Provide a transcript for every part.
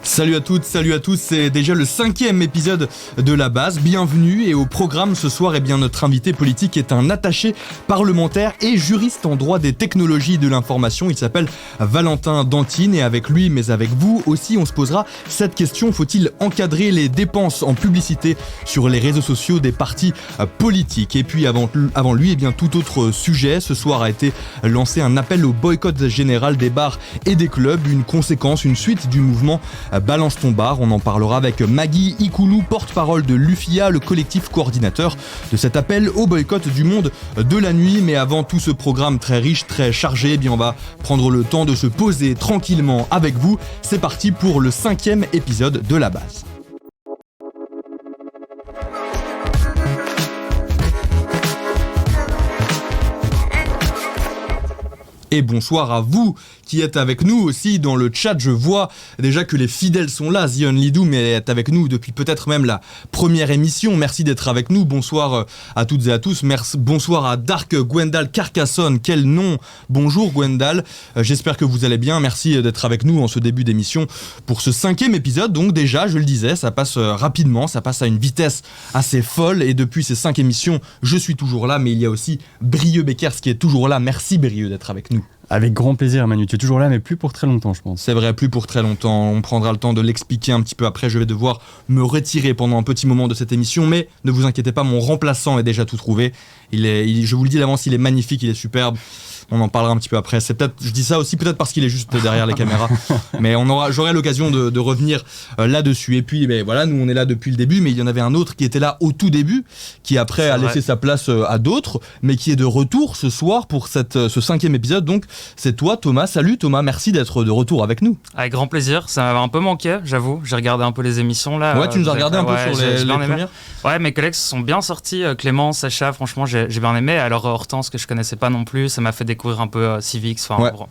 Salut à toutes, salut à tous, c'est déjà le 5e épisode de La Base, bienvenue et au programme ce soir, notre invité politique est un attaché parlementaire et juriste en droit des technologies de l'information, il s'appelle Valentin Dantine et avec lui, mais avec vous aussi, on se posera cette question, faut-il encadrer les dépenses en publicité sur les réseaux sociaux des partis politiques? Et puis avant lui, tout autre sujet, ce soir a été lancé un appel au boycott général des bars et des clubs, une conséquence, une suite du mouvement Balance ton bar, on en parlera avec Maggie Ikoulou, porte-parole de l'UFIA, le collectif coordinateur de cet appel au boycott du monde de la nuit. Mais avant tout ce programme très riche, très chargé, on va prendre le temps de se poser tranquillement avec vous. C'est parti pour le 5e épisode de La Base. Et bonsoir à vous qui êtes avec nous aussi dans le chat. Je vois déjà que les fidèles sont là. Zion Lidoum est avec nous depuis peut-être même la première émission. Merci d'être avec nous. Bonsoir à toutes et à tous. Bonsoir à Dark Gwendal Carcassonne. Quel nom! Bonjour Gwendal. J'espère que vous allez bien. Merci d'être avec nous en ce début d'émission pour ce 5e épisode. Donc déjà, je le disais, ça passe rapidement, ça passe à une vitesse assez folle. Et depuis ces 5 émissions, je suis toujours là. Mais il y a aussi Brieux Beckers qui est toujours là. Merci Brieux d'être avec nous. Avec grand plaisir Manu, tu es toujours là mais plus pour très longtemps je pense. C'est vrai, plus pour très longtemps, on prendra le temps de l'expliquer un petit peu après, je vais devoir me retirer pendant un petit moment de cette émission, mais ne vous inquiétez pas, mon remplaçant est déjà tout trouvé, je vous le dis d'avance, il est magnifique, il est superbe. On en parlera un petit peu après. Je dis ça aussi peut-être parce qu'il est juste derrière les caméras. Mais j'aurai l'occasion de revenir là-dessus. Et puis, voilà, nous on est là depuis le début, mais il y en avait un autre qui était là au tout début, qui après a laissé sa place à d'autres, mais qui est de retour ce soir pour ce 5e épisode. Donc, c'est toi, Thomas. Salut Thomas, merci d'être de retour avec nous. Avec grand plaisir. Ça m'avait un peu manqué, j'avoue. J'ai regardé un peu les émissions là. Ouais, tu nous as regardé un peu sur les premières. Ouais, mes collègues se sont bien sortis. Clément, Sacha, franchement, j'ai bien aimé. Alors Hortense, que je connaissais pas non plus, ça m'a fait découvrir un peu Civics,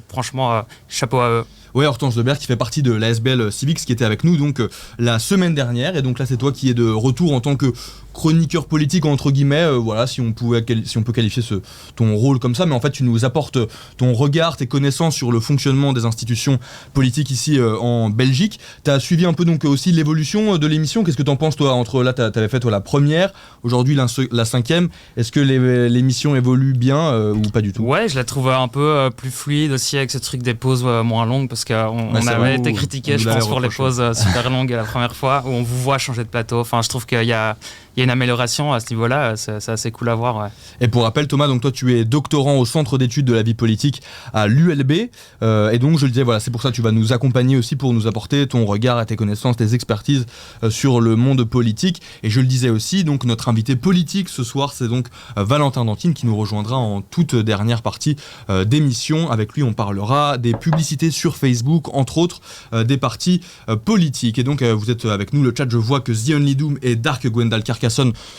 franchement chapeau à eux. Ouais, Hortense Debert qui fait partie de l'ASBL Civics qui était avec nous donc la semaine dernière et donc là c'est toi qui es de retour en tant que chroniqueur politique entre guillemets, voilà si on peut qualifier ton rôle comme ça, mais en fait tu nous apportes ton regard, tes connaissances sur le fonctionnement des institutions politiques ici en Belgique. T'as suivi un peu donc aussi l'évolution de l'émission, qu'est-ce que t'en penses toi entre là t'avais fait toi la première, aujourd'hui la 5e, est-ce que l'émission évolue bien ou pas du tout? Ouais, je la trouve un peu plus fluide aussi avec ce truc des pauses moins longues parce qu'on avait été critiqué je pense pour les pauses super longues la première fois où on vous voit changer de plateau, enfin je trouve qu'il y a une amélioration à ce niveau-là, c'est assez cool à voir. Ouais. Et pour rappel, Thomas, donc toi tu es doctorant au Centre d'études de la vie politique à l'ULB, et donc je le disais, voilà, c'est pour ça que tu vas nous accompagner aussi pour nous apporter ton regard et tes connaissances, tes expertises sur le monde politique. Et je le disais aussi, donc notre invité politique ce soir, c'est donc Valentin Dantine qui nous rejoindra en toute dernière partie d'émission. Avec lui, on parlera des publicités sur Facebook, entre autres des partis politiques. Et donc vous êtes avec nous, le chat, je vois que Zion Lidoum et Dark Gwendal Carcassonne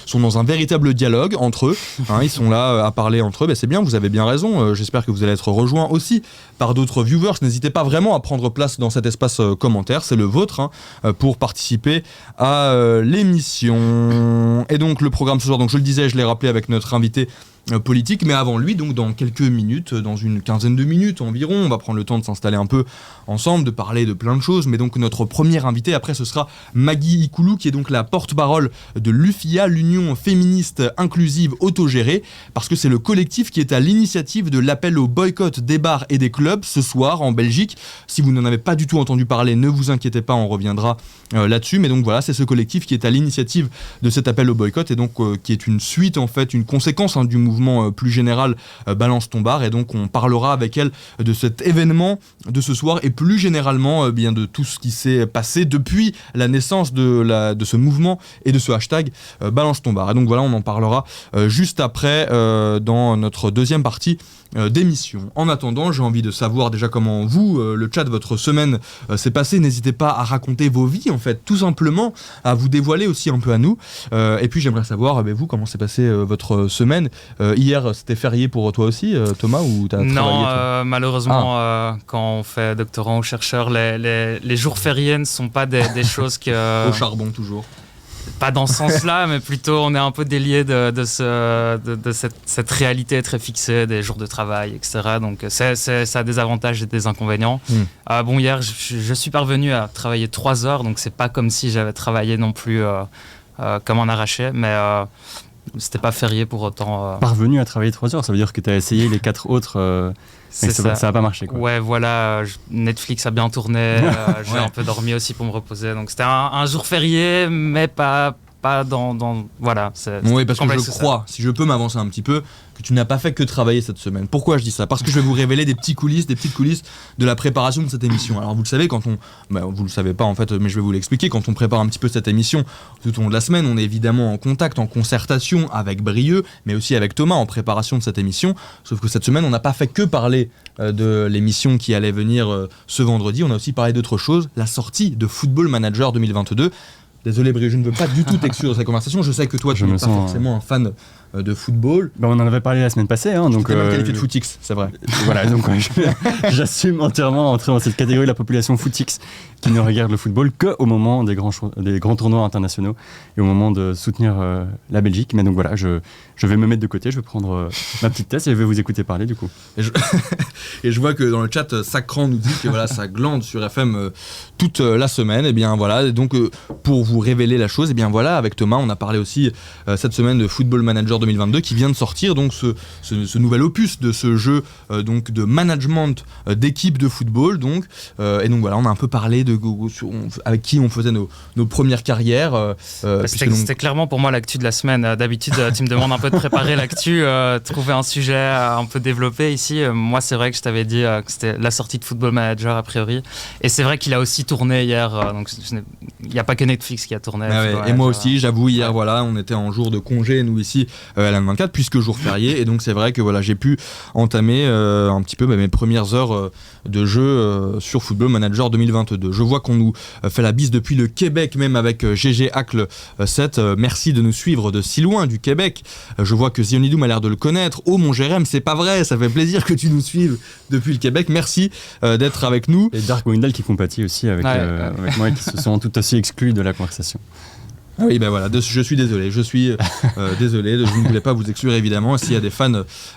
sont dans un véritable dialogue entre eux, ils sont là à parler entre eux, c'est bien, vous avez bien raison, j'espère que vous allez être rejoints aussi par d'autres viewers, n'hésitez pas vraiment à prendre place dans cet espace commentaire, c'est le vôtre, pour participer à l'émission. Et donc le programme ce soir, donc je le disais, je l'ai rappelé avec notre invité politique, mais avant lui, donc dans quelques minutes, dans une quinzaine de minutes environ, on va prendre le temps de s'installer un peu ensemble, de parler de plein de choses, mais donc notre premier invité après ce sera Maggie Ikoulou qui est donc la porte-parole de l'UFIA, l'Union féministe inclusive autogérée, parce que c'est le collectif qui est à l'initiative de l'appel au boycott des bars et des clubs ce soir en Belgique. Si vous n'en avez pas du tout entendu parler, ne vous inquiétez pas, on reviendra là-dessus, mais donc voilà, c'est ce collectif qui est à l'initiative de cet appel au boycott et donc qui est une suite en fait, une conséquence du mouvement plus général Balance ton bar, et donc on parlera avec elle de cet événement de ce soir et plus généralement bien de tout ce qui s'est passé depuis la naissance de ce mouvement et de ce hashtag Balance ton bar. Et donc voilà, on en parlera juste après dans notre deuxième partie d'émission. En attendant, j'ai envie de savoir déjà comment vous, le chat, votre semaine s'est passée. N'hésitez pas à raconter vos vies, en fait, tout simplement, à vous dévoiler aussi un peu à nous. Et puis j'aimerais savoir, vous, comment s'est passée votre semaine. Hier, c'était férié pour toi aussi, Thomas, ou t'as travaillé? Non, malheureusement, quand on fait doctorant ou chercheur, les jours fériés ne sont pas des choses que... Au charbon, toujours. pas dans ce sens-là, mais plutôt on est un peu délié de cette réalité très fixée des jours de travail, etc. Donc ça a des avantages et des inconvénients. Bon, hier, je suis parvenu à travailler 3 heures, donc c'est pas comme si j'avais travaillé non plus comme un arraché, mais c'était pas férié pour autant. Parvenu à travailler 3 heures, ça veut dire que tu as essayé les 4 autres... ça n'a pas marché, quoi. Ouais, voilà, Netflix a bien tourné, j'ai un peu dormi aussi pour me reposer, donc c'était un jour férié, mais pas dans voilà. Oui, parce que je crois, si je peux m'avancer un petit peu, que tu n'as pas fait que travailler cette semaine. Pourquoi je dis ça ? Parce que je vais vous révéler des petites coulisses de la préparation de cette émission. Alors vous le savez, vous le savez pas en fait, mais je vais vous l'expliquer, quand on prépare un petit peu cette émission tout au long de la semaine, on est évidemment en contact, en concertation avec Brieux, mais aussi avec Thomas en préparation de cette émission. Sauf que cette semaine, on n'a pas fait que parler de l'émission qui allait venir ce vendredi, on a aussi parlé d'autre chose, la sortie de Football Manager 2022. Désolé Brieux, je ne veux pas du tout t'exclure de cette conversation. Je sais que toi, tu n'es pas forcément un fan de football. On en avait parlé la semaine passée. Donc, même qualifié de footix, c'est vrai. Voilà, donc j'assume entièrement entrer dans cette catégorie de la population footix qui ne regarde le football qu'au moment des grands tournois internationaux et au moment de soutenir la Belgique. Mais donc voilà, je vais me mettre de côté, je vais prendre ma petite tasse et je vais vous écouter parler du coup. Et je vois que dans le chat, Sacran nous dit que voilà, ça glande sur FM toute la semaine. Et bien voilà, et donc pour vous révéler la chose, et bien voilà, avec Thomas, on a parlé aussi cette semaine de Football Manager 2022 qui vient de sortir, donc ce nouvel opus de ce jeu donc de management d'équipe de football. Donc, et donc voilà, on a un peu parlé avec qui on faisait nos premières carrières. C'était clairement pour moi l'actu de la semaine. D'habitude, tu me demandes un peu de préparer l'actu, trouver un sujet un peu développé ici. Moi, c'est vrai que je t'avais dit que c'était la sortie de Football Manager a priori. Et c'est vrai qu'il a aussi tourné hier. Donc il n'y a pas que Netflix qui a tourné. Et moi aussi, j'avoue, hier, voilà, on était en jour de congé, nous ici, à l'N24, puisque jour férié. Et donc c'est vrai que voilà, j'ai pu entamer un petit peu mes premières heures de jeu sur Football Manager 2022. Je vois qu'on nous fait la bise depuis le Québec, même avec GG Hacle 7. Merci de nous suivre de si loin du Québec. Je vois que Zionidoum a l'air de le connaître. Oh mon Jérém, c'est pas vrai, ça fait plaisir que tu nous suives depuis le Québec. Merci d'être avec nous. Et Dark Windal qui compatit aussi avec moi, qui se sont tout aussi exclus de la conversation. Ah oui, ben voilà, je suis désolé, désolé, je ne voulais pas vous exclure évidemment. S'il y a des fans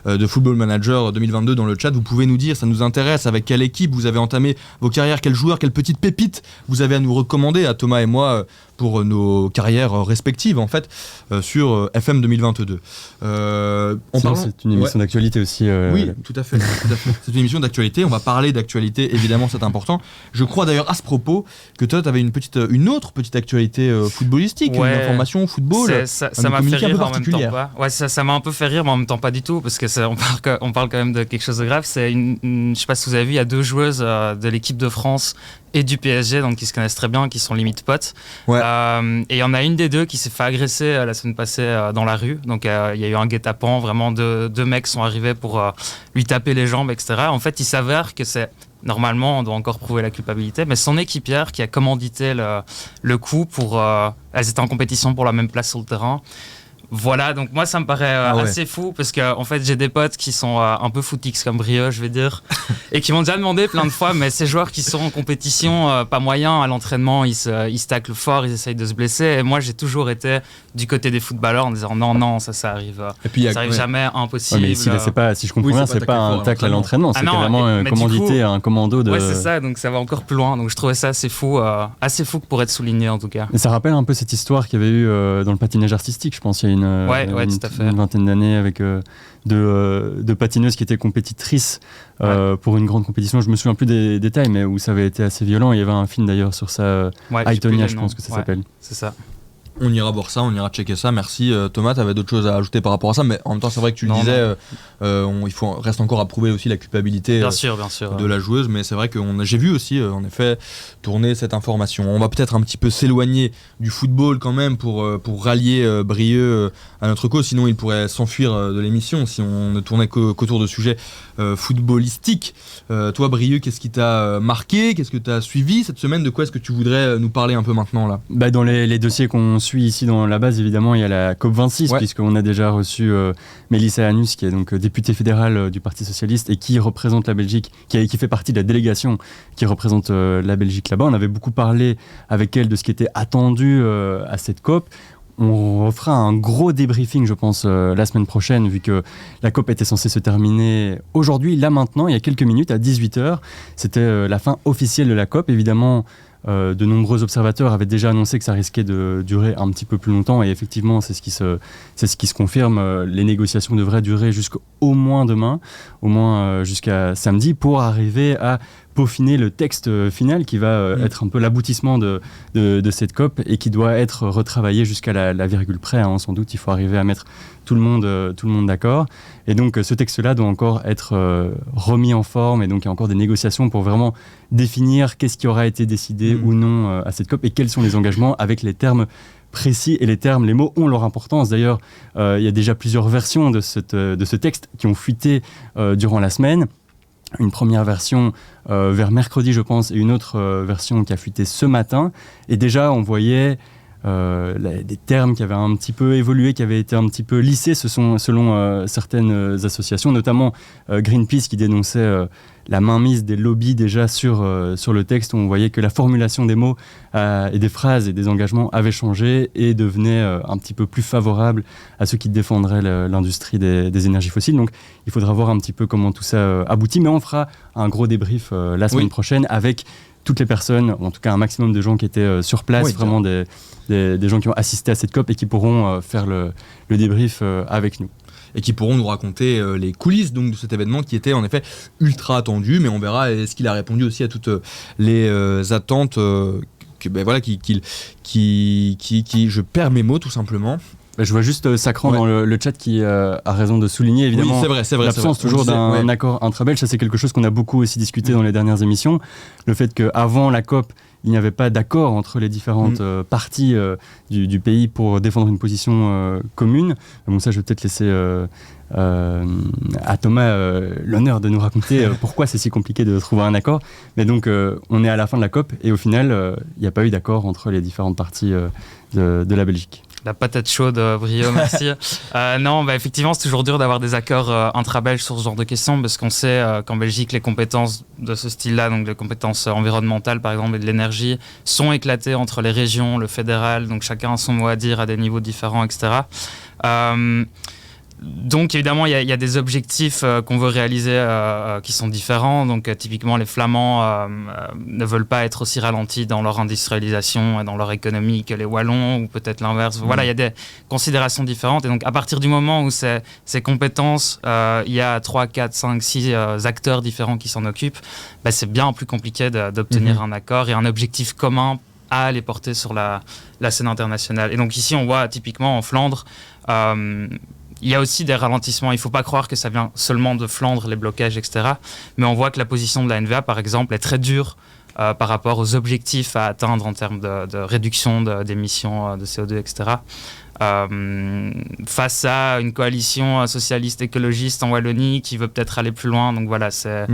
de Football Manager 2022 dans le chat, vous pouvez nous dire, ça nous intéresse, avec quelle équipe vous avez entamé vos carrières, quel joueur, quelle petite pépite vous avez à nous recommander, à Thomas et moi, pour nos carrières respectives en fait, sur FM 2022. C'est une émission d'actualité aussi. Oui, tout à fait. C'est une émission d'actualité, on va parler d'actualité, évidemment c'est important. Je crois d'ailleurs à ce propos que toi tu avais une autre petite actualité footballistique, une information football. Ça m'a fait rire en même temps pas. Ouais, ça m'a un peu fait rire mais en même temps pas du tout parce que on parle quand même de quelque chose de grave. C'est je sais pas si vous avez vu, il y a 2 joueuses de l'équipe de France et du PSG, donc qui se connaissent très bien, qui sont limite potes. Ouais. Et il y en a une des deux qui s'est fait agresser la semaine passée dans la rue. Donc il y a eu un guet-apens, vraiment deux mecs sont arrivés pour lui taper les jambes, etc. En fait, il s'avère que normalement, on doit encore prouver la culpabilité, mais son équipière qui a commandité le coup elles étaient en compétition pour la même place sur le terrain. Voilà, donc moi ça me paraît assez fou parce que en fait j'ai des potes qui sont un peu footix comme Brieux, je vais dire, et qui m'ont déjà demandé plein de fois, mais ces joueurs qui sont en compétition, pas moyen à l'entraînement, ils se taclent fort, ils essayent de se blesser, et moi j'ai toujours été du côté des footballeurs en disant non, ça arrive, ça arrive jamais, impossible. Mais si je comprends bien, c'est pas un tacle à l'entraînement, c'est vraiment commandité un commando de... Ouais, c'est ça, donc ça va encore plus loin, donc je trouvais ça assez fou pour être souligné en tout cas. Et ça rappelle un peu cette histoire qu'il y avait eu dans le patinage artistique, je pense, il y a une vingtaine d'années avec deux patineuses qui étaient compétitrices pour une grande compétition. Je me souviens plus des détails, mais où ça avait été assez violent. Il y avait un film d'ailleurs sur ça, Aitonia, je pense que ça s'appelle. C'est ça. On ira voir ça, on ira checker ça. Merci Thomas, tu avais d'autres choses à ajouter par rapport à ça, mais en même temps c'est vrai que tu le disais, reste encore à prouver aussi la culpabilité bien sûr, de la joueuse, mais c'est vrai que j'ai vu aussi en effet tourner cette information. On va peut-être un petit peu s'éloigner du football quand même pour rallier Brieux à notre cause, sinon il pourrait s'enfuir de l'émission si on ne tournait qu'autour de sujets footballistiques. Toi Brieux, qu'est-ce qui t'a marqué, qu'est-ce que tu as suivi cette semaine, de quoi est-ce que tu voudrais nous parler un peu maintenant là ? Dans les dossiers qu'on suit suit ici dans la base, évidemment, il y a la COP26, puisqu'on a déjà reçu Mélissa Hanus, qui est donc députée fédérale du Parti Socialiste et qui représente la Belgique, qui fait partie de la délégation qui représente la Belgique là-bas. On avait beaucoup parlé avec elle de ce qui était attendu à cette COP. On fera un gros débriefing, je pense, la semaine prochaine, vu que la COP était censée se terminer aujourd'hui, là maintenant, il y a quelques minutes, à 18h. C'était la fin officielle de la COP. Évidemment, de nombreux observateurs avaient déjà annoncé que ça risquait de durer un petit peu plus longtemps. Et effectivement, c'est ce qui se confirme. Les négociations devraient durer jusqu'au moins demain, au moins jusqu'à samedi, pour arriver à peaufiner le texte final qui va être un peu l'aboutissement de cette COP et qui doit être retravaillé jusqu'à la virgule près. Sans doute, il faut arriver à mettre tout le monde d'accord. Et donc, ce texte-là doit encore être remis en forme. Et donc, il y a encore des négociations pour vraiment définir qu'est-ce qui aura été décidé ou non à cette COP et quels sont les engagements avec les termes précis. Et les mots ont leur importance. D'ailleurs, il y a déjà plusieurs versions de ce texte qui ont fuité durant la semaine. Une première version vers mercredi, je pense, et une autre version qui a fuité ce matin. Et déjà, on voyait des termes qui avaient un petit peu évolué, qui avaient été un petit peu lissés selon certaines associations, notamment Greenpeace qui dénonçait la mainmise des lobbies déjà sur le texte, où on voyait que la formulation des mots et des phrases et des engagements avait changé et devenait un petit peu plus favorable à ceux qui défendraient l'industrie des énergies fossiles. Donc il faudra voir un petit peu comment tout ça aboutit, mais on fera un gros débrief la semaine prochaine avec toutes les personnes, en tout cas un maximum de gens qui étaient sur place, vraiment des gens qui ont assisté à cette COP et qui pourront faire le débrief avec nous. Et qui pourront nous raconter les coulisses donc, de cet événement qui était en effet ultra attendu, mais on verra est-ce qu'il a répondu aussi à toutes les attentes qui je perds mes mots tout simplement. Je vois juste Sacran dans le chat qui a raison de souligner évidemment l'absence toujours d'un accord intra-belge. Ça, c'est quelque chose qu'on a beaucoup aussi discuté dans les dernières émissions. Le fait qu'avant la COP, il n'y avait pas d'accord entre les différentes parties du pays pour défendre une position commune. Bon, ça, je vais peut-être laisser à Thomas l'honneur de nous raconter pourquoi c'est si compliqué de trouver un accord. Mais donc, on est à la fin de la COP et au final, il n'y a pas eu d'accord entre les différentes parties de la Belgique. La patate chaude, Brio, merci. Non, effectivement, c'est toujours dur d'avoir des accords intra-belges sur ce genre de questions, parce qu'on sait qu'en Belgique, les compétences de ce style-là, donc les compétences environnementales par exemple et de l'énergie, sont éclatées entre les régions, le fédéral, donc chacun a son mot à dire à des niveaux différents, etc. Donc évidemment, il y a des objectifs qu'on veut réaliser qui sont différents. Donc typiquement, les Flamands ne veulent pas être aussi ralentis dans leur industrialisation et dans leur économie que les Wallons, ou peut-être l'inverse. Voilà, il y a des considérations différentes. Et donc à partir du moment où ces compétences, il y a 3, 4, 5, 6 acteurs différents qui s'en occupent, c'est bien plus compliqué d'obtenir un accord et un objectif commun à aller porter sur la scène internationale. Et donc ici, on voit typiquement en Flandre... il y a aussi des ralentissements. Il ne faut pas croire que ça vient seulement de Flandre, les blocages, etc. Mais on voit que la position de la NVA, par exemple, est très dure par rapport aux objectifs à atteindre en termes de réduction d'émissions de CO2, etc. Face à une coalition socialiste écologiste en Wallonie qui veut peut-être aller plus loin. Donc voilà, c'est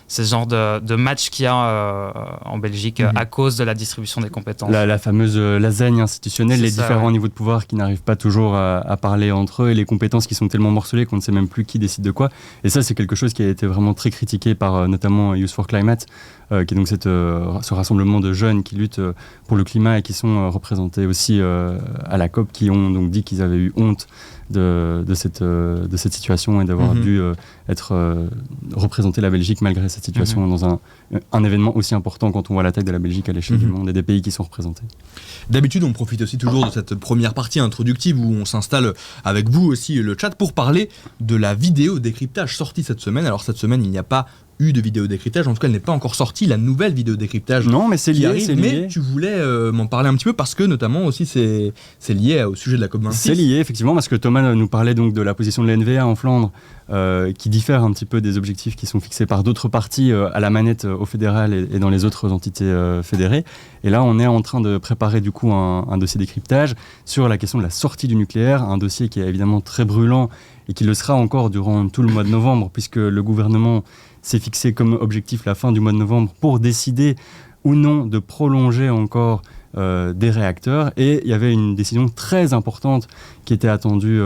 ce genre de match qu'il y a en Belgique à cause de la distribution des compétences. La fameuse lasagne institutionnelle, les différents niveaux de pouvoir qui n'arrivent pas toujours à parler entre eux et les compétences qui sont tellement morcelées qu'on ne sait même plus qui décide de quoi. Et ça, c'est quelque chose qui a été vraiment très critiqué par notamment Youth for Climate, qui est donc ce rassemblement de jeunes qui luttent pour le climat et qui sont représentés aussi à la COP, qui ont donc dit qu'ils avaient eu honte de cette situation et d'avoir dû représenter la Belgique malgré cette situation dans un événement aussi important quand on voit la taille de la Belgique à l'échelle du monde et des pays qui sont représentés. D'habitude, on profite aussi toujours de cette première partie introductive où on s'installe avec vous aussi le chat pour parler de la vidéo décryptage sortie cette semaine. Alors cette semaine, il n'y a pas eu de vidéo décryptage, en tout cas elle n'est pas encore sortie, la nouvelle vidéo décryptage. Non, mais c'est lié, mais tu voulais m'en parler un petit peu parce que notamment aussi c'est lié au sujet de la COP26. C'est lié effectivement parce que Thomas nous parlait donc de la position de la NVA en Flandre qui diffère un petit peu des objectifs qui sont fixés par d'autres partis à la manette au fédéral et dans les autres entités fédérées. Et là on est en train de préparer du coup un dossier décryptage sur la question de la sortie du nucléaire, un dossier qui est évidemment très brûlant et qui le sera encore durant tout le mois de novembre puisque le gouvernement s'est fixé comme objectif la fin du mois de novembre pour décider ou non de prolonger encore des réacteurs. Et il y avait une décision très importante qui était attendue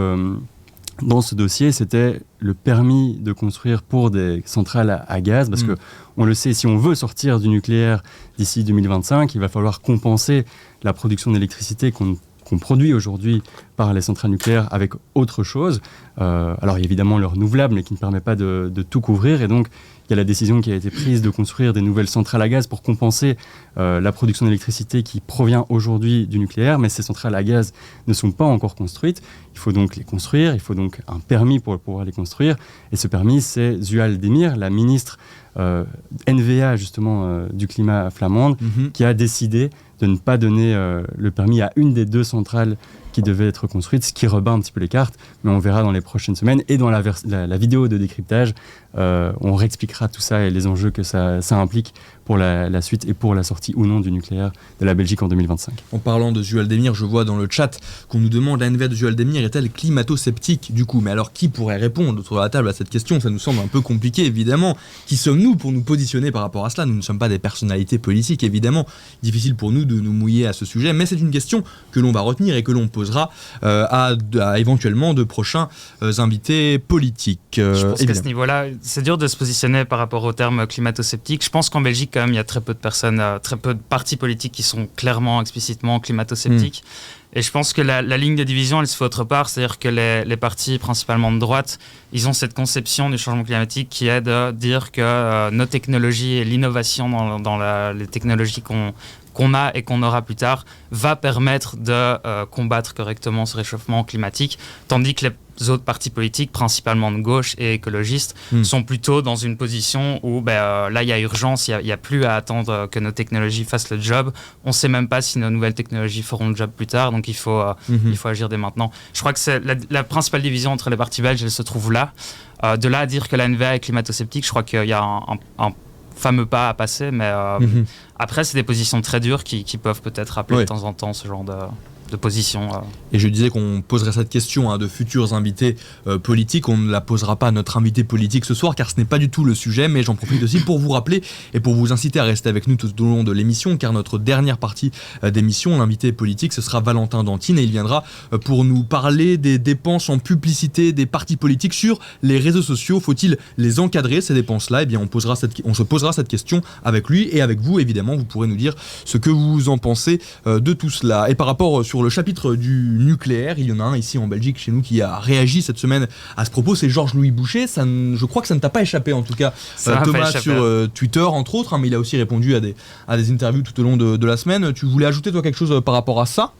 dans ce dossier, c'était le permis de construire pour des centrales à gaz, parce que on le sait, si on veut sortir du nucléaire d'ici 2025, il va falloir compenser la production d'électricité qu'on produit aujourd'hui par les centrales nucléaires avec autre chose. Alors évidemment le renouvelable, mais qui ne permet pas de tout couvrir. Et donc il y a la décision qui a été prise de construire des nouvelles centrales à gaz pour compenser la production d'électricité qui provient aujourd'hui du nucléaire. Mais ces centrales à gaz ne sont pas encore construites. Il faut donc les construire, il faut donc un permis pour pouvoir les construire. Et ce permis, c'est Zuhal Demir, la ministre NVA justement du climat flamande, qui a décidé de ne pas donner le permis à une des deux centrales qui devaient être construites, ce qui rebat un petit peu les cartes, mais on verra dans les prochaines semaines. Et dans la vidéo de décryptage, on réexpliquera tout ça et les enjeux que ça implique pour la suite et pour la sortie ou non du nucléaire de la Belgique en 2025. En parlant de Zuhal Demir, je vois dans le chat qu'on nous demande la NVA de Zuhal Demir est-elle climato-sceptique du coup? Mais alors qui pourrait répondre autour de la table à cette question? Ça nous semble un peu compliqué évidemment. Qui sommes-nous pour nous positionner par rapport à cela? Nous ne sommes pas des personnalités politiques évidemment. Difficile pour nous de nous mouiller à ce sujet, mais c'est une question que l'on va retenir et que l'on posera à éventuellement de prochains invités politiques. Je pense qu'à ce niveau-là, c'est dur de se positionner par rapport au terme climato-sceptique. Je pense qu'en Belgique, quand même, il y a très peu de personnes, très peu de partis politiques qui sont clairement, explicitement climato-sceptiques. Et je pense que la ligne de division, elle se fait autre part. C'est-à-dire que les partis, principalement de droite, ils ont cette conception du changement climatique qui est de dire que nos technologies et l'innovation dans les technologies qu'on a et qu'on aura plus tard va permettre de combattre correctement ce réchauffement climatique, tandis que les autres partis politiques, principalement de gauche et écologistes, sont plutôt dans une position où là il y a urgence, il n'y a plus à attendre que nos technologies fassent le job, on ne sait même pas si nos nouvelles technologies feront le job plus tard, donc il faut agir dès maintenant. Je crois que c'est la principale division entre les partis belges, elle se trouve là. De là à dire que la NVA est climato-sceptique, je crois qu'il y a un fameux pas à passer, mais après c'est des positions très dures qui peuvent peut-être rappeler de temps en temps ce genre de position. Et je disais qu'on poserait cette question de futurs invités politiques. On ne la posera pas à notre invité politique ce soir car ce n'est pas du tout le sujet, mais j'en profite aussi pour vous rappeler et pour vous inciter à rester avec nous tout au long de l'émission, car notre dernière partie d'émission, l'invité politique, ce sera Valentin Dantine et il viendra pour nous parler des dépenses en publicité des partis politiques sur les réseaux sociaux. Faut-il les encadrer, ces dépenses-là? Eh bien, on se posera cette question avec lui et avec vous, évidemment. Vous pourrez nous dire ce que vous en pensez de tout cela. Et par rapport sur le chapitre du nucléaire, il y en a un ici en Belgique chez nous qui a réagi cette semaine à ce propos, c'est Georges-Louis Boucher. Je crois que ça ne t'a pas échappé en tout cas, Thomas, sur Twitter entre autres, mais il a aussi répondu à des interviews tout au long de la semaine. Tu voulais ajouter toi quelque chose par rapport à ça?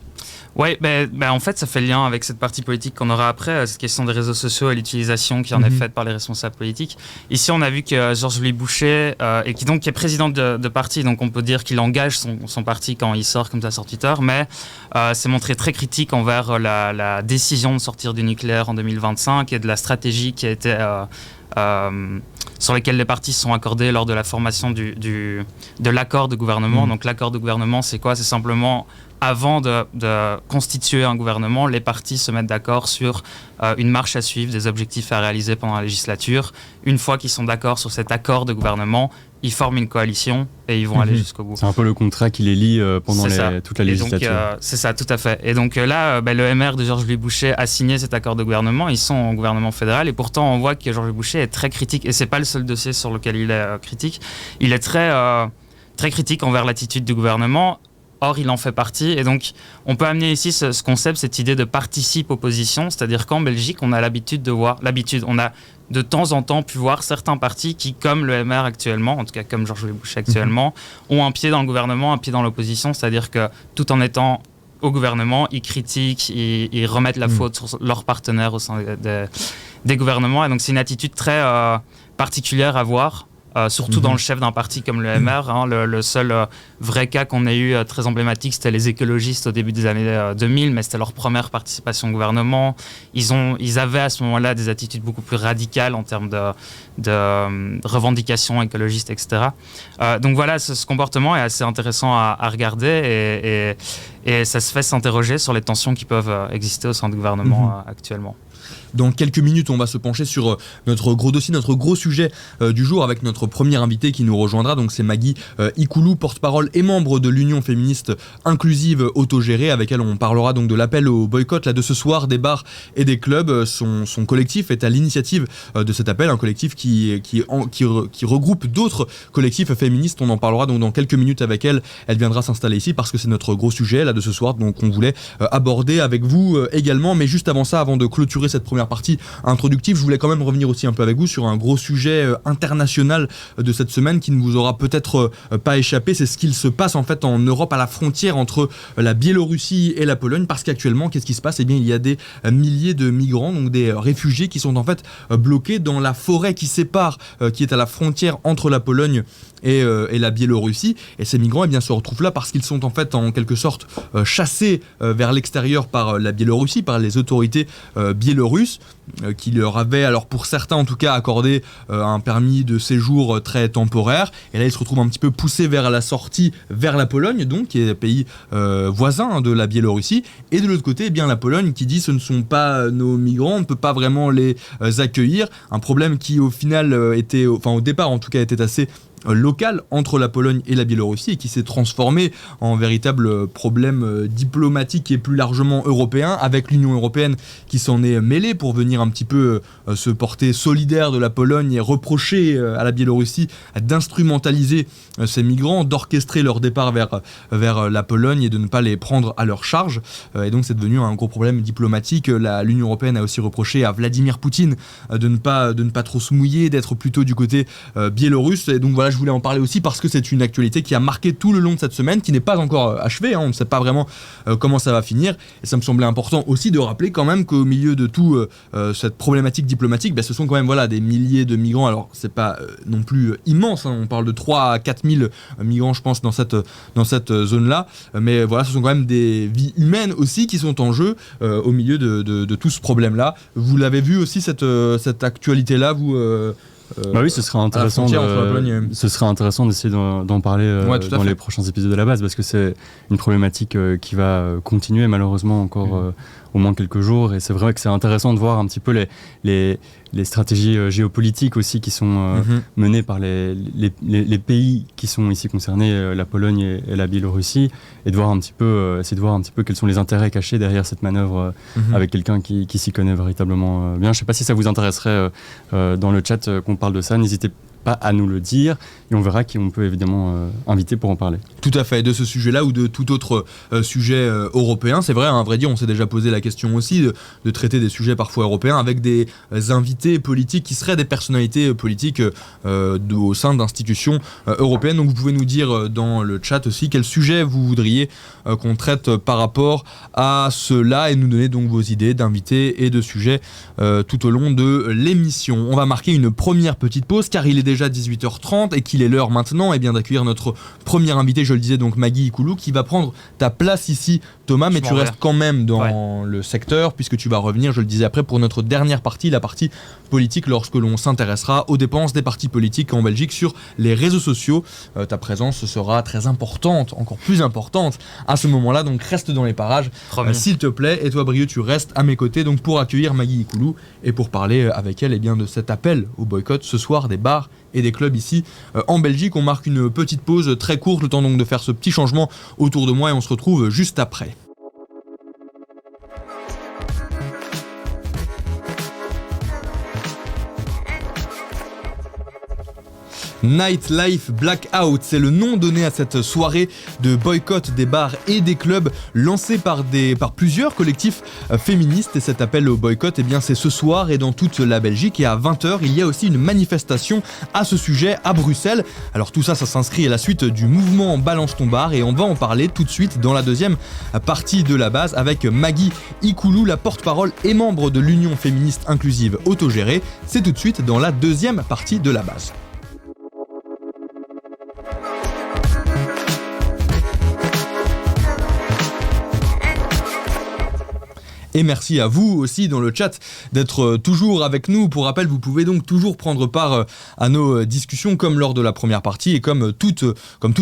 Oui, en fait, ça fait le lien avec cette partie politique qu'on aura après, cette question des réseaux sociaux et l'utilisation qui en est faite par les responsables politiques. Ici, on a vu que Georges-Louis Boucher, qui est président de parti, donc on peut dire qu'il engage son parti quand il sort comme ça sur Twitter, mais s'est montré très critique envers la décision de sortir du nucléaire en 2025 et de la stratégie qui a été sur lesquels les partis se sont accordés lors de la formation de l'accord de gouvernement. Donc l'accord de gouvernement, c'est quoi? C'est simplement, avant de constituer un gouvernement, les partis se mettent d'accord sur une marche à suivre, des objectifs à réaliser pendant la législature. Une fois qu'ils sont d'accord sur cet accord de gouvernement, ils forment une coalition et ils vont aller jusqu'au bout. C'est un peu le contrat qui les lie pendant toute la législature. Donc, c'est ça, tout à fait. Et donc là, le MR de Georges-Louis Boucher a signé cet accord de gouvernement. Ils sont au gouvernement fédéral et pourtant on voit que Georges-Louis Boucher est très critique, et c'est pas le seul dossier sur lequel il est critique. Il est très critique envers l'attitude du gouvernement. Or, il en fait partie. Et donc, on peut amener ici ce concept, cette idée de participe-opposition. C'est-à-dire qu'en Belgique, on a on a de temps en temps pu voir certains partis qui, comme le MR actuellement, en tout cas comme Georges-Louis Boucher actuellement, ont un pied dans le gouvernement, un pied dans l'opposition. C'est-à-dire que tout en étant au gouvernement, ils critiquent, ils remettent la faute sur leurs partenaires au sein des gouvernements. Et donc, c'est une attitude très particulière à voir. Surtout dans le chef d'un parti comme le MR. Le seul vrai cas qu'on a eu très emblématique, c'était les écologistes au début des années 2000, mais c'était leur première participation au gouvernement. Ils avaient à ce moment-là des attitudes beaucoup plus radicales en termes de revendications écologistes, etc. Donc voilà, ce comportement est assez intéressant à regarder et ça se fait s'interroger sur les tensions qui peuvent exister au sein du gouvernement actuellement. Dans quelques minutes, on va se pencher sur notre gros dossier, notre gros sujet du jour avec notre premier invité qui nous rejoindra. Donc c'est Maggie Ikoulou, porte-parole et membre de l'Union féministe inclusive autogérée, avec elle on parlera donc de l'appel au boycott là, de ce soir des bars et des clubs. Son collectif est à l'initiative de cet appel, un collectif qui regroupe d'autres collectifs féministes. On en parlera donc dans quelques minutes avec elle. Elle viendra s'installer ici parce que c'est notre gros sujet là de ce soir, donc on voulait aborder avec vous également. Mais juste avant ça, avant de clôturer cette première partie introductive, je voulais quand même revenir aussi un peu avec vous sur un gros sujet international de cette semaine qui ne vous aura peut-être pas échappé. C'est ce qu'il se passe en fait en Europe à la frontière entre la Biélorussie et la Pologne, parce qu'actuellement, qu'est-ce qui se passe ? Eh bien, il y a des milliers de migrants, donc des réfugiés qui sont en fait bloqués dans la forêt qui sépare, qui est à la frontière entre la Pologne et la Biélorussie. Et ces migrants eh bien, se retrouvent là parce qu'ils sont en fait en quelque sorte chassés vers l'extérieur par la Biélorussie, par les autorités biélorusses, qui leur avaient, alors pour certains en tout cas, accordé un permis de séjour très temporaire. Et là ils se retrouvent un petit peu poussés vers la sortie vers la Pologne, donc qui est un pays voisin de la Biélorussie. Et de l'autre côté, eh bien, la Pologne qui dit ce ne sont pas nos migrants, on ne peut pas vraiment les accueillir. Un problème qui au final au départ en tout cas était assez local entre la Pologne et la Biélorussie et qui s'est transformé en véritable problème diplomatique et plus largement européen, avec l'Union européenne qui s'en est mêlée pour venir un petit peu se porter solidaire de la Pologne et reprocher à la Biélorussie d'instrumentaliser ces migrants, d'orchestrer leur départ vers la Pologne et de ne pas les prendre à leur charge. Et donc c'est devenu un gros problème diplomatique. L'Union européenne a aussi reproché à Vladimir Poutine de ne pas trop se mouiller, d'être plutôt du côté biélorusse. Et donc voilà, je voulais en parler aussi parce que c'est une actualité qui a marqué tout le long de cette semaine, qui n'est pas encore achevée, on ne sait pas vraiment comment ça va finir, et ça me semblait important aussi de rappeler quand même qu'au milieu de tout cette problématique diplomatique, ce sont quand même des milliers de migrants. Alors c'est pas non plus immense, on parle de 3 à 4 000 migrants je pense dans cette zone-là, mais voilà, ce sont quand même des vies humaines aussi qui sont en jeu au milieu de tout ce problème-là. Vous l'avez vu aussi cette actualité-là, vous oui, ce serait intéressant d'essayer d'en parler dans les prochains épisodes de la base, parce que c'est une problématique qui va continuer malheureusement encore au moins quelques jours, et c'est vrai que c'est intéressant de voir un petit peu les stratégies géopolitiques aussi qui sont menées par les pays qui sont ici concernés, la Pologne et la Biélorussie, et de voir essayer de voir un petit peu quels sont les intérêts cachés derrière cette manœuvre avec quelqu'un qui s'y connaît véritablement bien. Je ne sais pas si ça vous intéresserait dans le chat qu'on parle de ça, n'hésitez pas à nous le dire et on verra qui on peut évidemment inviter pour en parler. Tout à fait, de ce sujet-là ou de tout autre sujet européen. C'est vrai, à vrai dire, on s'est déjà posé la question aussi de traiter des sujets parfois européens avec des invités politiques qui seraient des personnalités politiques au sein d'institutions européennes. Donc vous pouvez nous dire dans le chat aussi quel sujet vous voudriez qu'on traite par rapport à cela et nous donner donc vos idées d'invités et de sujets tout au long de l'émission. On va marquer une première petite pause car il est déjà 18h30 et qu'il est l'heure maintenant d'accueillir notre premier invité, je le disais, donc Maggie Ikoulou, qui va prendre ta place ici, Thomas, mais tu restes quand même dans le secteur puisque tu vas revenir, je le disais après, pour notre dernière partie, la partie politique, lorsque l'on s'intéressera aux dépenses des partis politiques en Belgique sur les réseaux sociaux. Ta présence sera très importante, encore plus importante à ce moment-là, donc reste dans les parages s'il te plaît. Et toi Brieux, tu restes à mes côtés donc pour accueillir Maggie Ikoulou et pour parler avec elle de cet appel au boycott ce soir des bars et des clubs ici en Belgique. On marque une petite pause très courte, le temps donc de faire ce petit changement autour de moi et on se retrouve juste après. Nightlife Blackout, c'est le nom donné à cette soirée de boycott des bars et des clubs lancée par plusieurs collectifs féministes. Et cet appel au boycott, c'est ce soir et dans toute la Belgique. Et à 20h, il y a aussi une manifestation à ce sujet à Bruxelles. Alors tout ça, ça s'inscrit à la suite du mouvement Balance ton bar et on va en parler tout de suite dans la deuxième partie de la base avec Maggie Ikoulou, la porte-parole et membre de l'Union féministe inclusive autogérée. C'est tout de suite dans la deuxième partie de la base. Et merci à vous aussi dans le chat d'être toujours avec nous. Pour rappel, vous pouvez donc toujours prendre part à nos discussions comme lors de la première partie et comme tout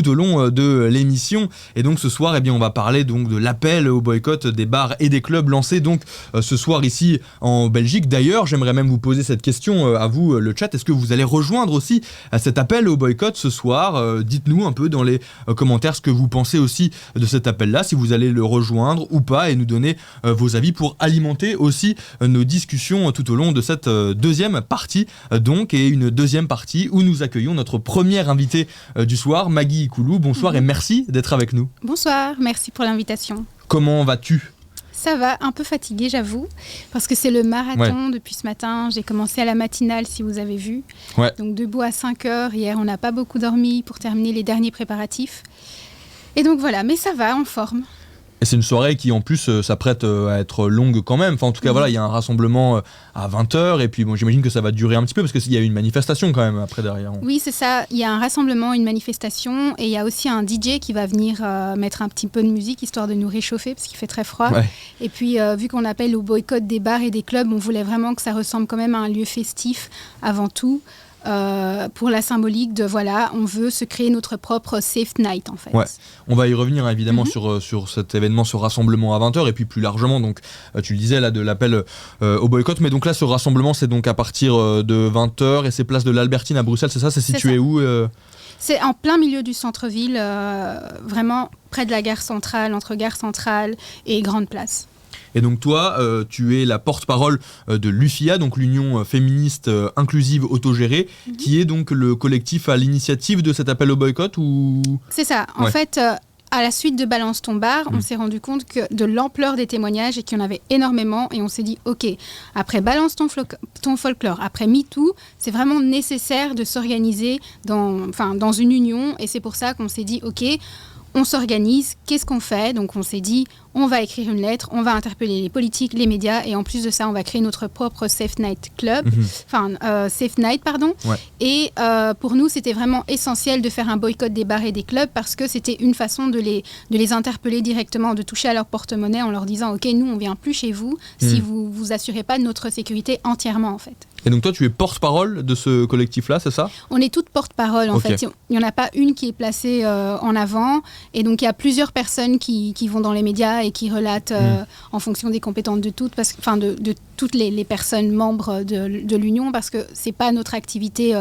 au long de l'émission. Et donc ce soir, on va parler donc de l'appel au boycott des bars et des clubs lancé donc ce soir ici en Belgique. D'ailleurs, j'aimerais même vous poser cette question à vous, le chat. Est-ce que vous allez rejoindre aussi cet appel au boycott ce soir? Dites-nous un peu dans les commentaires ce que vous pensez aussi de cet appel-là, si vous allez le rejoindre ou pas, et nous donner vos avis pour alimenter aussi nos discussions tout au long de cette deuxième partie donc, et une deuxième partie où nous accueillons notre première invitée du soir, Maggie Koulou. Bonsoir et merci d'être avec nous. Bonsoir, merci pour l'invitation. Comment vas-tu ? Ça va, un peu fatiguée j'avoue, parce que c'est le marathon depuis ce matin. J'ai commencé à la matinale si vous avez vu. Ouais. Donc debout à 5h, hier on n'a pas beaucoup dormi pour terminer les derniers préparatifs. Et donc voilà, mais ça va, en forme. Et c'est une soirée qui en plus s'apprête à être longue quand même. Enfin en tout cas voilà, il y a un rassemblement à 20h et puis bon, j'imagine que ça va durer un petit peu parce qu'il y a une manifestation quand même après derrière. Oui c'est ça, il y a un rassemblement, une manifestation et il y a aussi un DJ qui va venir mettre un petit peu de musique histoire de nous réchauffer parce qu'il fait très froid. Ouais. Et puis vu qu'on appelle au boycott des bars et des clubs, on voulait vraiment que ça ressemble quand même à un lieu festif avant tout. Pour la symbolique de voilà, on veut se créer notre propre safe night en fait. Ouais. On va y revenir évidemment sur cet événement, ce rassemblement à 20h et puis plus largement, donc tu le disais là, de l'appel au boycott, mais donc là ce rassemblement c'est donc à partir de 20h et c'est place de l'Albertine à Bruxelles, c'est ça? C'est situé où C'est en plein milieu du centre-ville, vraiment près de la gare centrale, entre gare centrale et Grande Place. Et donc toi, tu es la porte-parole de l'UFIA, donc l'Union féministe inclusive autogérée, qui est donc le collectif à l'initiative de cet appel au boycott ou... C'est ça. En fait, à la suite de Balance ton bar, on s'est rendu compte de l'ampleur des témoignages et qu'il y en avait énormément. Et on s'est dit, ok, après Balance ton folklore, après MeToo, c'est vraiment nécessaire de s'organiser dans une union. Et c'est pour ça qu'on s'est dit, ok, on s'organise, qu'est-ce qu'on fait? Donc on s'est dit, on va écrire une lettre, on va interpeller les politiques, les médias, et en plus de ça, on va créer notre propre Safe Night Club, Safe Night, pardon. Ouais. Et pour nous, c'était vraiment essentiel de faire un boycott des bars et des clubs parce que c'était une façon de les interpeller directement, de toucher à leur porte-monnaie en leur disant, ok, nous, on vient plus chez vous si vous vous assurez pas de notre sécurité entièrement, en fait. Et donc toi, tu es porte-parole de ce collectif-là, c'est ça? On est toutes porte-parole, en fait. Il n'y en a pas une qui est placée en avant. Et donc, il y a plusieurs personnes qui vont dans les médias et qui relatent en fonction des compétences de toutes, de toutes les personnes membres de l'Union, parce que ce n'est pas notre activité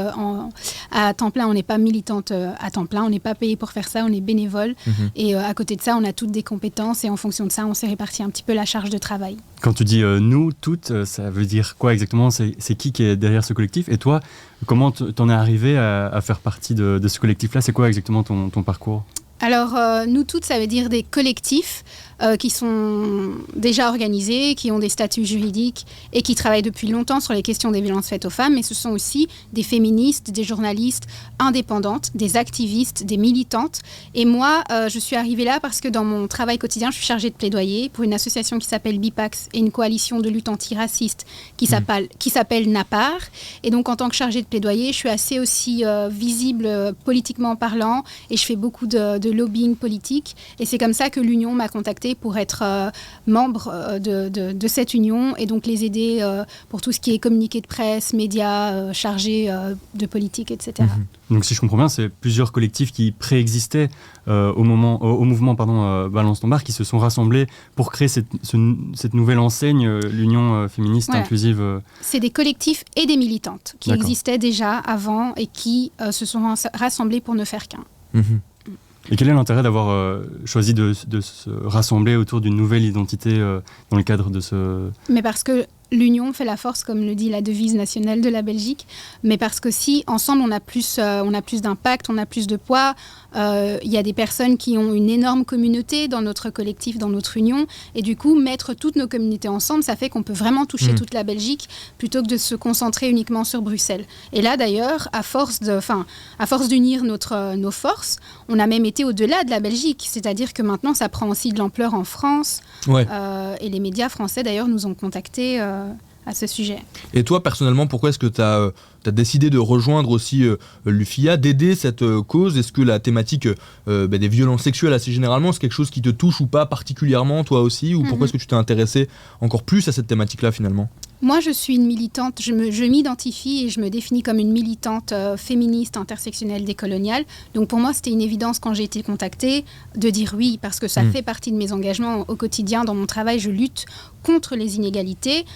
à temps plein. On n'est pas militante à temps plein. On n'est pas payé pour faire ça. On est bénévole. Et à côté de ça, on a toutes des compétences. Et en fonction de ça, on s'est réparti un petit peu la charge de travail. Quand tu dis nous, toutes, ça veut dire quoi exactement? C'est qui est derrière ce collectif? Et toi, comment t'en es arrivé à faire partie de ce collectif-là? C'est quoi exactement ton parcours? Alors, nous toutes, ça veut dire des collectifs qui sont déjà organisés, qui ont des statuts juridiques et qui travaillent depuis longtemps sur les questions des violences faites aux femmes. Mais ce sont aussi des féministes, des journalistes indépendantes, des activistes, des militantes. Et moi, je suis arrivée là parce que dans mon travail quotidien, je suis chargée de plaidoyer pour une association qui s'appelle BIPAX et une coalition de lutte antiraciste qui s'appelle NAPAR. Et donc, en tant que chargée de plaidoyer, je suis assez aussi visible politiquement parlant et je fais beaucoup de lobbying politique. Et c'est comme ça que l'Union m'a contactée pour être membre de cette union et donc les aider pour tout ce qui est communiqué de presse, médias, chargés de politique, etc. Donc si je comprends bien, c'est plusieurs collectifs qui préexistaient au mouvement Balance ton bar, qui se sont rassemblés pour créer cette nouvelle enseigne, l'Union féministe inclusive. C'est des collectifs et des militantes qui existaient déjà avant et qui se sont rassemblés pour ne faire qu'un. Et quel est l'intérêt d'avoir choisi de se rassembler autour d'une nouvelle identité dans le cadre de ce... Mais parce que l'union fait la force, comme le dit la devise nationale de la Belgique, mais parce que si ensemble on a plus d'impact, on a plus de poids, il y a des personnes qui ont une énorme communauté dans notre collectif, dans notre union, et du coup mettre toutes nos communautés ensemble, ça fait qu'on peut vraiment toucher toute la Belgique plutôt que de se concentrer uniquement sur Bruxelles. Et là d'ailleurs, à force d'unir nos forces, on a même été au-delà de la Belgique, c'est-à-dire que maintenant ça prend aussi de l'ampleur en France, et les médias français d'ailleurs nous ont contactés à ce sujet. Et toi, personnellement, pourquoi est-ce que tu as décidé de rejoindre aussi l'UFIA, d'aider cette cause? Est-ce que la thématique des violences sexuelles, assez généralement, c'est quelque chose qui te touche ou pas particulièrement, toi aussi? Ou pourquoi est-ce que tu t'es intéressé encore plus à cette thématique-là, finalement? Moi, je suis une militante, je m'identifie et je me définis comme une militante féministe, intersectionnelle, décoloniale. Donc pour moi, c'était une évidence quand j'ai été contactée de dire oui, parce que ça fait partie de mes engagements au quotidien. Dans mon travail, je lutte contre les inégalités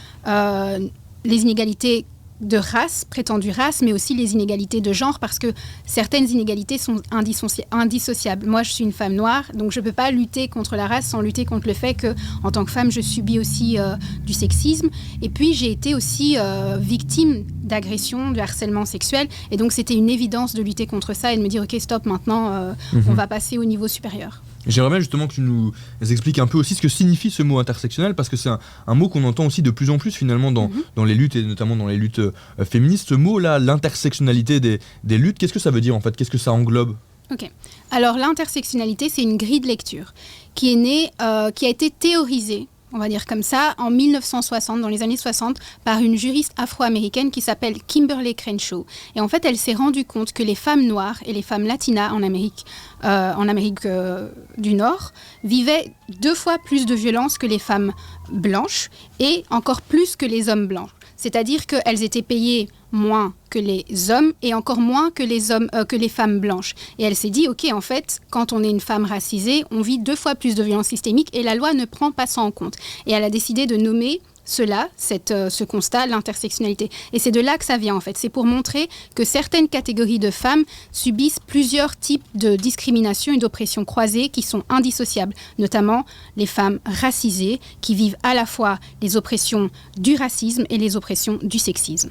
de race, prétendue race, mais aussi les inégalités de genre, parce que certaines inégalités sont indissociables. Moi, je suis une femme noire, donc je ne peux pas lutter contre la race sans lutter contre le fait que, en tant que femme, je subis aussi du sexisme. Et puis, j'ai été aussi victime d'agressions, de harcèlement sexuel, et donc c'était une évidence de lutter contre ça et de me dire, ok, stop, maintenant, on va passer au niveau supérieur. J'aimerais bien justement que tu nous expliques un peu aussi ce que signifie ce mot intersectionnel, parce que c'est un mot qu'on entend aussi de plus en plus finalement dans les luttes, et notamment dans les luttes féministes. Ce mot-là, l'intersectionnalité des luttes, qu'est-ce que ça veut dire en fait? Qu'est-ce que ça englobe? Ok. Alors l'intersectionnalité, c'est une grille de lecture qui est née, qui a été théorisée, on va dire comme ça, en 1960, dans les années 60, par une juriste afro-américaine qui s'appelle Kimberly Crenshaw. Et en fait, elle s'est rendue compte que les femmes noires et les femmes latinas en Amérique du Nord vivaient 2 fois plus de violence que les femmes blanches et encore plus que les hommes blancs. C'est-à-dire qu'elles étaient payées moins que les hommes et encore moins que les femmes blanches. Et elle s'est dit, ok, en fait, quand on est une femme racisée, on vit 2 fois plus de violence systémique et la loi ne prend pas ça en compte. Et elle a décidé de nommer ce constat, l'intersectionnalité. Et c'est de là que ça vient, en fait. C'est pour montrer que certaines catégories de femmes subissent plusieurs types de discrimination et d'oppression croisées qui sont indissociables, notamment les femmes racisées qui vivent à la fois les oppressions du racisme et les oppressions du sexisme.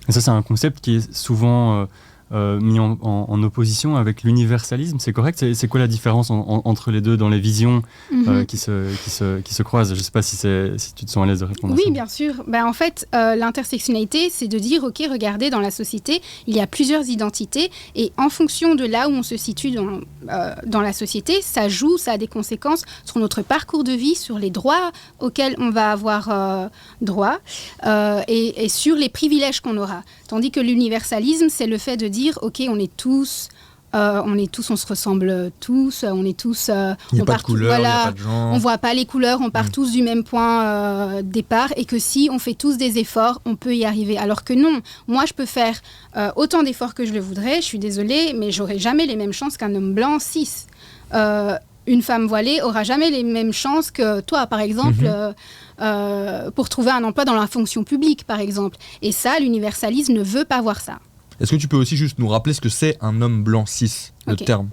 Et ça, c'est un concept qui est souvent mis en opposition avec l'universalisme, c'est correct? C'est quoi la différence entre les deux dans les visions qui se croisent? Je ne sais pas si tu te sens à l'aise de répondre à ça. Oui, bien sûr. En fait, l'intersectionnalité, c'est de dire, ok, regardez, dans la société, il y a plusieurs identités et en fonction de là où on se situe dans la société, ça a des conséquences sur notre parcours de vie, sur les droits auxquels on va avoir droit et sur les privilèges qu'on aura. Tandis que l'universalisme, c'est le fait de dire, ok, on se ressemble tous, on est tous... il n'y a pas de couleur, il n'y a pas de genre. On voit pas les couleurs, on part tous du même point départ et que si on fait tous des efforts, on peut y arriver. Alors que non, moi je peux faire autant d'efforts que je le voudrais, je suis désolée, mais j'aurai jamais les mêmes chances qu'un homme blanc cis. Une femme voilée aura jamais les mêmes chances que toi, par exemple, pour trouver un emploi dans la fonction publique, par exemple. Et ça, l'universalisme ne veut pas voir ça. Est-ce que tu peux aussi juste nous rappeler ce que c'est un homme blanc cis, le terme?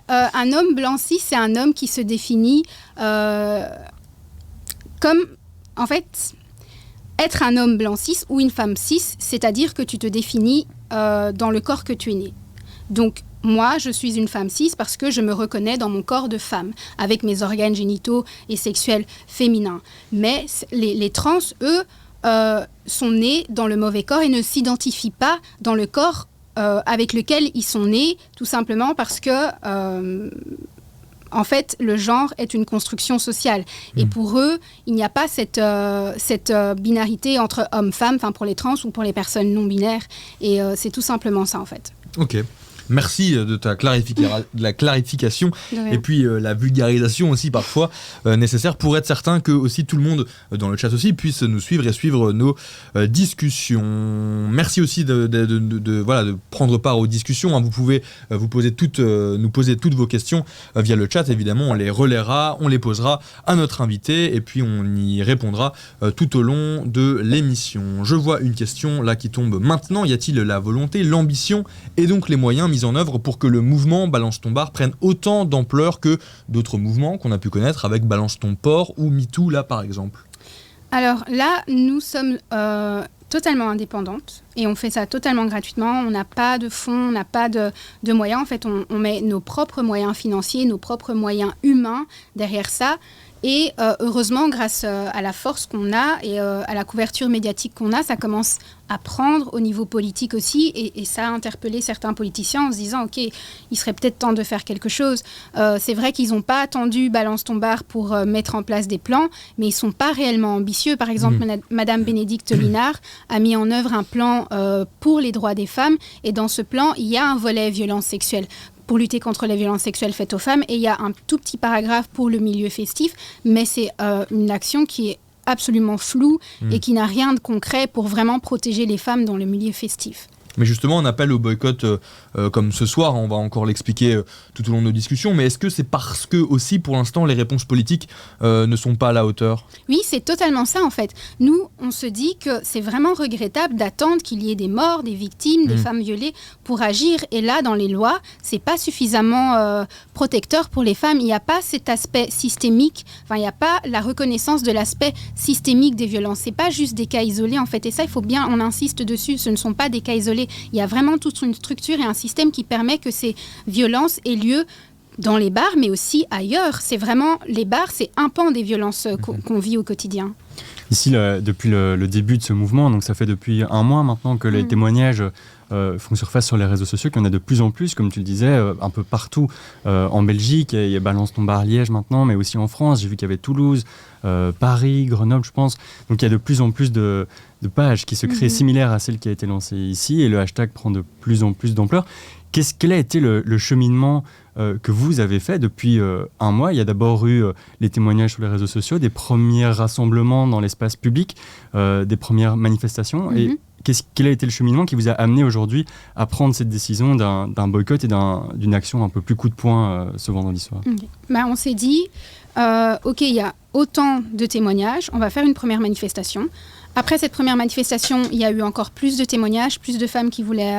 Un homme blanc cis, c'est un homme qui se définit comme, en fait, être un homme blanc cis ou une femme cis, c'est-à-dire que tu te définis dans le corps que tu es né. Donc, moi, je suis une femme cis parce que je me reconnais dans mon corps de femme, avec mes organes génitaux et sexuels féminins. Mais les trans, eux, sont nés dans le mauvais corps et ne s'identifient pas dans le corps avec lequel ils sont nés, tout simplement parce que, en fait, le genre est une construction sociale. Et pour eux, il n'y a pas cette binarité entre homme-femme, pour les trans ou pour les personnes non-binaires. Et c'est tout simplement ça, en fait. Ok. Merci de la clarification et puis la vulgarisation aussi parfois nécessaire pour être certain que aussi tout le monde dans le chat aussi puisse nous suivre et suivre nos discussions. Merci aussi de prendre part aux discussions. Vous pouvez nous poser toutes vos questions via le chat. Évidemment, on les relaiera, on les posera à notre invité et puis on y répondra tout au long de l'émission. Je vois une question là qui tombe maintenant. Y a-t-il la volonté, l'ambition et donc les moyens mis en œuvre pour que le mouvement Balance ton bar prenne autant d'ampleur que d'autres mouvements qu'on a pu connaître avec Balance ton porc ou MeToo là par exemple? Alors là, nous sommes totalement indépendantes et on fait ça totalement gratuitement. On n'a pas de fonds, on n'a pas de moyens. En fait, on met nos propres moyens financiers, nos propres moyens humains derrière ça. Et heureusement, grâce à la force qu'on a et à la couverture médiatique qu'on a, ça commence à prendre au niveau politique aussi, et ça a interpellé certains politiciens en se disant ok, il serait peut-être temps de faire quelque chose. C'est vrai qu'ils n'ont pas attendu Balance ton bar pour mettre en place des plans, mais ils ne sont pas réellement ambitieux. Par exemple, Madame Bénédicte Linard a mis en œuvre un plan pour les droits des femmes, et dans ce plan, il y a un volet violence sexuelle pour lutter contre les violences sexuelles faites aux femmes, et il y a un tout petit paragraphe pour le milieu festif, mais c'est une action qui est absolument floue et qui n'a rien de concret pour vraiment protéger les femmes dans le milieu festif. Mais justement, on appelle au boycott comme ce soir, on va encore l'expliquer tout au long de nos discussions, mais est-ce que c'est parce que aussi pour l'instant les réponses politiques ne sont pas à la hauteur ? Oui, c'est totalement ça en fait. Nous, on se dit que c'est vraiment regrettable d'attendre qu'il y ait des morts, des victimes, des femmes violées pour agir, et là dans les lois, c'est pas suffisamment protecteur pour les femmes. Il n'y a pas cet aspect systémique, enfin il n'y a pas la reconnaissance de l'aspect systémique des violences. C'est pas juste des cas isolés en fait, et ça il faut bien, on insiste dessus, ce ne sont pas des cas isolés. Il y a vraiment toute une structure et un système qui permet que ces violences aient lieu dans les bars, mais aussi ailleurs. C'est vraiment, les bars, c'est un pan des violences qu'on vit au quotidien. Ici, depuis le début de ce mouvement, donc ça fait depuis 1 mois maintenant que les témoignages font surface sur les réseaux sociaux, qu'il y en a de plus en plus, comme tu le disais, un peu partout. En Belgique, il y a Balance ton bar Liège maintenant, mais aussi en France. J'ai vu qu'il y avait Toulouse, Paris, Grenoble, je pense. Donc il y a de plus en plus de pages qui se créent similaires à celle qui a été lancée ici, et le hashtag prend de plus en plus d'ampleur. Quel a été le cheminement que vous avez fait depuis 1 mois ? Il y a d'abord eu les témoignages sur les réseaux sociaux, des premiers rassemblements dans l'espace public, des premières manifestations. Et quel a été le cheminement qui vous a amené aujourd'hui à prendre cette décision d'un boycott et d'une action un peu plus coup de poing ce vendredi soir ? On s'est dit, ok, il y a autant de témoignages, on va faire une première manifestation. Après cette première manifestation, il y a eu encore plus de témoignages, plus de femmes qui voulaient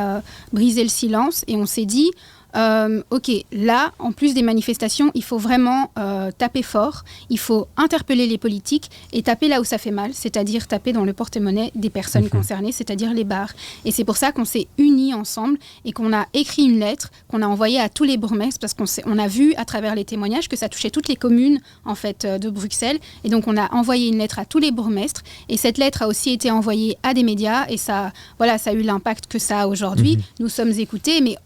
briser le silence, et on s'est dit, ok, là, en plus des manifestations, il faut vraiment taper fort, il faut interpeller les politiques et taper là où ça fait mal, c'est-à-dire taper dans le porte-monnaie des personnes concernées, c'est-à-dire les bars. Et c'est pour ça qu'on s'est unis ensemble et qu'on a écrit une lettre qu'on a envoyée à tous les bourgmestres, parce qu'on a vu à travers les témoignages que ça touchait toutes les communes en fait, de Bruxelles. Et donc on a envoyé une lettre à tous les bourgmestres, et cette lettre a aussi été envoyée à des médias, et ça a eu l'impact que ça a aujourd'hui. Nous sommes écoutés, mais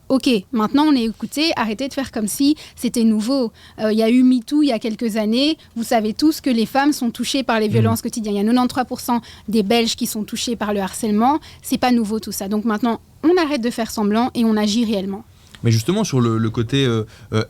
ok, maintenant on est écoutés, arrêtez de faire comme si c'était nouveau. Il y a eu MeToo il y a quelques années, vous savez tous que les femmes sont touchées par les violences quotidiennes. Il y a 93% des Belges qui sont touchés par le harcèlement, c'est pas nouveau tout ça. Donc maintenant, on arrête de faire semblant et on agit réellement. Mais justement, sur le côté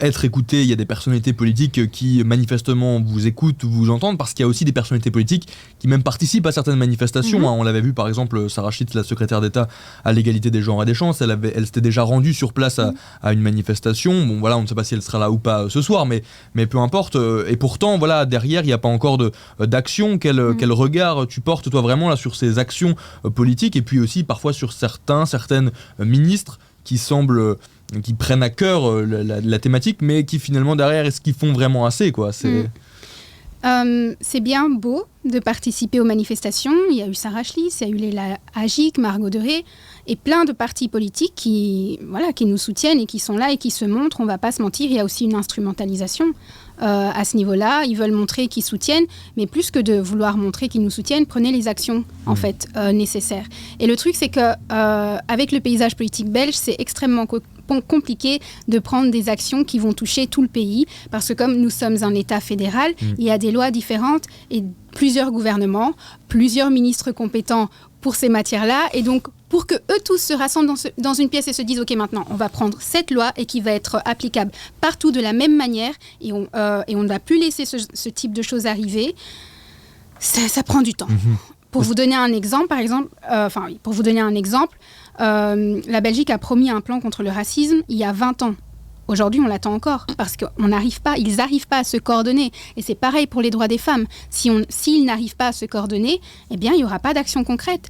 être écouté, il y a des personnalités politiques qui manifestement vous écoutent, vous entendent, parce qu'il y a aussi des personnalités politiques qui même participent à certaines manifestations. On l'avait vu par exemple, Sarah Schitz, la secrétaire d'État à l'égalité des genres et des chances, elle s'était déjà rendue sur place à une manifestation. Bon voilà, on ne sait pas si elle sera là ou pas ce soir, mais peu importe. Et pourtant, voilà, derrière, il n'y a pas encore d'action. Quel regard tu portes toi vraiment là sur ces actions politiques, et puis aussi parfois sur certaines ministres qui prennent à cœur la thématique, mais qui finalement derrière, est-ce qu'ils font vraiment assez quoi ? C'est bien beau de participer aux manifestations. Il y a eu Sarah Schliess, il y a eu Léla Hagic, Margot Deré, et plein de partis politiques qui nous soutiennent et qui sont là et qui se montrent. On ne va pas se mentir, il y a aussi une instrumentalisation à ce niveau-là. Ils veulent montrer qu'ils soutiennent, mais plus que de vouloir montrer qu'ils nous soutiennent, prenez les actions en fait nécessaires. Et le truc, c'est que avec le paysage politique belge, c'est extrêmement compliqué de prendre des actions qui vont toucher tout le pays, parce que comme nous sommes un État fédéral, il y a des lois différentes et plusieurs gouvernements, plusieurs ministres compétents pour ces matières-là, et donc pour que eux tous se rassemblent dans une pièce et se disent ok, maintenant on va prendre cette loi et qui va être applicable partout de la même manière, et on ne va plus laisser ce type de choses arriver, ça prend du temps. Pour vous donner un exemple, la Belgique a promis un plan contre le racisme il y a 20 ans. Aujourd'hui, on l'attend encore parce qu'ils n'arrivent pas à se coordonner. Et c'est pareil pour les droits des femmes. S'ils n'arrivent pas à se coordonner, eh bien, il n'y aura pas d'action concrète.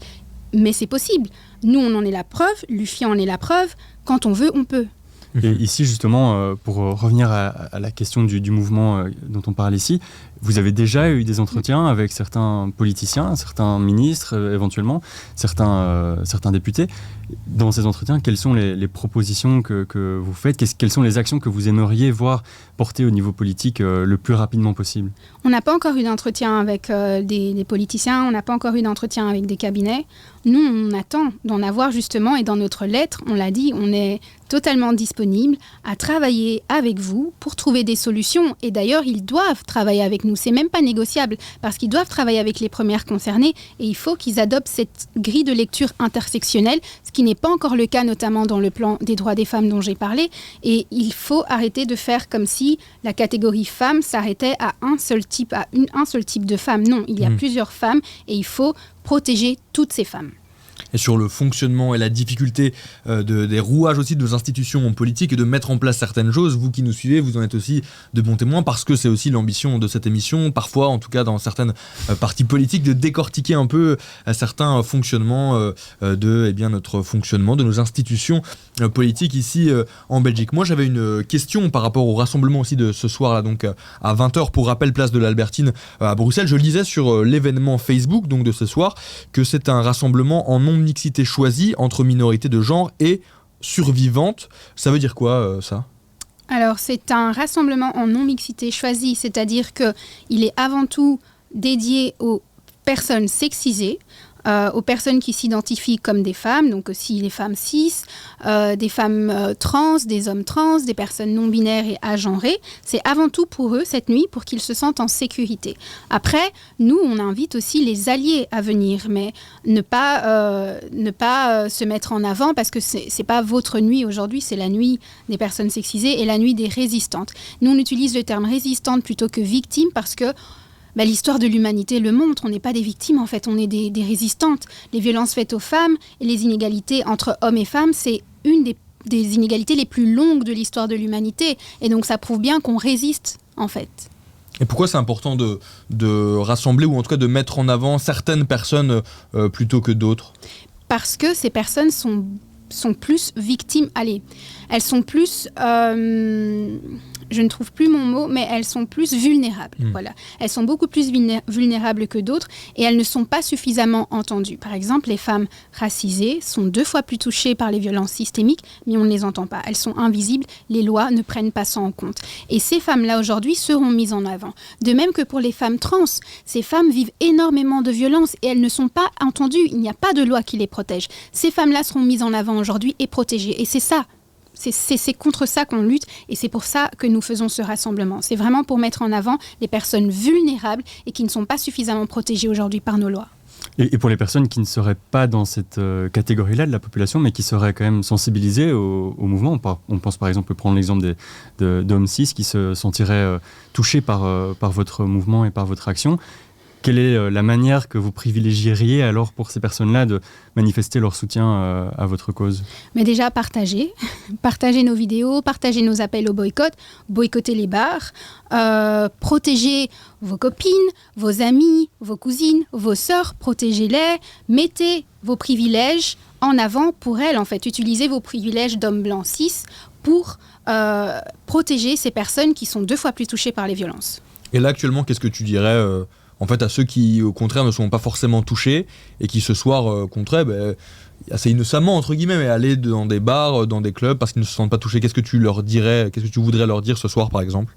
Mais c'est possible. Nous, on en est la preuve. L'UFIA en est la preuve. Quand on veut, on peut. Et ici, justement, pour revenir à la question du mouvement dont on parle ici, Vous avez déjà eu des entretiens avec certains politiciens, certains ministres éventuellement, certains députés. Dans ces entretiens, quelles sont les propositions que vous faites ? Quelles sont les actions que vous aimeriez voir portées au niveau politique le plus rapidement possible ? On n'a pas encore eu d'entretien avec des politiciens, on n'a pas encore eu d'entretien avec des cabinets. Nous, on attend d'en avoir justement, et dans notre lettre, on l'a dit, on est totalement disponible à travailler avec vous pour trouver des solutions. Et d'ailleurs, ils doivent travailler avec nous. C'est même pas négociable parce qu'ils doivent travailler avec les premières concernées et il faut qu'ils adoptent cette grille de lecture intersectionnelle, ce qui n'est pas encore le cas, notamment dans le plan des droits des femmes dont j'ai parlé. Et il faut arrêter de faire comme si la catégorie femme s'arrêtait à un seul type de femme. Non, il y a plusieurs femmes et il faut protéger toutes ces femmes. Et sur le fonctionnement et la difficulté des rouages aussi de nos institutions politiques et de mettre en place certaines choses. Vous qui nous suivez, vous en êtes aussi de bons témoins parce que c'est aussi l'ambition de cette émission, parfois en tout cas dans certaines parties politiques, de décortiquer un peu certains fonctionnements de notre fonctionnement, de nos institutions politiques ici en Belgique. Moi j'avais une question par rapport au rassemblement aussi de ce soir là, donc à 20h pour rappel place de l'Albertine à Bruxelles. Je lisais sur l'événement Facebook donc de ce soir que c'est un rassemblement en non-mixité choisie entre minorités de genre et survivantes. Ça veut dire quoi, ça ? Alors, c'est un rassemblement en non-mixité choisie, c'est-à-dire qu'il est avant tout dédié aux personnes sexisées, aux personnes qui s'identifient comme des femmes, donc aussi les femmes cis, des femmes trans, des hommes trans, des personnes non-binaires et agenrées. C'est avant tout pour eux, cette nuit, pour qu'ils se sentent en sécurité. Après, nous, on invite aussi les alliés à venir, mais ne pas se mettre en avant, parce que c'est pas votre nuit aujourd'hui, c'est la nuit des personnes sexisées et la nuit des résistantes. Nous, on utilise le terme résistante plutôt que victime, parce que l'histoire de l'humanité le montre, on n'est pas des victimes en fait, on est des résistantes. Les violences faites aux femmes et les inégalités entre hommes et femmes, c'est une des inégalités les plus longues de l'histoire de l'humanité. Et donc ça prouve bien qu'on résiste en fait. Et pourquoi c'est important de rassembler ou en tout cas de mettre en avant certaines personnes plutôt que d'autres ? Parce que ces personnes sont plus victimes, elles sont plus... je ne trouve plus mon mot, mais elles sont plus vulnérables. Voilà. Elles sont beaucoup plus vulnérables que d'autres et elles ne sont pas suffisamment entendues. Par exemple, les femmes racisées sont 2 fois plus touchées par les violences systémiques, mais on ne les entend pas. Elles sont invisibles, les lois ne prennent pas ça en compte. Et ces femmes-là, aujourd'hui, seront mises en avant. De même que pour les femmes trans, ces femmes vivent énormément de violences et elles ne sont pas entendues. Il n'y a pas de loi qui les protège. Ces femmes-là seront mises en avant aujourd'hui et protégées. Et c'est ça. C'est contre ça qu'on lutte et c'est pour ça que nous faisons ce rassemblement. C'est vraiment pour mettre en avant les personnes vulnérables et qui ne sont pas suffisamment protégées aujourd'hui par nos lois. Et pour les personnes qui ne seraient pas dans cette catégorie-là de la population, mais qui seraient quand même sensibilisées au mouvement. On pense par exemple, prendre l'exemple d'hommes cis qui se sentiraient touchés par votre mouvement et par votre action. Quelle est la manière que vous privilégieriez alors pour ces personnes-là de manifester leur soutien à votre cause ? Mais déjà, partager nos vidéos, partager nos appels au boycott, boycotter les bars, protéger vos copines, vos amis, vos cousines, vos sœurs, protégez-les, mettez vos privilèges en avant pour elles, en fait. Utilisez vos privilèges d'hommes blancs cis pour protéger ces personnes qui sont 2 fois plus touchées par les violences. Et là, actuellement, qu'est-ce que tu dirais en fait, à ceux qui, au contraire, ne sont pas forcément touchés et qui, ce soir, compteraient, assez innocemment, entre guillemets, mais aller dans des bars, dans des clubs, parce qu'ils ne se sentent pas touchés. Qu'est-ce que tu leur dirais, qu'est-ce que tu voudrais leur dire ce soir, par exemple ?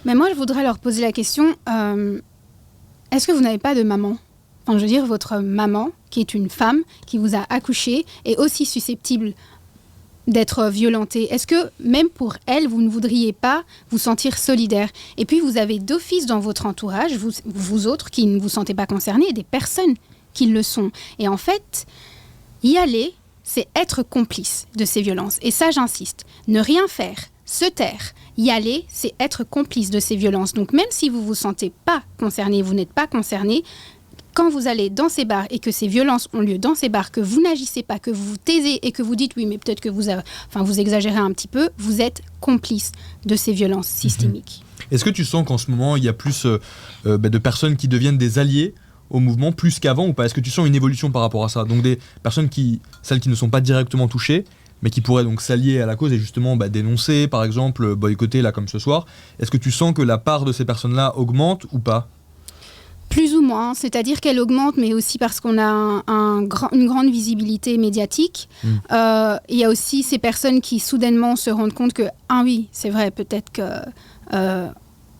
Mais moi, je voudrais leur poser la question, est-ce que vous n'avez pas de maman ? Enfin, je veux dire, votre maman, qui est une femme, qui vous a accouché, est aussi susceptible d'être violentée. Est-ce que, même pour elle, vous ne voudriez pas vous sentir solidaire ? Et puis, vous avez d'office dans votre entourage, vous autres qui ne vous sentez pas concernés, des personnes qui le sont. Et en fait, y aller, c'est être complice de ces violences. Et ça, j'insiste. Ne rien faire, se taire, y aller, c'est être complice de ces violences. Donc, même si vous ne vous sentez pas concerné, vous n'êtes pas concerné, quand vous allez dans ces bars et que ces violences ont lieu dans ces bars, que vous n'agissez pas, que vous vous taisez et que vous dites oui, mais peut-être que vous exagérez un petit peu, vous êtes complice de ces violences systémiques. Est-ce que tu sens qu'en ce moment, il y a plus de personnes qui deviennent des alliés au mouvement, plus qu'avant ou pas ? Est-ce que tu sens une évolution par rapport à ça ? Donc des personnes celles qui ne sont pas directement touchées, mais qui pourraient donc s'allier à la cause et justement dénoncer, par exemple, boycotter, là comme ce soir. Est-ce que tu sens que la part de ces personnes-là augmente ou pas ? Plus ou moins, c'est-à-dire qu'elle augmente, mais aussi parce qu'on a une grande visibilité médiatique. Il y a aussi ces personnes qui soudainement se rendent compte que, ah oui, c'est vrai, peut-être que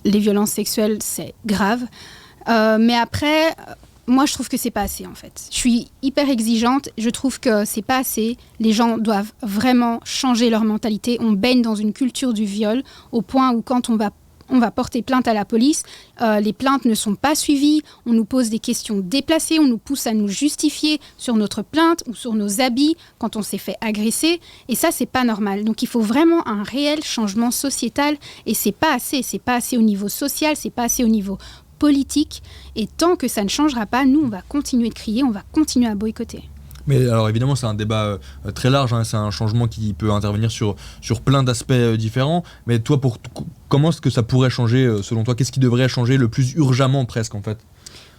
les violences sexuelles, c'est grave. Mais après, moi, je trouve que c'est pas assez, en fait. Je suis hyper exigeante, je trouve que c'est pas assez. Les gens doivent vraiment changer leur mentalité. On baigne dans une culture du viol, au point où quand on va porter plainte à la police, les plaintes ne sont pas suivies, on nous pose des questions déplacées, on nous pousse à nous justifier sur notre plainte ou sur nos habits quand on s'est fait agresser, et ça, c'est pas normal. Donc il faut vraiment un réel changement sociétal, et c'est pas assez au niveau social, c'est pas assez au niveau politique, et tant que ça ne changera pas, nous, on va continuer de crier, on va continuer à boycotter. Mais alors évidemment c'est un débat très large, hein, c'est un changement qui peut intervenir sur plein d'aspects différents, mais toi comment est-ce que ça pourrait changer selon toi ? Qu'est-ce qui devrait changer le plus urgemment presque en fait ?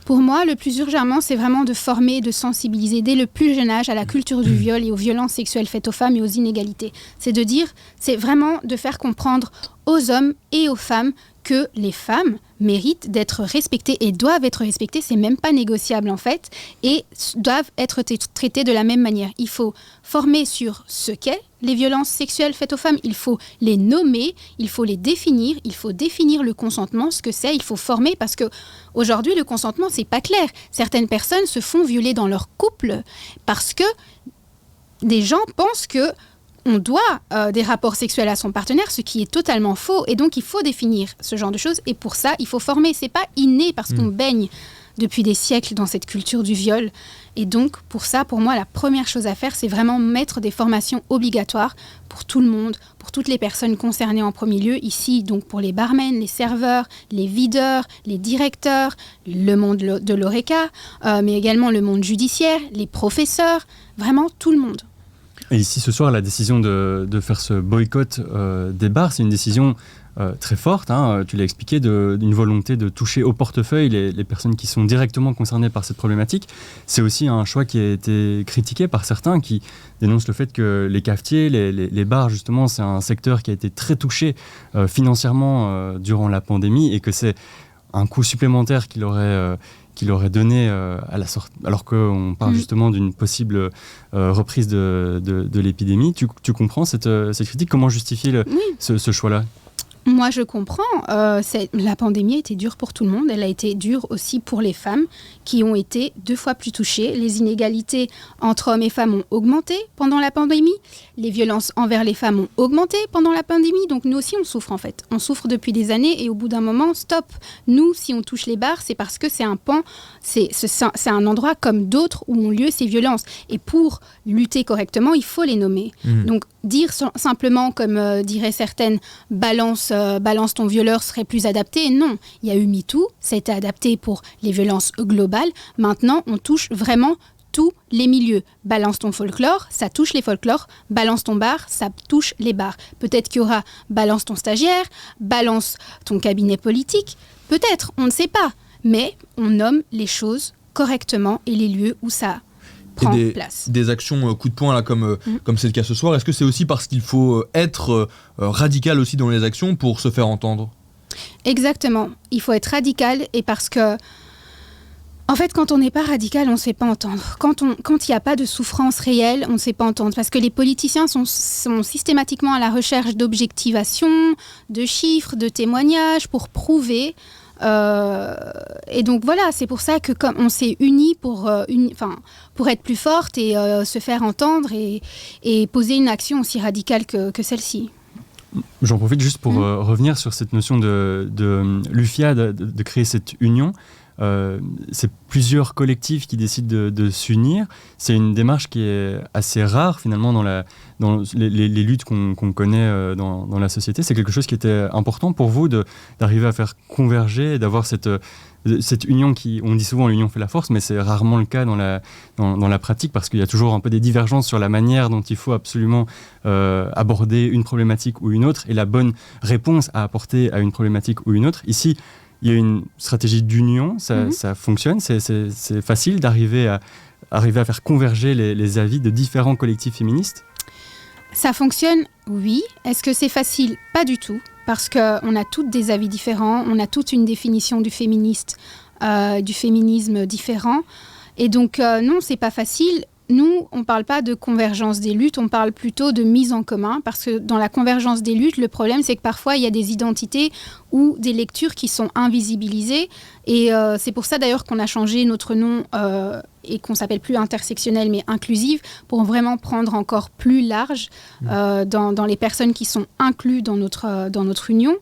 Pour moi, le plus urgemment, c'est vraiment de former, de sensibiliser dès le plus jeune âge à la culture du viol et aux violences sexuelles faites aux femmes et aux inégalités. C'est vraiment de faire comprendre aux hommes et aux femmes que les femmes méritent d'être respectées et doivent être respectées, c'est même pas négociable en fait, et doivent être traitées de la même manière. Il faut former sur ce qu'est les violences sexuelles faites aux femmes, il faut les nommer, il faut les définir, il faut définir le consentement, ce que c'est, il faut former, parce que aujourd'hui le consentement c'est pas clair. Certaines personnes se font violer dans leur couple parce que des gens pensent que on doit des rapports sexuels à son partenaire, ce qui est totalement faux. Et donc, il faut définir ce genre de choses. Et pour ça, il faut former. C'est pas inné parce qu'on baigne depuis des siècles dans cette culture du viol. Et donc, pour ça, pour moi, la première chose à faire, c'est vraiment mettre des formations obligatoires pour tout le monde, pour toutes les personnes concernées en premier lieu. Ici, donc, pour les barmen, les serveurs, les videurs, les directeurs, le monde de l'ORECA, mais également le monde judiciaire, les professeurs, vraiment tout le monde. Et ici, ce soir, la décision de faire ce boycott des bars, c'est une décision très forte, hein, tu l'as expliqué, d'une volonté de toucher au portefeuille les personnes qui sont directement concernées par cette problématique. C'est aussi un choix qui a été critiqué par certains qui dénoncent le fait que les cafetiers, les bars, justement, c'est un secteur qui a été très touché financièrement durant la pandémie, et que c'est un coût supplémentaire qu'il aurait donné à la sortie, alors qu'on parle justement d'une possible reprise de l'épidémie. Tu comprends cette critique ? Comment justifier ce choix-là ? Moi, je comprends. La pandémie a été dure pour tout le monde. Elle a été dure aussi pour les femmes qui ont été 2 fois plus touchées. Les inégalités entre hommes et femmes ont augmenté pendant la pandémie. Les violences envers les femmes ont augmenté pendant la pandémie. Donc nous aussi, on souffre en fait. On souffre depuis des années et au bout d'un moment, stop. Nous, si on touche les bars, c'est parce que c'est un pan, c'est un endroit comme d'autres où ont lieu ces violences. Et pour lutter correctement, il faut les nommer. Donc dire simplement, comme diraient certaines, balance ton violeur serait plus adapté. Non, il y a eu MeToo, ça a été adapté pour les violences globales. Maintenant, on touche vraiment tous les milieux. Balance ton folklore, ça touche les folklores. Balance ton bar, ça touche les bars. Peut-être qu'il y aura balance ton stagiaire, balance ton cabinet politique. Peut-être, on ne sait pas. Mais on nomme les choses correctement et les lieux où ça prend place. Des actions coup de poing là, comme c'est le cas ce soir, est-ce que c'est aussi parce qu'il faut être radical aussi dans les actions pour se faire entendre ? Exactement, il faut être radical, et parce que en fait, quand on n'est pas radical, on ne se fait pas entendre. Quand il n'y a pas de souffrance réelle, on ne se fait pas entendre. Parce que les politiciens sont systématiquement à la recherche d'objectivation, de chiffres, de témoignages pour prouver. Et donc voilà, c'est pour ça que comme on s'est unis pour être plus forte et se faire entendre et poser une action aussi radicale que celle-ci. J'en profite juste pour revenir sur cette notion de l'UFIA, de créer cette union. C'est plusieurs collectifs qui décident de s'unir. C'est une démarche qui est assez rare finalement dans les luttes qu'on connaît dans la société. C'est quelque chose qui était important pour vous d'arriver à faire converger, d'avoir cette union qui, on dit souvent l'union fait la force, mais c'est rarement le cas dans la pratique, parce qu'il y a toujours un peu des divergences sur la manière dont il faut absolument aborder une problématique ou une autre, et la bonne réponse à apporter à une problématique ou une autre. Ici, il y a une stratégie d'union, ça fonctionne, c'est facile d'arriver à faire converger les avis de différents collectifs féministes. Ça fonctionne, oui. Est-ce que c'est facile ? Pas du tout, parce qu'on a toutes des avis différents, on a toute une définition du féminisme différent. Et donc, non, c'est pas facile. Nous, on ne parle pas de convergence des luttes, on parle plutôt de mise en commun, parce que dans la convergence des luttes, le problème, c'est que parfois, il y a des identités ou des lectures qui sont invisibilisées. Et c'est pour ça, d'ailleurs, qu'on a changé notre nom et qu'on s'appelle plus intersectionnelle, mais inclusive, pour vraiment prendre encore plus large dans les personnes qui sont incluses dans notre union.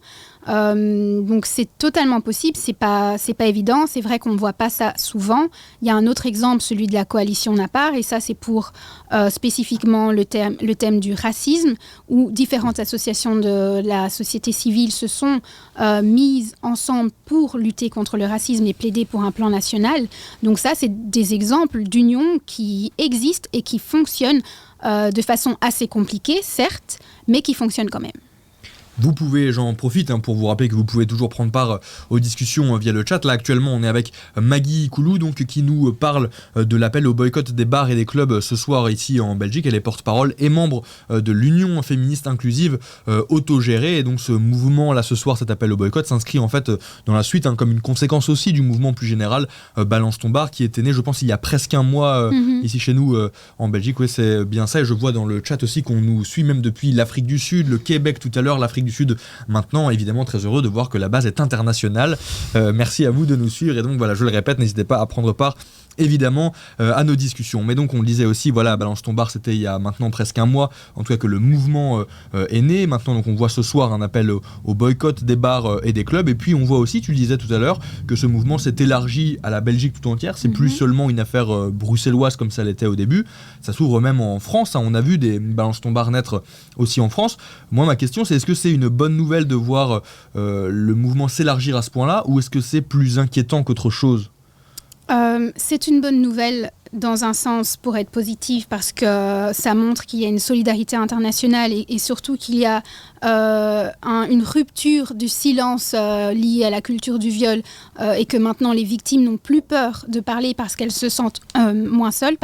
Donc c'est totalement possible, c'est pas évident, c'est vrai qu'on ne voit pas ça souvent. Il y a un autre exemple, celui de la coalition Napar, et ça c'est pour spécifiquement le thème du racisme, où différentes associations de la société civile se sont mises ensemble pour lutter contre le racisme et plaider pour un plan national. Donc ça c'est des exemples d'union qui existent et qui fonctionnent de façon assez compliquée, certes, mais qui fonctionnent quand même. Vous pouvez, j'en profite pour vous rappeler que vous pouvez toujours prendre part aux discussions via le chat. Là actuellement on est avec Maggie Koulou donc, qui nous parle de l'appel au boycott des bars et des clubs ce soir ici en Belgique. Elle est porte-parole et membre de l'Union féministe inclusive autogérée. Et donc ce mouvement là ce soir, cet appel au boycott s'inscrit en fait dans la suite comme une conséquence aussi du mouvement plus général Balance ton bar qui était né je pense il y a presque un mois ici chez nous en Belgique. Oui c'est bien ça et je vois dans le chat aussi qu'on nous suit même depuis l'Afrique du Sud, le Québec tout à l'heure, l'Afrique du Sud maintenant, évidemment très heureux de voir que la base est internationale. Merci à vous de nous suivre et donc voilà, je le répète, n'hésitez pas à prendre part évidemment à nos discussions. Mais donc on le disait aussi, voilà, Balance ton bar, c'était il y a maintenant presque un mois, en tout cas que le mouvement est né. Maintenant donc on voit ce soir un appel au boycott des bars et des clubs. Et puis on voit aussi, tu le disais tout à l'heure, que ce mouvement s'est élargi à la Belgique tout entière. C'est plus seulement une affaire bruxelloise comme ça l'était au début. Ça s'ouvre même en France. On a vu des Balance ton bar naître aussi en France. Moi ma question c'est, est-ce que c'est une bonne nouvelle de voir le mouvement s'élargir à ce point-là, ou est-ce que c'est plus inquiétant qu'autre chose ? C'est une bonne nouvelle dans un sens pour être positive parce que ça montre qu'il y a une solidarité internationale et surtout qu'il y a une rupture du silence lié à la culture du viol et que maintenant les victimes n'ont plus peur de parler parce qu'elles se sentent moins seules.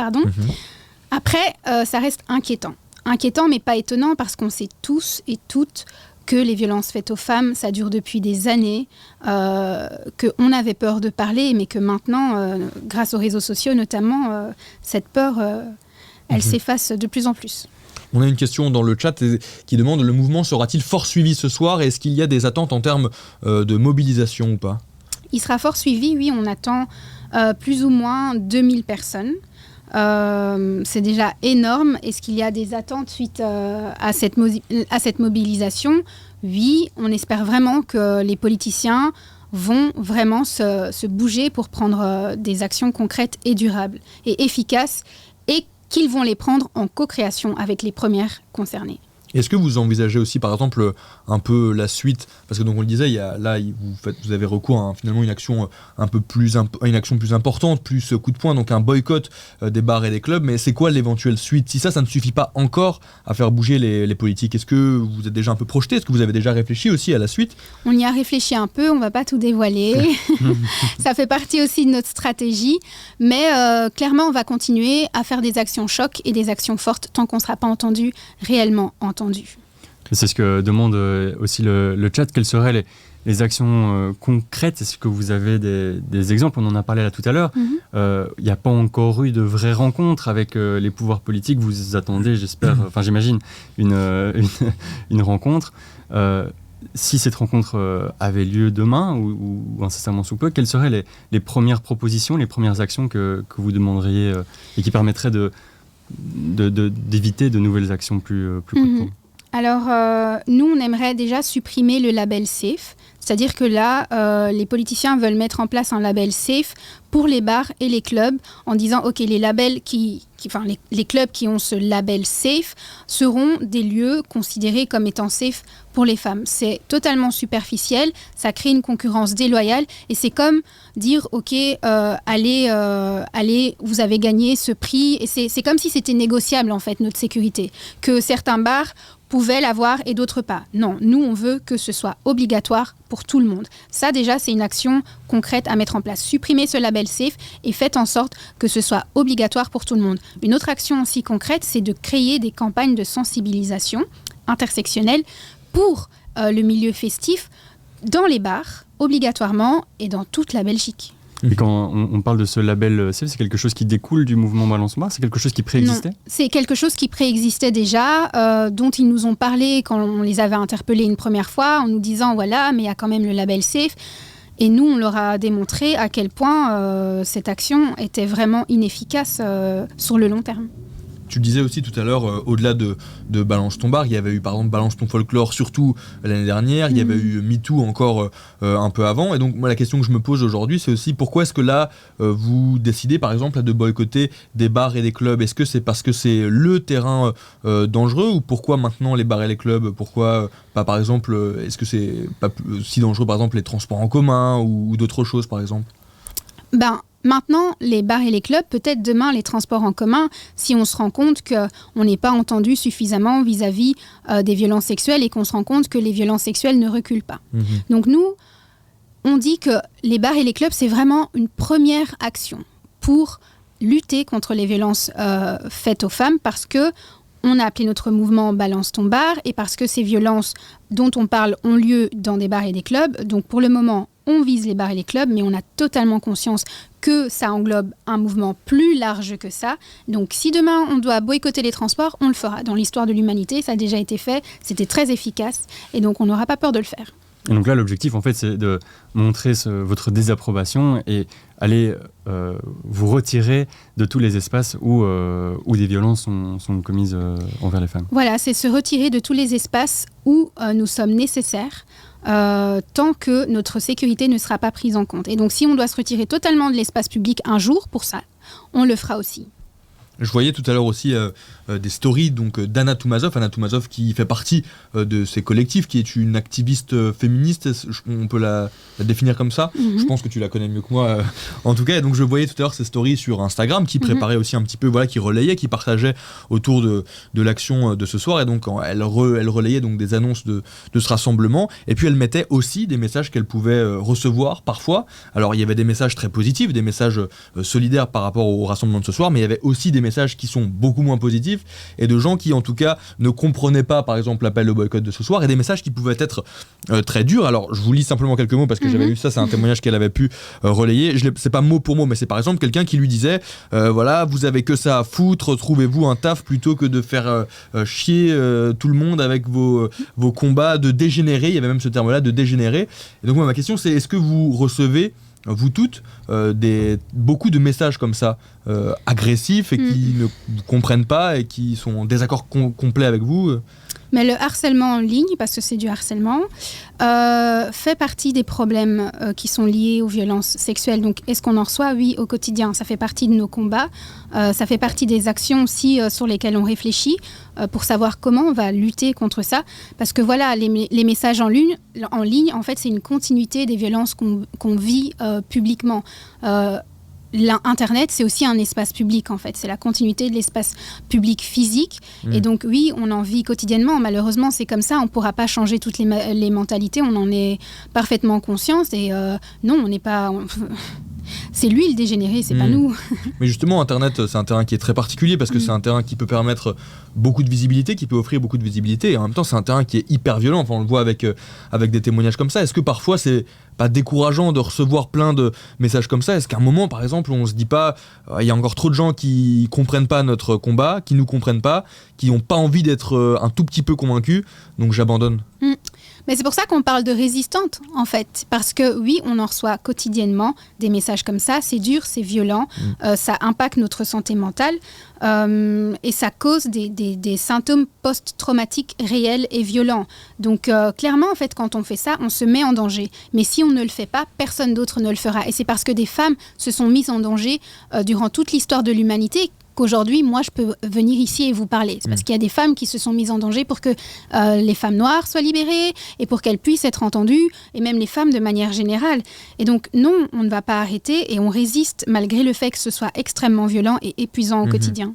Après, ça reste inquiétant. Inquiétant mais pas étonnant parce qu'on sait tous et toutes que les violences faites aux femmes, ça dure depuis des années, qu'on avait peur de parler, mais que maintenant, grâce aux réseaux sociaux notamment, cette peur, elle s'efface de plus en plus. On a une question dans le chat qui demande, le mouvement sera-t-il fort suivi ce soir et est-ce qu'il y a des attentes en termes de mobilisation ou pas ? Il sera fort suivi, oui, on attend plus ou moins 2000 personnes. C'est déjà énorme. Est-ce qu'il y a des attentes suite à cette mobilisation ? Oui, on espère vraiment que les politiciens vont vraiment se bouger pour prendre des actions concrètes et durables et efficaces et qu'ils vont les prendre en co-création avec les premières concernées. Est-ce que vous envisagez aussi, par exemple, un peu la suite ? Parce que donc on le disait, vous avez recours à finalement une action une action plus importante, plus coup de poing, donc un boycott des bars et des clubs. Mais c'est quoi l'éventuelle suite ? Si ça ne suffit pas encore à faire bouger les politiques, est-ce que vous êtes déjà un peu projeté ? Est-ce que vous avez déjà réfléchi aussi à la suite ? On y a réfléchi un peu, on ne va pas tout dévoiler. Ça fait partie aussi de notre stratégie. Mais clairement, on va continuer à faire des actions chocs et des actions fortes tant qu'on ne sera pas réellement entendu. C'est ce que demande aussi le chat. Quelles seraient les actions concrètes ? Est-ce que vous avez des exemples ? On en a parlé là tout à l'heure. Il n'y a pas encore eu de vraies rencontres avec les pouvoirs politiques. Vous attendez, j'imagine, une rencontre. Si cette rencontre avait lieu demain ou incessamment sous peu, quelles seraient les premières propositions, les premières actions que vous demanderiez et qui permettraient d'éviter de nouvelles actions plus coûteuses ? Alors, nous, on aimerait déjà supprimer le label SAFE. C'est-à-dire que là, les politiciens veulent mettre en place un label SAFE pour les bars et les clubs en disant, OK, les labels les clubs qui ont ce label SAFE seront des lieux considérés comme étant safe pour les femmes. C'est totalement superficiel, ça crée une concurrence déloyale et c'est comme dire, OK, allez, vous avez gagné ce prix. Et c'est comme si c'était négociable, en fait, notre sécurité. Que certains bars pouvaient l'avoir et d'autres pas. Non, nous, on veut que ce soit obligatoire pour tout le monde. Ça, déjà, c'est une action concrète à mettre en place. Supprimez ce label safe et faites en sorte que ce soit obligatoire pour tout le monde. Une autre action aussi concrète, c'est de créer des campagnes de sensibilisation intersectionnelle pour le milieu festif dans les bars, obligatoirement, et dans toute la Belgique. Et quand on parle de ce label safe, c'est quelque chose qui découle du mouvement Balance ton bar ? C'est quelque chose qui préexistait ? Non, c'est quelque chose qui préexistait déjà, dont ils nous ont parlé quand on les avait interpellés une première fois, en nous disant voilà, mais il y a quand même le label safe. Et nous, on leur a démontré à quel point cette action était vraiment inefficace sur le long terme. Tu disais aussi tout à l'heure, au-delà de Balance ton bar, il y avait eu par exemple Balance ton folklore, surtout l'année dernière, il y avait eu MeToo encore un peu avant. Et donc moi la question que je me pose aujourd'hui, c'est aussi pourquoi est-ce que là vous décidez par exemple de boycotter des bars et des clubs ? Est-ce que c'est parce que c'est le terrain dangereux, ou pourquoi maintenant les bars et les clubs ? Pourquoi pas par exemple, est-ce que c'est pas si dangereux par exemple les transports en commun ou d'autres choses par exemple ? Maintenant, les bars et les clubs, peut-être demain les transports en commun, si on se rend compte qu'on n'est pas entendu suffisamment vis-à-vis des violences sexuelles et qu'on se rend compte que les violences sexuelles ne reculent pas. Donc nous, on dit que les bars et les clubs, c'est vraiment une première action pour lutter contre les violences faites aux femmes, parce que on a appelé notre mouvement Balance ton bar, et parce que ces violences dont on parle ont lieu dans des bars et des clubs. Donc pour le moment, on vise les bars et les clubs, mais on a totalement conscience que ça englobe un mouvement plus large que ça. Donc si demain on doit boycotter les transports, on le fera. Dans l'histoire de l'humanité, ça a déjà été fait, c'était très efficace, et donc on n'aura pas peur de le faire. Et donc là, l'objectif, en fait, c'est de montrer votre désapprobation et aller vous retirer de tous les espaces où des violences sont commises envers les femmes. Voilà, c'est se retirer de tous les espaces où nous sommes nécessaires tant que notre sécurité ne sera pas prise en compte. Et donc, si on doit se retirer totalement de l'espace public un jour, pour ça, on le fera aussi. Je voyais tout à l'heure aussi des stories donc, d'Anna Toumazov. Anna Toumazov qui fait partie de ces collectifs, qui est une activiste féministe, on peut la définir comme ça. Je pense que tu la connais mieux que moi en tout cas. Et donc je voyais tout à l'heure ces stories sur Instagram qui préparaient aussi un petit peu, voilà, qui relayaient, qui partageaient autour de l'action de ce soir. Et donc elle relayait donc des annonces de ce rassemblement. Et puis elle mettait aussi des messages qu'elle pouvait recevoir parfois. Alors il y avait des messages très positifs, des messages solidaires par rapport au rassemblement de ce soir, mais il y avait aussi des messages qui sont beaucoup moins positifs et de gens qui en tout cas ne comprenaient pas par exemple l'appel au boycott de ce soir, et des messages qui pouvaient être très durs. Alors je vous lis simplement quelques mots parce que j'avais eu ça, c'est un témoignage qu'elle avait pu relayer. C'est pas mot pour mot, mais c'est par exemple quelqu'un qui lui disait voilà, vous avez que ça à foutre, trouvez-vous un taf plutôt que de faire chier tout le monde avec vos combats de dégénérés. Il y avait même ce terme là de dégénérés. Et donc moi, ma question c'est, est-ce que vous recevez vous toutes, beaucoup de messages comme ça, agressifs et qui ne vous comprennent pas et qui sont en désaccord complet avec vous Mais le harcèlement en ligne, parce que c'est du harcèlement, fait partie des problèmes qui sont liés aux violences sexuelles. Donc, est-ce qu'on en reçoit ? Oui, au quotidien. Ça fait partie de nos combats. Ça fait partie des actions aussi sur lesquelles on réfléchit pour savoir comment on va lutter contre ça. Parce que voilà, les messages en ligne, en fait, c'est une continuité des violences qu'on vit publiquement. L'Internet, c'est aussi un espace public, en fait. C'est la continuité de l'espace public physique. Et donc, oui, on en vit quotidiennement. Malheureusement, c'est comme ça. On ne pourra pas changer toutes les mentalités. On en est parfaitement conscience. Et non, on n'est pas... C'est lui le dégénéré, c'est pas nous. Mais justement, Internet, c'est un terrain qui est très particulier parce que c'est un terrain qui peut permettre beaucoup de visibilité, qui peut offrir beaucoup de visibilité. Et en même temps, c'est un terrain qui est hyper violent. Enfin, on le voit avec des témoignages comme ça. Est-ce que parfois, c'est pas décourageant de recevoir plein de messages comme ça ? Est-ce qu'à un moment, par exemple, on se dit pas il y a encore trop de gens qui comprennent pas notre combat, qui nous comprennent pas, qui n'ont pas envie d'être un tout petit peu convaincus, donc j'abandonne. Mais c'est pour ça qu'on parle de résistante, en fait. Parce que oui, on en reçoit quotidiennement des messages comme ça. C'est dur, c'est violent. Ça impacte notre santé mentale. Et ça cause des symptômes post-traumatiques réels et violents. Donc, clairement, en fait, quand on fait ça, on se met en danger. Mais si on ne le fait pas, personne d'autre ne le fera. Et c'est parce que des femmes se sont mises en danger durant toute l'histoire de l'humanité qu'aujourd'hui, moi, je peux venir ici et vous parler. C'est parce qu'il y a des femmes qui se sont mises en danger pour que les femmes noires soient libérées et pour qu'elles puissent être entendues, et même les femmes de manière générale. Et donc, non, on ne va pas arrêter et on résiste malgré le fait que ce soit extrêmement violent et épuisant au quotidien.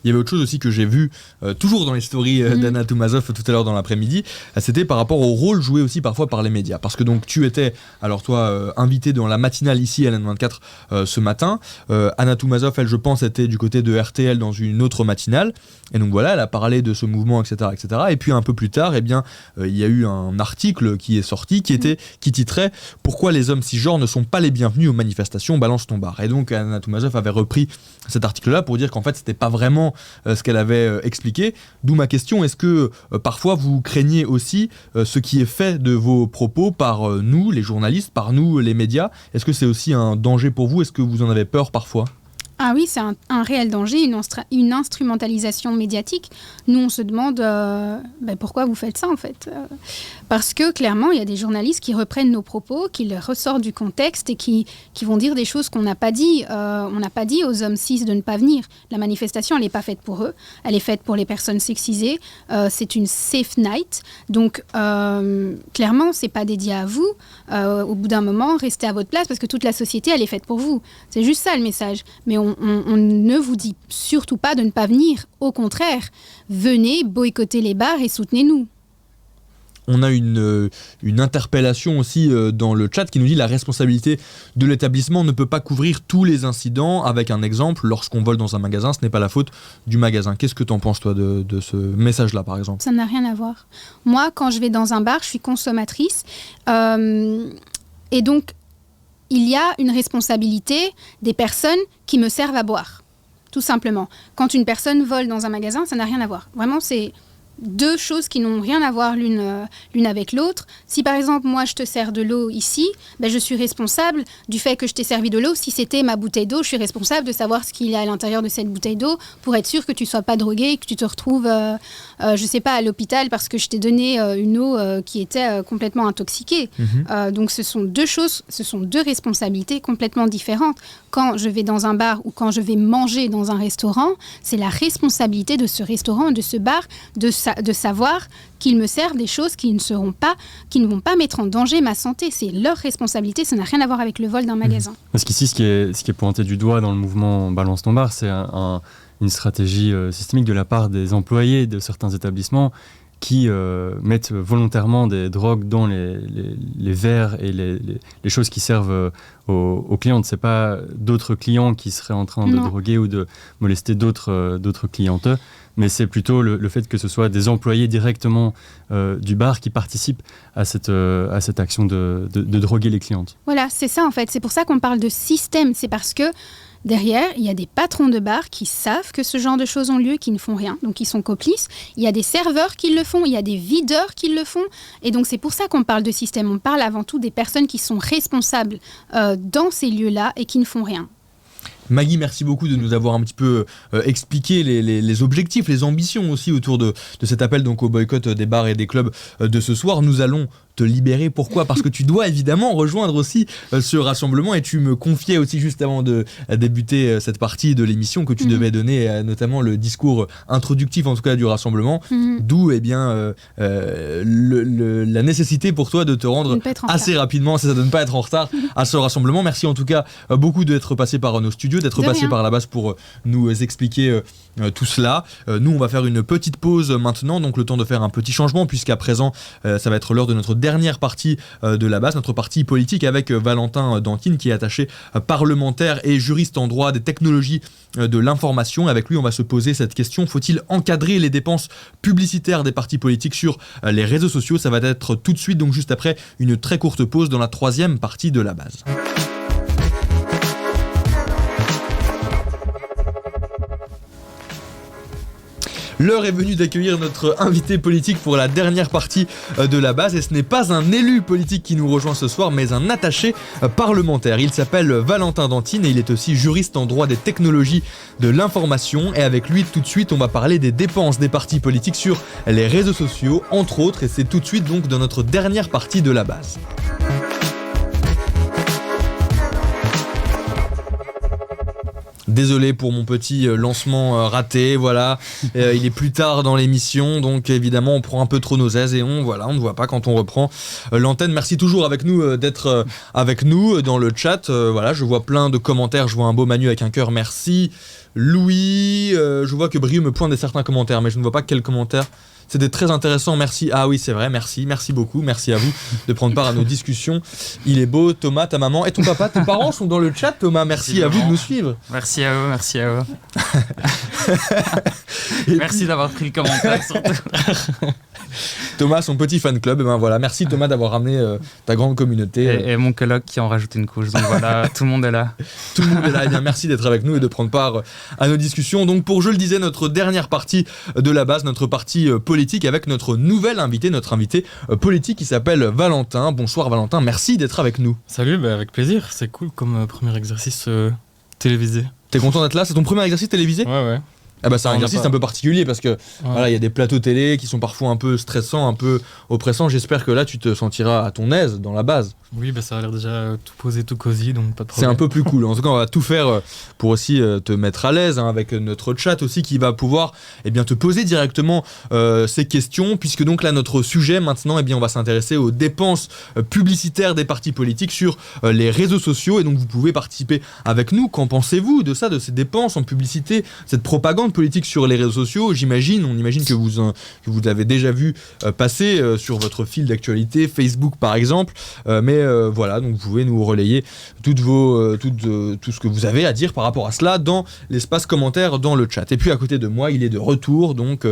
il y avait autre chose aussi que j'ai vu toujours dans les stories d'Anna Toumazov tout à l'heure dans l'après-midi, c'était par rapport au rôle joué aussi parfois par les médias. Parce que donc tu étais, alors toi, invité dans la matinale ici à LN24 ce matin. Anna Toumazov, elle, je pense, était du côté de RTL dans une autre matinale. Et donc voilà, elle a parlé de ce mouvement, etc. Et puis un peu plus tard, il y a eu un article qui est sorti qui titrait « Pourquoi les hommes cisgenres ne sont pas les bienvenus aux manifestations, balance ton bar ». Et donc Anna Toumazov avait repris cet article-là pour dire qu'en fait, c'était pas vraiment ce qu'elle avait expliqué. D'où ma question, est-ce que parfois vous craignez aussi ce qui est fait de vos propos par nous, les journalistes, par nous, les médias? Est-ce que c'est aussi un danger pour vous? Est-ce que vous en avez peur parfois? Ah oui, c'est un réel danger, une instrumentalisation médiatique. Nous, on se demande pourquoi vous faites ça, en fait. Parce que, clairement, il y a des journalistes qui reprennent nos propos, qui les ressortent du contexte et qui vont dire des choses qu'on n'a pas dit. On n'a pas dit aux hommes cis de ne pas venir. La manifestation, elle n'est pas faite pour eux. Elle est faite pour les personnes sexisées. C'est une safe night. Donc, clairement, ce n'est pas dédié à vous. Au bout d'un moment, restez à votre place parce que toute la société, elle est faite pour vous. C'est juste ça, le message. Mais on ne vous dit surtout pas de ne pas venir. Au contraire, venez boycotter les bars et soutenez-nous. On a une interpellation aussi dans le chat qui nous dit la responsabilité de l'établissement ne peut pas couvrir tous les incidents. Avec un exemple, lorsqu'on vole dans un magasin, ce n'est pas la faute du magasin. Qu'est-ce que tu en penses, toi, de ce message-là, par exemple? Ça n'a rien à voir. Moi, quand je vais dans un bar, je suis consommatrice. Et donc, il y a une responsabilité des personnes qui me servent à boire, tout simplement. Quand une personne vole dans un magasin, ça n'a rien à voir. Vraiment, c'est deux choses qui n'ont rien à voir l'une avec l'autre. Si par exemple, moi, je te sers de l'eau ici, je suis responsable du fait que je t'ai servi de l'eau. Si c'était ma bouteille d'eau, je suis responsable de savoir ce qu'il y a à l'intérieur de cette bouteille d'eau pour être sûr que tu ne sois pas drogué et que tu te retrouves, je ne sais pas, à l'hôpital parce que je t'ai donné une eau qui était complètement intoxiquée. Donc, ce sont deux choses, ce sont deux responsabilités complètement différentes. Quand je vais dans un bar ou quand je vais manger dans un restaurant, c'est la responsabilité de ce restaurant, de ce bar, de savoir qu'ils me servent des choses qui ne vont pas mettre en danger ma santé. C'est leur responsabilité, ça n'a rien à voir avec le vol d'un magasin. Parce qu'ici, ce qui est pointé du doigt dans le mouvement Balance ton bar, c'est une stratégie systémique de la part des employés de certains établissements qui mettent volontairement des drogues dans les verres et les choses qui servent aux clientes. Ce n'est pas d'autres clients qui seraient en train de droguer ou de molester d'autres clientes, mais c'est plutôt le fait que ce soit des employés directement du bar qui participent à cette action de droguer les clientes. Voilà, c'est ça en fait. C'est pour ça qu'on parle de système. C'est parce que derrière, il y a des patrons de bars qui savent que ce genre de choses ont lieu, qui ne font rien, donc ils sont complices. Il y a des serveurs qui le font, il y a des videurs qui le font. Et donc c'est pour ça qu'on parle de système. On parle avant tout des personnes qui sont responsables dans ces lieux-là et qui ne font rien. Maggie, merci beaucoup de nous avoir un petit peu expliqué les objectifs, les ambitions aussi autour de cet appel donc, au boycott des bars et des clubs de ce soir. Nous allons te libérer. Pourquoi ? Parce que tu dois évidemment rejoindre aussi ce rassemblement et tu me confiais aussi juste avant de débuter cette partie de l'émission que tu devais donner notamment le discours introductif en tout cas du rassemblement, d'où la nécessité pour toi de te rendre assez rapidement, c'est ça, de ne pas être en retard à ce rassemblement. Merci en tout cas beaucoup d'être passé par nos studios, d'être passé par la base pour nous expliquer tout cela. Nous on va faire une petite pause maintenant, donc le temps de faire un petit changement puisqu'à présent ça va être l'heure de notre dernière partie de la base, notre partie politique avec Valentin Dantine qui est attaché parlementaire et juriste en droit des technologies de l'information. Avec lui on va se poser cette question: faut-il encadrer les dépenses publicitaires des partis politiques sur les réseaux sociaux? Ça va être tout de suite, donc juste après une très courte pause dans la troisième partie de la base. L'heure est venue d'accueillir notre invité politique pour la dernière partie de la base et ce n'est pas un élu politique qui nous rejoint ce soir mais un attaché parlementaire. Il s'appelle Valentin Dantine et il est aussi juriste en droit des technologies de l'information et avec lui tout de suite on va parler des dépenses des partis politiques sur les réseaux sociaux entre autres et c'est tout de suite donc dans notre dernière partie de la base. Désolé pour mon petit lancement raté, voilà. Il est plus tard dans l'émission, donc évidemment on prend un peu trop nos aises et on ne voit pas quand on reprend l'antenne. Merci toujours avec nous d'être avec nous dans le chat. Voilà, je vois plein de commentaires, je vois un beau Manu avec un cœur, merci. Louis, je vois que Brieux me pointe certains commentaires, mais je ne vois pas quels commentaires. C'était très intéressant, merci. Ah oui, c'est vrai, merci beaucoup. Merci à vous de prendre part à nos discussions. Il est beau, Thomas, ta maman et ton papa, tes parents sont dans le chat, Thomas. Merci à vous de nous suivre. Merci à eux. Merci d'avoir pris le commentaire, surtout. Thomas, son petit fan club, voilà. Merci Thomas d'avoir ramené ta grande communauté. Et mon coloc qui en rajoute une couche, donc voilà, tout le monde est là. Tout le monde est là, et bien merci d'être avec nous et de prendre part à nos discussions. Donc pour, je le disais, notre dernière partie de la base, notre partie politique avec notre nouvel invité, notre invité politique qui s'appelle Valentin. Bonsoir Valentin, merci d'être avec nous. Salut, avec plaisir, c'est cool comme premier exercice télévisé. T'es content d'être là? C'est ton premier exercice télévisé? Ouais. Ah bah c'est un exercice un peu particulier parce que voilà, il y a des plateaux télé qui sont parfois un peu stressants, un peu oppressants. J'espère que là tu te sentiras à ton aise dans la base. Oui, ça a l'air déjà tout posé, tout cosy, donc pas de problème. C'est un peu plus cool. En tout cas, on va tout faire pour aussi te mettre à l'aise avec notre chat aussi qui va pouvoir te poser directement ces questions, puisque donc là notre sujet maintenant, on va s'intéresser aux dépenses publicitaires des partis politiques sur les réseaux sociaux, et donc vous pouvez participer avec nous. Qu'en pensez-vous de ça, de ces dépenses en publicité, cette propagande politique sur les réseaux sociaux? On imagine que vous avez déjà vu passer sur votre fil d'actualité, Facebook par exemple, mais voilà, donc vous pouvez nous relayer tout ce que vous avez à dire par rapport à cela dans l'espace commentaire dans le chat. Et puis à côté de moi, il est de retour, donc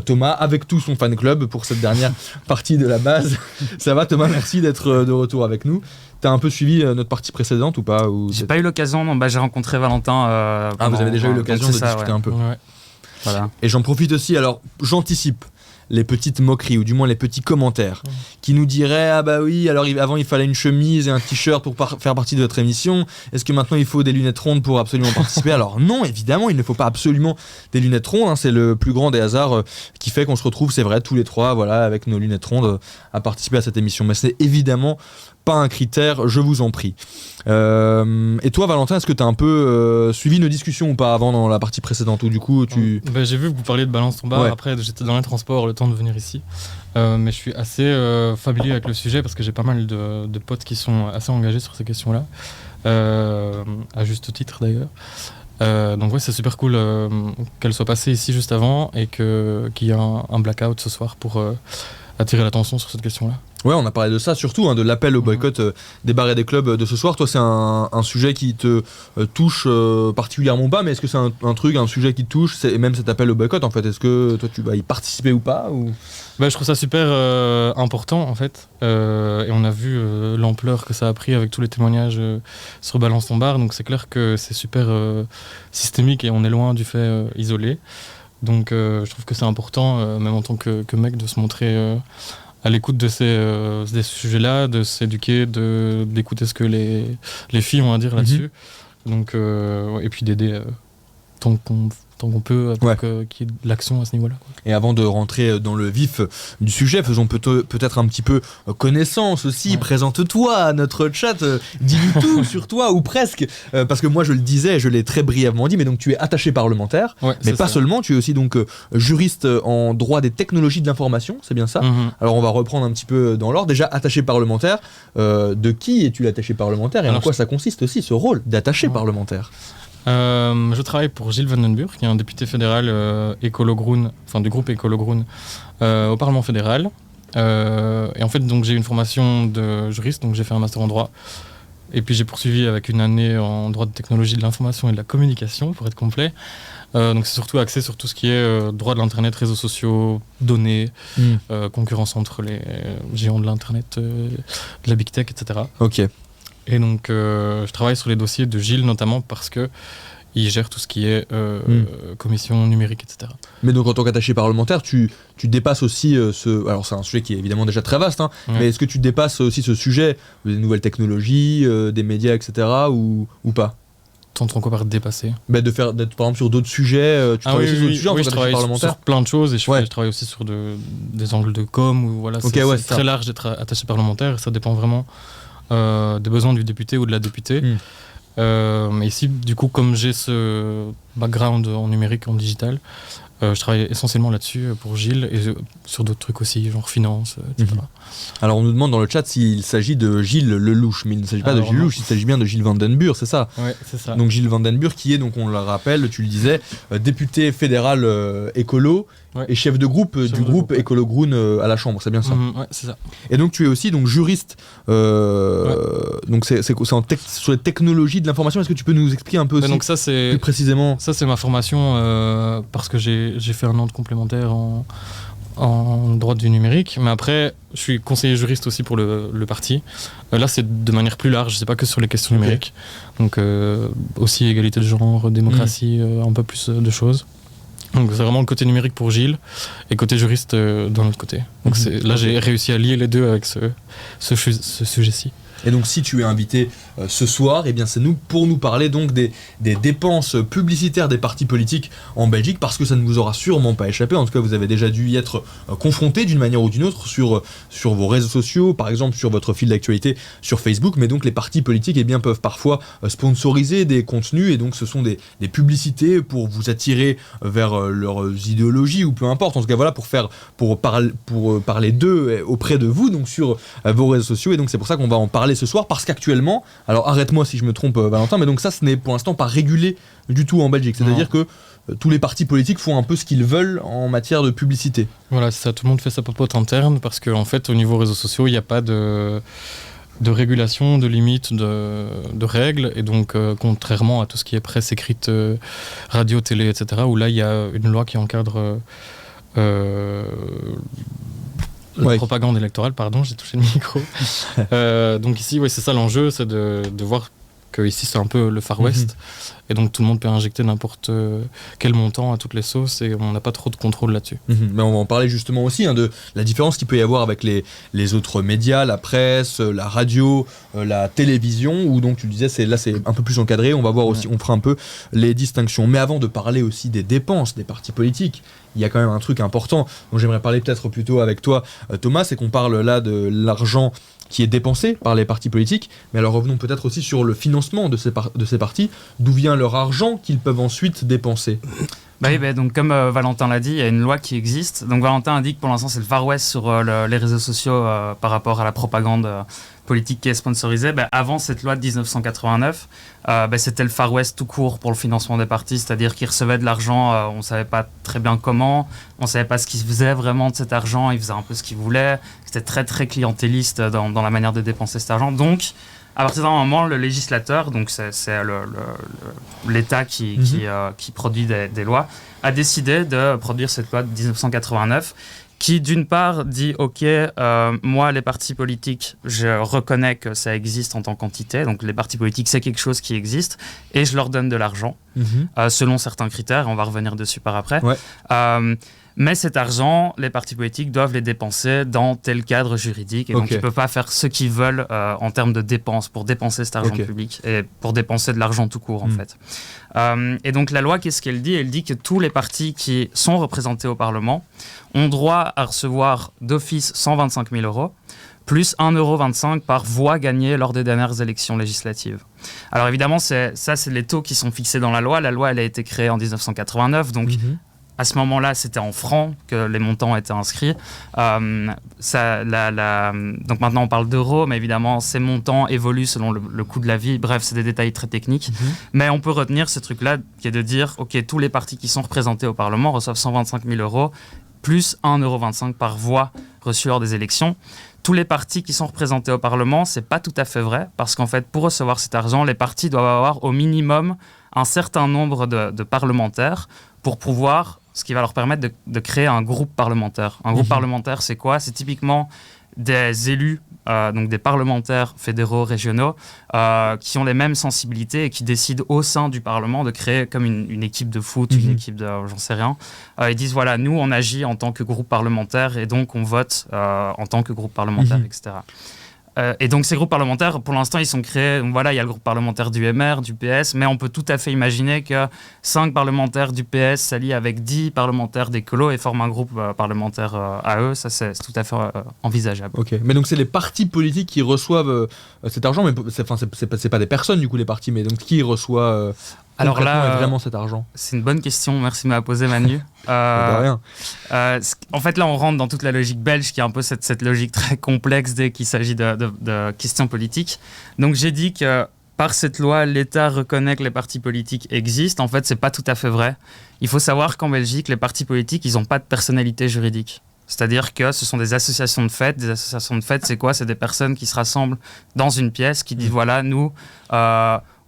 Thomas, avec tout son fan club pour cette dernière partie de la base. Ça va Thomas, merci d'être de retour avec nous. T'as un peu suivi notre partie précédente ou pas? J'ai pas eu l'occasion, non, j'ai rencontré Valentin. Vous avez déjà eu l'occasion de discuter un peu. Ouais. Voilà. Et j'en profite aussi, alors j'anticipe les petites moqueries ou du moins les petits commentaires qui nous diraient ah bah oui, alors avant il fallait une chemise et un t-shirt pour faire partie de votre émission, est-ce que maintenant il faut des lunettes rondes pour absolument participer? Alors non, évidemment il ne faut pas absolument des lunettes rondes, c'est le plus grand des hasards qui fait qu'on se retrouve, c'est vrai, tous les trois voilà, avec nos lunettes rondes à participer à cette émission, mais c'est évidemment pas un critère, je vous en prie. Et toi Valentin, est-ce que tu as un peu suivi nos discussions ou pas avant dans la partie précédente, ou du coup tu... J'ai vu que vous parliez de Balance ton bar, après j'étais dans les transports le temps de venir ici, mais je suis assez familier avec le sujet parce que j'ai pas mal de potes qui sont assez engagés sur ces questions-là, à juste titre d'ailleurs. Donc ouais, c'est super cool qu'elle soit passée ici juste avant et qu'il y ait un blackout ce soir pour attirer l'attention sur cette question-là. Ouais, on a parlé de ça surtout, de l'appel au boycott des bars et des clubs de ce soir. Toi, c'est un sujet qui te touche particulièrement pas, mais est-ce que c'est un sujet qui te touche, et même cet appel au boycott en fait, est-ce que toi tu vas y participer ou pas ou... Je trouve ça super important en fait, et on a vu l'ampleur que ça a pris avec tous les témoignages sur Balance ton bar, donc c'est clair que c'est super systémique et on est loin du fait isolé. Donc je trouve que c'est important, même en tant que mec, de se montrer à l'écoute de ces sujets-là, de s'éduquer, d'écouter ce que les filles ont à dire là-dessus. Donc, et puis d'aider tant qu'on peut pour qu'il y ait de l'action à ce niveau-là. Et avant de rentrer dans le vif du sujet, faisons peut-être un petit peu connaissance aussi. Présente-toi à notre chat, dis-nous tout sur toi, ou presque. Parce que moi, je le disais, je l'ai très brièvement dit, mais donc tu es attaché parlementaire, mais pas seulement, tu es aussi donc juriste en droit des technologies de l'information, c'est bien ça? Alors on va reprendre un petit peu dans l'ordre. Déjà, attaché parlementaire, de qui es-tu l'attaché parlementaire et en quoi ça consiste aussi, ce rôle d'attaché parlementaire? Je travaille pour Gilles Vandenburg, qui est un député fédéral Écolo-Groen, enfin du groupe Écolo-Groen au Parlement fédéral. Et en fait, donc, j'ai une formation de juriste, donc j'ai fait un master en droit. Et puis j'ai poursuivi avec une année en droit de technologie de l'information et de la communication, pour être complet. Donc c'est surtout axé sur tout ce qui est droit de l'internet, réseaux sociaux, données, concurrence entre les géants de l'internet, de la big tech, etc. Ok. Et donc, je travaille sur les dossiers de Gilles, notamment parce qu'il gère tout ce qui est commission numérique, etc. Mais donc, en tant qu'attaché parlementaire, tu dépasses aussi Alors, c'est un sujet qui est évidemment déjà très vaste, mais est-ce que tu dépasses aussi ce sujet des nouvelles technologies, des médias, etc., ou pas? T'entends quoi par dépasser? D'être par exemple sur d'autres sujets, tu travailles aussi sur d'autres sujets en tant qu'attaché parlementaire? Sur plein de choses, et je travaille aussi sur des angles de com, ou voilà, c'est très large d'être attaché parlementaire, et ça dépend vraiment des besoins du député ou de la députée. Ici, du coup, comme j'ai ce background en numérique, en digital, je travaille essentiellement là-dessus pour Gilles et sur d'autres trucs aussi, genre finance, etc. Alors on nous demande dans le chat s'il s'agit de Gilles Lelouch, mais il ne s'agit pas de Gilles Lelouch, il s'agit bien de Gilles Van den Burg, c'est ça ? Oui, c'est ça. Donc Gilles Van den Burg qui est, donc on le rappelle, tu le disais, député fédéral écolo et chef de groupe du groupe Écolo Groen à la Chambre, c'est bien ça ? Oui, c'est ça. Et donc tu es aussi donc juriste, donc c'est sur les technologies de l'information. Est-ce que tu peux nous expliquer un peu aussi donc ça, plus précisément ? Ça c'est ma formation parce que j'ai fait un an de complémentaire en droit du numérique, mais après je suis conseiller juriste aussi pour le parti. Là c'est de manière plus large, c'est pas que sur les questions numériques, donc aussi égalité de genre, démocratie, un peu plus de choses. Donc c'est vraiment le côté numérique pour Gilles et côté juriste d'un autre côté. Donc là j'ai réussi à lier les deux avec ce sujet-ci. Et donc si tu es invité ce soir, eh bien c'est pour nous parler donc des dépenses publicitaires des partis politiques en Belgique, parce que ça ne vous aura sûrement pas échappé. En tout cas, vous avez déjà dû y être confronté d'une manière ou d'une autre sur vos réseaux sociaux, par exemple sur votre fil d'actualité sur Facebook. Mais donc les partis politiques eh bien, peuvent parfois sponsoriser des contenus, et donc ce sont des publicités pour vous attirer vers leurs idéologies ou peu importe. En tout cas voilà, pour parler d'eux auprès de vous, donc sur vos réseaux sociaux. Et donc c'est pour ça qu'on va en parler ce soir, parce qu'actuellement, alors arrête-moi si je me trompe Valentin, mais donc ça ce n'est pour l'instant pas régulé du tout en Belgique, c'est-à-dire que tous les partis politiques font un peu ce qu'ils veulent en matière de publicité. Voilà, c'est ça, tout le monde fait sa popote interne, parce qu'en fait au niveau réseaux sociaux il n'y a pas de régulation, de limites, de règles, et donc contrairement à tout ce qui est presse écrite, radio, télé, etc., où là il y a une loi qui encadre propagande électorale, pardon, j'ai touché le micro. Donc ici, c'est ça l'enjeu, c'est de voir que ici c'est un peu le Far West, et donc tout le monde peut injecter n'importe quel montant à toutes les sauces, et on n'a pas trop de contrôle là-dessus. Mais on va en parler justement aussi de la différence qu'il peut y avoir avec les autres médias, la presse, la radio, la télévision, où donc tu le disais, c'est un peu plus encadré. On va voir aussi, on fera un peu les distinctions. Mais avant de parler aussi des dépenses des partis politiques, il y a quand même un truc important dont j'aimerais parler peut-être plutôt avec toi, Thomas, c'est qu'on parle là de l'argent qui est dépensé par les partis politiques, mais alors revenons peut-être aussi sur le financement de ces partis, d'où vient leur argent qu'ils peuvent ensuite dépenser. Donc comme Valentin l'a dit, il y a une loi qui existe. Donc Valentin indique que pour l'instant c'est le Far West sur les réseaux sociaux par rapport à la propagande politique qui est sponsorisée. Avant cette loi de 1989, c'était le Far West tout court pour le financement des partis, c'est-à-dire qu'ils recevaient de l'argent, on ne savait pas très bien comment, on ne savait pas ce qu'ils faisaient vraiment de cet argent, ils faisaient un peu ce qu'ils voulaient, c'était très très clientéliste dans la manière de dépenser cet argent. Donc à partir d'un moment, le législateur, donc c'est l'État qui produit des lois, a décidé de produire cette loi de 1989 qui, d'une part, dit « Ok, moi, les partis politiques, je reconnais que ça existe en tant qu'entité. Donc, les partis politiques, c'est quelque chose qui existe. Et je leur donne de l'argent, selon certains critères. On va revenir dessus par après. Ouais. Mais cet argent, les partis politiques doivent les dépenser dans tel cadre juridique. Et donc, ils ne peuvent pas faire ce qu'ils veulent en termes de dépenses pour dépenser cet argent public et pour dépenser de l'argent tout court, en fait. Et donc, la loi, qu'est-ce qu'elle dit ? Elle dit que tous les partis qui sont représentés au Parlement ont droit à recevoir d'office 125 000 euros, plus 1,25 € par voix gagnée lors des dernières élections législatives. Alors, évidemment, c'est les taux qui sont fixés dans la loi. La loi, elle a été créée en 1989, donc... À ce moment-là, c'était en francs que les montants étaient inscrits. Donc maintenant, on parle d'euros, mais évidemment, ces montants évoluent selon le coût de la vie. Bref, c'est des détails très techniques. Mais on peut retenir ce truc-là, qui est de dire, OK, tous les partis qui sont représentés au Parlement reçoivent 125 000 euros, plus 1,25 € par voix reçue lors des élections. Tous les partis qui sont représentés au Parlement, c'est pas tout à fait vrai, parce qu'en fait, pour recevoir cet argent, les partis doivent avoir au minimum un certain nombre de parlementaires pour pouvoir... ce qui va leur permettre de créer un groupe parlementaire. Un groupe parlementaire, c'est quoi ? C'est typiquement des élus, donc des parlementaires fédéraux, régionaux, qui ont les mêmes sensibilités et qui décident au sein du Parlement de créer comme une équipe de foot, une équipe de... j'en sais rien. Ils disent, voilà, nous, on agit en tant que groupe parlementaire et donc on vote en tant que groupe parlementaire, etc. Et donc ces groupes parlementaires, pour l'instant, ils sont créés. Donc voilà, il y a le groupe parlementaire du MR, du PS, mais on peut tout à fait imaginer que 5 parlementaires du PS s'allient avec 10 parlementaires d'écolo et forment un groupe parlementaire à eux. Ça, c'est tout à fait envisageable. Ok, mais donc c'est les partis politiques qui reçoivent cet argent, mais c'est pas des personnes du coup les partis, mais donc qui reçoit alors là, vraiment cet argent? C'est une bonne question, merci de me la poser Manu. De rien. En fait là on rentre dans toute la logique belge qui est un peu cette logique très complexe dès qu'il s'agit de questions politiques. Donc j'ai dit que par cette loi, l'État reconnaît que les partis politiques existent. En fait, c'est pas tout à fait vrai. Il faut savoir qu'en Belgique, les partis politiques, ils n'ont pas de personnalité juridique. C'est-à-dire que ce sont des associations de fait. Des associations de fait, c'est quoi? C'est des personnes qui se rassemblent dans une pièce, qui disent voilà, nous,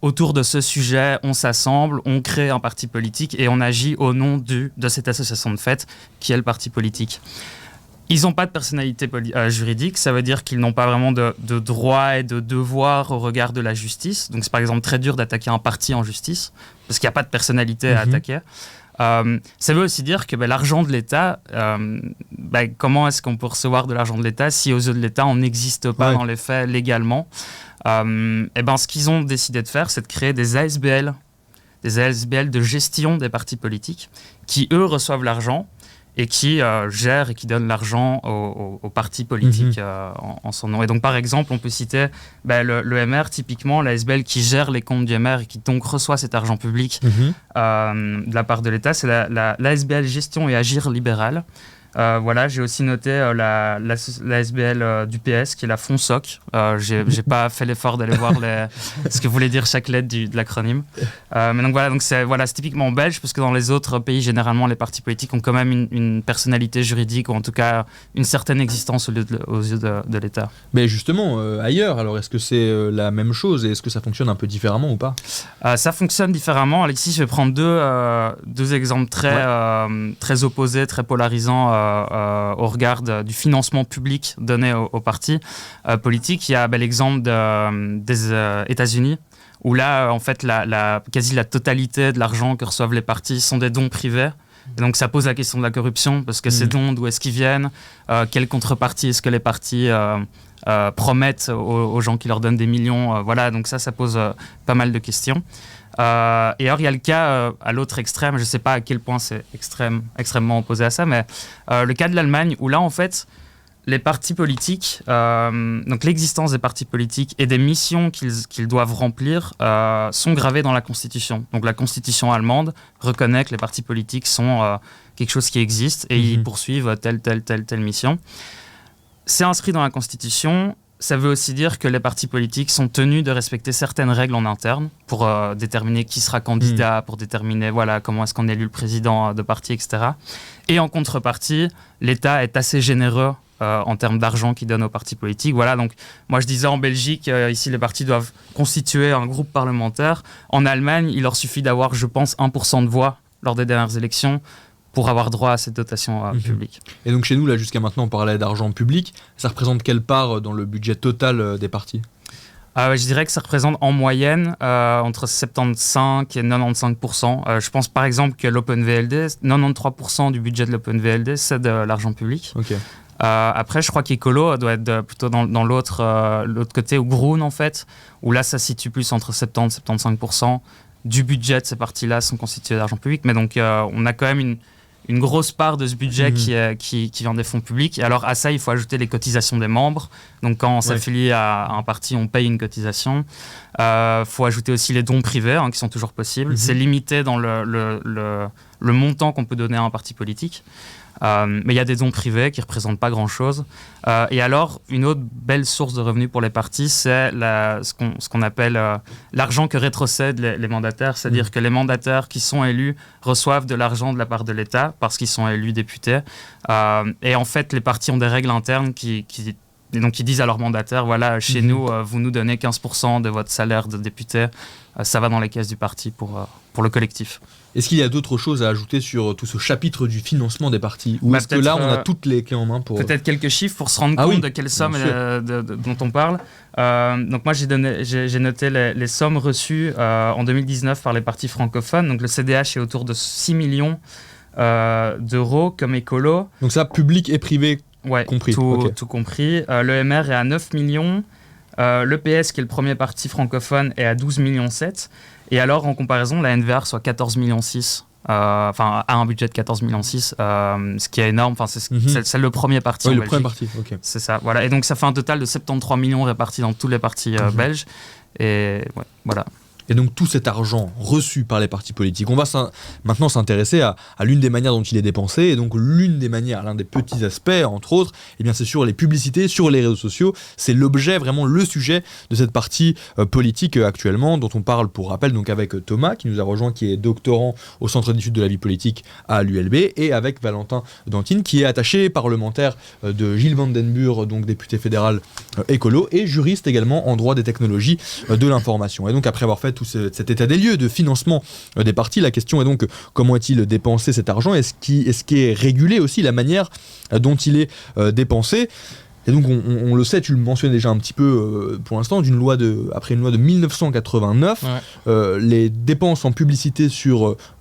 autour de ce sujet, on s'assemble, on crée un parti politique et on agit au nom de cette association de fait qui est le parti politique. Ils n'ont pas de personnalité juridique, ça veut dire qu'ils n'ont pas vraiment de droits et de devoirs au regard de la justice. Donc c'est par exemple très dur d'attaquer un parti en justice parce qu'il n'y a pas de personnalité à attaquer. Ça veut aussi dire que l'argent de l'État, comment est-ce qu'on peut recevoir de l'argent de l'État si aux yeux de l'État on n'existe pas dans les faits légalement? Ce qu'ils ont décidé de faire, c'est de créer des ASBL de gestion des partis politiques qui eux reçoivent l'argent et qui gèrent et qui donnent l'argent aux partis politiques en son nom. Et donc par exemple on peut citer le MR, typiquement l'ASBL qui gère les comptes du MR et qui donc reçoit cet argent public de la part de l'État, c'est l'ASBL Gestion et Agir Libéral. J'ai aussi noté l'ASBL du PS qui est la FONSOC. J'ai pas fait l'effort d'aller voir ce que voulait dire chaque lettre de l'acronyme. Mais donc c'est typiquement belge parce que dans les autres pays généralement les partis politiques ont quand même une personnalité juridique ou en tout cas une certaine existence aux yeux de l'État. Mais justement ailleurs, alors est-ce que c'est la même chose et est-ce que ça fonctionne un peu différemment ou pas? Ça fonctionne différemment. Alexis, je vais prendre deux exemples très opposés, très polarisants. Au regard du financement public donné aux partis politiques. Il y a l'exemple des États-Unis où là, en fait, quasi la totalité de l'argent que reçoivent les partis sont des dons privés. Et donc ça pose la question de la corruption parce que ces dons, d'où est-ce qu'ils viennent? Quelle contrepartie est-ce que les partis promettent aux gens qui leur donnent des millions? Donc ça pose pas mal de questions. Et alors il y a le cas à l'autre extrême, je ne sais pas à quel point c'est extrêmement opposé à ça, mais le cas de l'Allemagne où là en fait les partis politiques, donc l'existence des partis politiques et des missions qu'ils doivent remplir sont gravées dans la Constitution. Donc la Constitution allemande reconnaît que les partis politiques sont quelque chose qui existe et ils poursuivent telle mission. C'est inscrit dans la Constitution. Ça veut aussi dire que les partis politiques sont tenus de respecter certaines règles en interne pour déterminer qui sera candidat, pour déterminer comment est-ce qu'on élit le président de parti, etc. Et en contrepartie, l'État est assez généreux en termes d'argent qu'il donne aux partis politiques. Donc moi je disais en Belgique, ici les partis doivent constituer un groupe parlementaire. En Allemagne, il leur suffit d'avoir, je pense, 1% de voix lors des dernières élections pour avoir droit à cette dotation publique. Et donc chez nous, là, jusqu'à maintenant, on parlait d'argent public. Ça représente quelle part dans le budget total des partis? Je dirais que ça représente en moyenne entre 75 et 95%. Je pense par exemple que l'OpenVLD, 93% du budget de l'OpenVLD, c'est de l'argent public. Okay. Après, je crois qu'Ecolo doit être plutôt dans l'autre côté, ou Groen en fait, où là, ça se situe plus entre 70 et 75% du budget de ces partis-là sont constitués d'argent public. Mais donc, on a quand même une grosse part de ce budget qui vient des fonds publics. Et alors, à ça, il faut ajouter les cotisations des membres. Donc, quand on s'affilie à un parti, on paye une cotisation. Il faut ajouter aussi les dons privés, qui sont toujours possibles. C'est limité dans le montant qu'on peut donner à un parti politique. Mais il y a des dons privés qui ne représentent pas grand-chose. Et alors, une autre belle source de revenus pour les partis, c'est ce qu'on appelle l'argent que rétrocèdent les mandataires. C'est-à-dire que les mandataires qui sont élus reçoivent de l'argent de la part de l'État parce qu'ils sont élus députés. Et en fait, les partis ont des règles internes qui disent à leurs mandataires, chez nous, vous nous donnez 15% de votre salaire de député. Ça va dans les caisses du parti pour le collectif. Est-ce qu'il y a d'autres choses à ajouter sur tout ce chapitre du financement des partis? Ou est-ce que là, on a toutes les clés en main pour... Peut-être quelques chiffres pour se rendre compte de quelles sommes dont on parle. Donc moi, j'ai noté les sommes reçues en 2019 par les partis francophones. Donc le CDH est autour de 6 millions d'euros comme écolo. Donc ça, public et privé compris. Tout compris. Le MR est à 9 millions. Le PS, qui est le premier parti francophone, est à 12,7 millions. Et alors, en comparaison, la NVA reçoit 14,6 millions. A un budget de 14,6 millions, ce qui est énorme. C'est le premier parti en Belgique. Le premier parti, ok. C'est ça, voilà. Et donc, ça fait un total de 73 millions répartis dans tous les partis belges. Et voilà. Et donc tout cet argent reçu par les partis politiques, on va maintenant s'intéresser à l'une des manières dont il est dépensé. Et donc l'une des manières, l'un des petits aspects, entre autres, c'est sur les publicités, sur les réseaux sociaux. C'est l'objet, vraiment le sujet de cette partie politique actuellement, dont on parle, pour rappel, donc avec Thomas, qui nous a rejoint, qui est doctorant au Centre d'études de la vie politique à l'ULB, et avec Valentin Dantine, qui est attaché parlementaire de Gilles Van den Burg, donc député fédéral écolo, et juriste également en droit des technologies de l'information. Et donc après avoir fait tout cet état des lieux de financement des partis, la question est donc comment est-il dépensé cet argent, est-ce qui est régulé aussi la manière dont il est dépensé. Et donc on le sait, tu le mentionnais déjà un petit peu pour l'instant, après une loi de 1989, les dépenses en publicité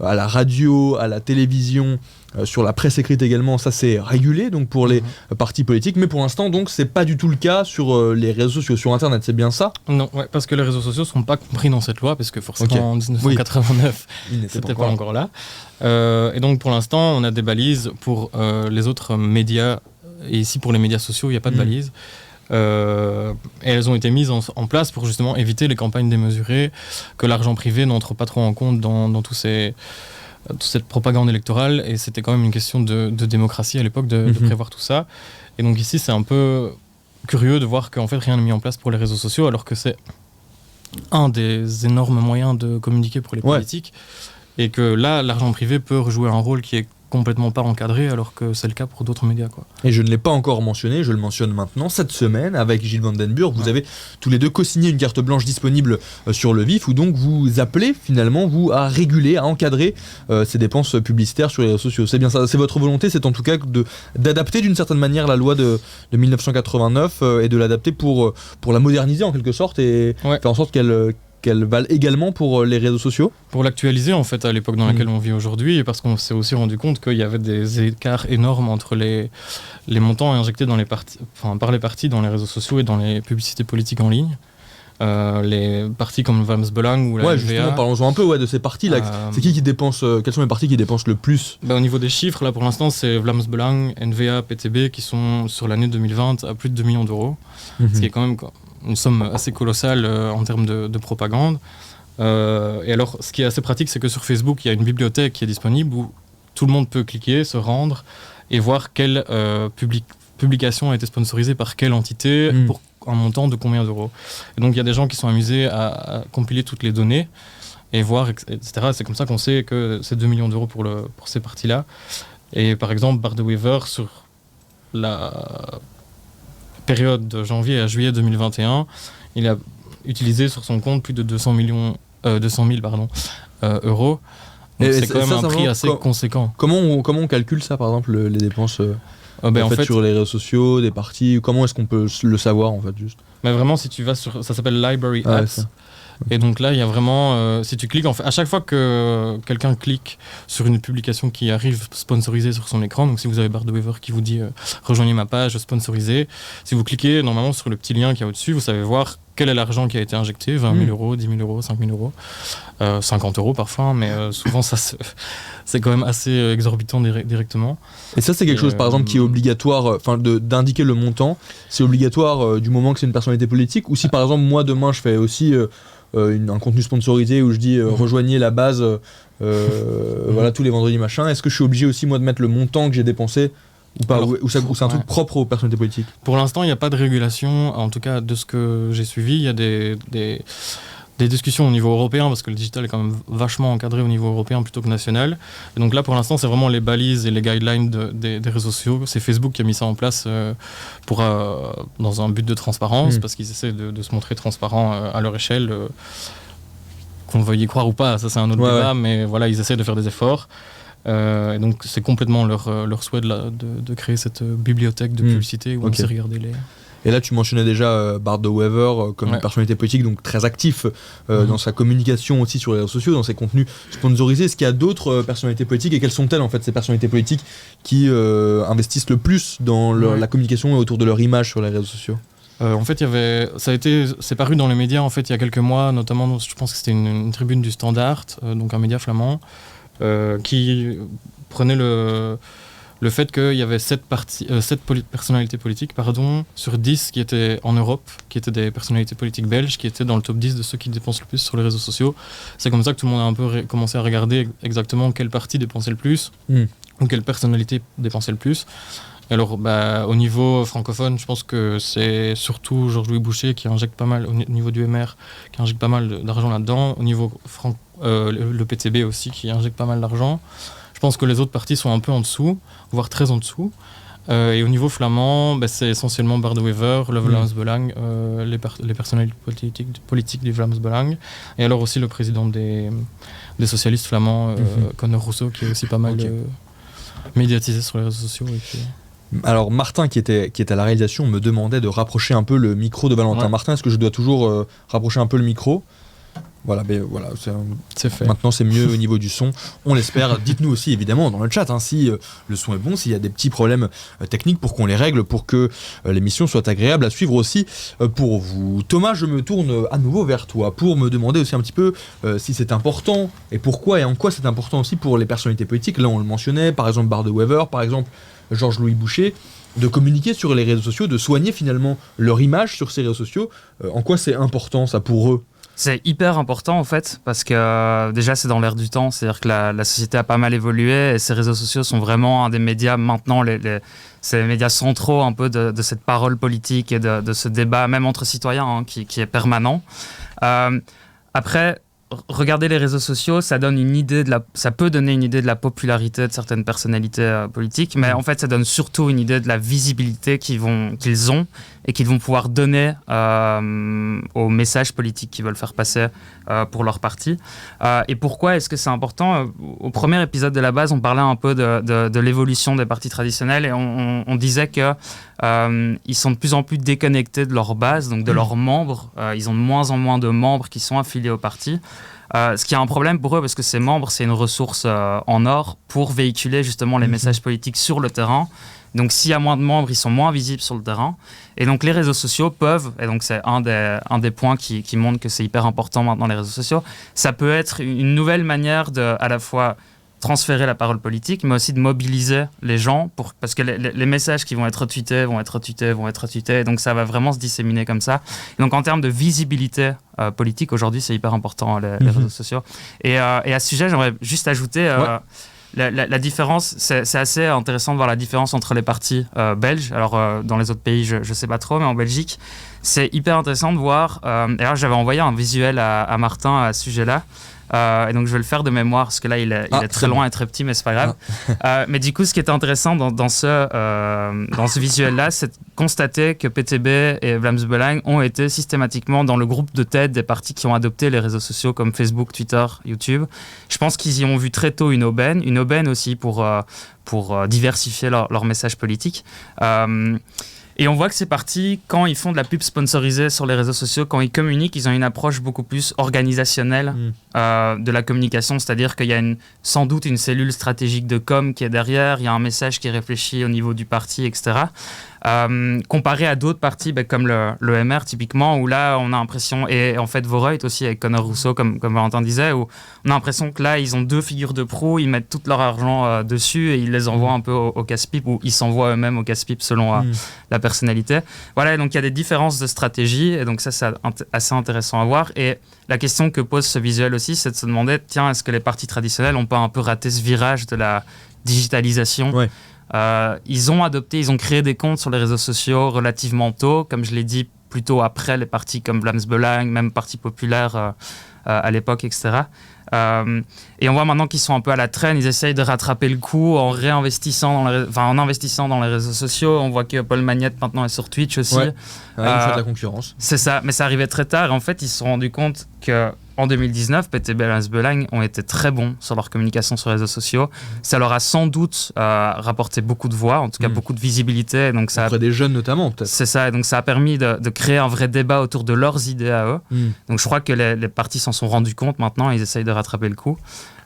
à la radio, à la télévision, sur la presse écrite également, ça c'est régulé donc pour les partis politiques, mais pour l'instant donc c'est pas du tout le cas sur les réseaux sociaux, sur internet, c'est bien ça ? Non, parce que les réseaux sociaux sont pas compris dans cette loi, parce que forcément en 1989 c'était pas encore là. Et donc pour l'instant on a des balises pour les autres médias, et ici pour les médias sociaux il n'y a pas de balises. Et elles ont été mises en place pour justement éviter les campagnes démesurées, que l'argent privé n'entre pas trop en compte dans toute cette propagande électorale, et c'était quand même une question de démocratie à l'époque de prévoir tout ça. Et donc ici c'est un peu curieux de voir qu'en fait rien n'est mis en place pour les réseaux sociaux, alors que c'est un des énormes moyens de communiquer pour les politiques, et que là l'argent privé peut jouer un rôle qui est complètement pas encadré, alors que c'est le cas pour d'autres médias, quoi. Et je ne l'ai pas encore mentionné, je le mentionne maintenant, cette semaine, avec Gilles Van den Burg, vous avez tous les deux co-signé une carte blanche disponible sur le vif, où donc vous appelez finalement à réguler, à encadrer ces dépenses publicitaires sur les réseaux sociaux. C'est bien ça, c'est votre volonté, c'est en tout cas d'adapter d'une certaine manière la loi de 1989 et de l'adapter pour la moderniser en quelque sorte, et faire en sorte qu'elle valent également pour les réseaux sociaux ? Pour l'actualiser en fait à l'époque dans laquelle on vit aujourd'hui, parce qu'on s'est aussi rendu compte qu'il y avait des écarts énormes entre les montants injectés par les partis dans les réseaux sociaux et dans les publicités politiques en ligne. Les partis comme Vlaams Belang ou la NVA. Justement, parlons-en un peu de ces partis-là. C'est qui dépense, quels sont les partis qui dépensent le plus ? Au niveau des chiffres, là pour l'instant, c'est Vlaams Belang, NVA, PTB qui sont sur l'année 2020 à plus de 2 millions d'euros. Ce qui est quand même une somme assez colossale en termes de propagande. Et alors, ce qui est assez pratique, c'est que sur Facebook, il y a une bibliothèque qui est disponible où tout le monde peut cliquer, se rendre et voir quelle publication a été sponsorisée par quelle entité pour un montant de combien d'euros. Et donc, il y a des gens qui sont amusés à compiler toutes les données et voir, etc. C'est comme ça qu'on sait que c'est 2 millions d'euros pour ces parties-là. Et par exemple, Bart de Wever, sur la période de janvier à juillet 2021, il a utilisé sur son compte plus de 200 000 euros. Donc c'est quand même un prix assez conséquent. Comment on calcule ça, par exemple, les dépenses en fait, sur les réseaux sociaux, des partis ? Comment est-ce qu'on peut le savoir, en fait, juste ? Mais vraiment, si tu vas sur... Ça s'appelle Library Ads. Et donc là, il y a vraiment... si tu cliques... En fait, à chaque fois que quelqu'un clique sur une publication qui arrive sponsorisée sur son écran, donc si vous avez Bart de Wever qui vous dit « Rejoignez ma page sponsorisée », si vous cliquez normalement sur le petit lien qu'il y a au-dessus, vous savez voir quel est l'argent qui a été injecté, 20 000 euros, 10 000 euros, 5 000 euros, 50 euros parfois, mais souvent c'est quand même assez exorbitant directement. Et ça, c'est quelque chose, par exemple, qui est obligatoire, d'indiquer le montant. C'est obligatoire du moment que c'est une personnalité politique, ou si par exemple, moi demain, je fais aussi un contenu sponsorisé où je dis rejoignez la base, voilà, tous les vendredis machin, est-ce que je suis obligé aussi, moi, de mettre le montant que j'ai dépensé ? Ou pas, ou c'est un truc propre aux personnalités politiques ? Pour l'instant, il n'y a pas de régulation. En tout cas, de ce que j'ai suivi, il y a des discussions au niveau européen, parce que le digital est quand même vachement encadré au niveau européen plutôt que national. Et donc là, pour l'instant, c'est vraiment les balises et les guidelines des réseaux sociaux. C'est Facebook qui a mis ça en place dans un but de transparence, parce qu'ils essaient de se montrer transparents à leur échelle. Qu'on veuille y croire ou pas, ça c'est un autre débat, mais voilà, ils essaient de faire des efforts. Et donc c'est complètement leur souhait de créer cette bibliothèque de publicité où on sait regarder les... Et là tu mentionnais déjà Bart de Wever comme une personnalité politique, donc très actif dans sa communication aussi sur les réseaux sociaux, dans ses contenus sponsorisés. Est-ce qu'il y a d'autres personnalités politiques, et quelles sont-elles en fait, ces personnalités politiques qui investissent le plus dans la communication et autour de leur image sur les réseaux sociaux ? En fait, c'est paru dans les médias en fait il y a quelques mois, notamment je pense que c'était une tribune du Standaard, donc un média flamand, qui prenait le fait qu'il y avait 7 personnalités politiques sur 10 qui étaient en Europe, qui étaient des personnalités politiques belges, qui étaient dans le top 10 de ceux qui dépensent le plus sur les réseaux sociaux. C'est comme ça que tout le monde a un peu commencé à regarder exactement quel parti dépensait le plus, ou quelle personnalité dépensait le plus. Et alors, au niveau francophone, je pense que c'est surtout Georges-Louis Boucher qui injecte pas mal, au niveau du MR, qui injecte pas mal d'argent là-dedans. Au niveau le PTB aussi, qui injecte pas mal d'argent. Je pense que les autres partis sont un peu en dessous, voire très en dessous. Et au niveau flamand, c'est essentiellement Bart de Wever, le Vlaams Belang, les personnalités politiques du Vlaams Belang. Et alors aussi le président des socialistes flamands, Conor Rousseau, qui est aussi pas mal médiatisé sur les réseaux sociaux. Et puis... Alors Martin qui est à la réalisation me demandait de rapprocher un peu le micro de Valentin. Martin, est-ce que je dois toujours rapprocher un peu le micro ? Voilà, c'est fait. Maintenant c'est mieux au niveau du son, on l'espère. Dites-nous aussi évidemment dans le chat si le son est bon, s'il y a des petits problèmes techniques pour qu'on les règle, pour que l'émission soit agréable à suivre aussi pour vous. Thomas, je me tourne à nouveau vers toi pour me demander aussi un petit peu si c'est important et pourquoi et en quoi c'est important aussi pour les personnalités politiques. Là on le mentionnait, par exemple Bart de Wever, par exemple Georges-Louis Boucher, de communiquer sur les réseaux sociaux, de soigner finalement leur image sur ces réseaux sociaux. En quoi c'est important ça pour eux ? C'est hyper important en fait, parce que déjà c'est dans l'air du temps, c'est-à-dire que la société a pas mal évolué et ces réseaux sociaux sont vraiment un des médias maintenant, c'est les médias centraux un peu de cette parole politique et de ce débat, même entre citoyens, qui est permanent. Après, regarder les réseaux sociaux, ça peut donner une idée de la popularité de certaines personnalités politiques, mais en fait ça donne surtout une idée de la visibilité qu'ils ont et qu'ils vont pouvoir donner aux messages politiques qu'ils veulent faire passer pour leur parti. Et pourquoi est-ce que c'est important ? Au premier épisode de la base, on parlait un peu de l'évolution des partis traditionnels et on disait que ils sont de plus en plus déconnectés de leur base, donc de leurs membres. Ils ont de moins en moins de membres qui sont affiliés au parti. Ce qui est un problème pour eux parce que ces membres, c'est une ressource en or pour véhiculer justement les messages politiques sur le terrain. Donc s'il y a moins de membres, ils sont moins visibles sur le terrain. Et donc les réseaux sociaux peuvent, et donc c'est un des points qui montre que c'est hyper important maintenant les réseaux sociaux, ça peut être une nouvelle manière de à la fois transférer la parole politique, mais aussi de mobiliser les gens, parce que les messages qui vont être retweetés, et donc ça va vraiment se disséminer comme ça. Et donc en termes de visibilité politique, aujourd'hui, c'est hyper important, les réseaux sociaux. Et à ce sujet, j'aimerais juste ajouter... La différence, c'est assez intéressant de voir la différence entre les partis belges. Alors, dans les autres pays, je ne sais pas trop, mais en Belgique, c'est hyper intéressant de voir. D'ailleurs, j'avais envoyé un visuel à Martin à ce sujet-là. Et donc je vais le faire de mémoire parce que là il est très loin et très petit, mais c'est pas grave. Mais du coup, ce qui était intéressant dans ce visuel-là, c'est de constater que PTB et Vlaams Belang ont été systématiquement dans le groupe de tête des partis qui ont adopté les réseaux sociaux comme Facebook, Twitter, YouTube. Je pense qu'ils y ont vu très tôt une aubaine aussi pour diversifier leur message politique. Et on voit que ces partis, quand ils font de la pub sponsorisée sur les réseaux sociaux, quand ils communiquent, ils ont une approche beaucoup plus organisationnelle de la communication. C'est-à-dire qu'il y a sans doute une cellule stratégique de com qui est derrière, il y a un message qui est réfléchi au niveau du parti, etc. Comparé à d'autres partis comme le MR typiquement, où là on a l'impression, et en fait Voreut aussi avec Conor Rousseau comme Valentin disait, où on a l'impression que là ils ont 2 figures de proue, ils mettent tout leur argent dessus et ils les envoient un peu au casse-pipe, ou ils s'envoient eux-mêmes au casse-pipe selon la personnalité. Voilà, donc il y a des différences de stratégie et donc ça c'est assez intéressant à voir. Et la question que pose ce visuel aussi, c'est de se demander, tiens, est-ce que les partis traditionnels n'ont pas un peu raté ce virage de la digitalisation ? Ils ont créé des comptes sur les réseaux sociaux relativement tôt, comme je l'ai dit, plutôt après les partis comme Vlaams Belang, même Parti populaire à l'époque, etc. Et on voit maintenant qu'ils sont un peu à la traîne, ils essayent de rattraper le coup en investissant dans les réseaux sociaux. On voit que Paul Magnette maintenant est sur Twitch aussi. Il fait de la concurrence. C'est ça, mais ça arrivait très tard. En fait, ils se sont rendus compte qu'en 2019, PTB et Vlaams Belang ont été très bons sur leur communication sur les réseaux sociaux. Ça leur a sans doute rapporté beaucoup de voix, en tout cas beaucoup de visibilité. Donc auprès des jeunes notamment, peut-être. C'est ça, et donc ça a permis de créer un vrai débat autour de leurs idées à eux. Donc je crois que les partis s'en sont rendus compte maintenant, ils essayent de rattraper le coup.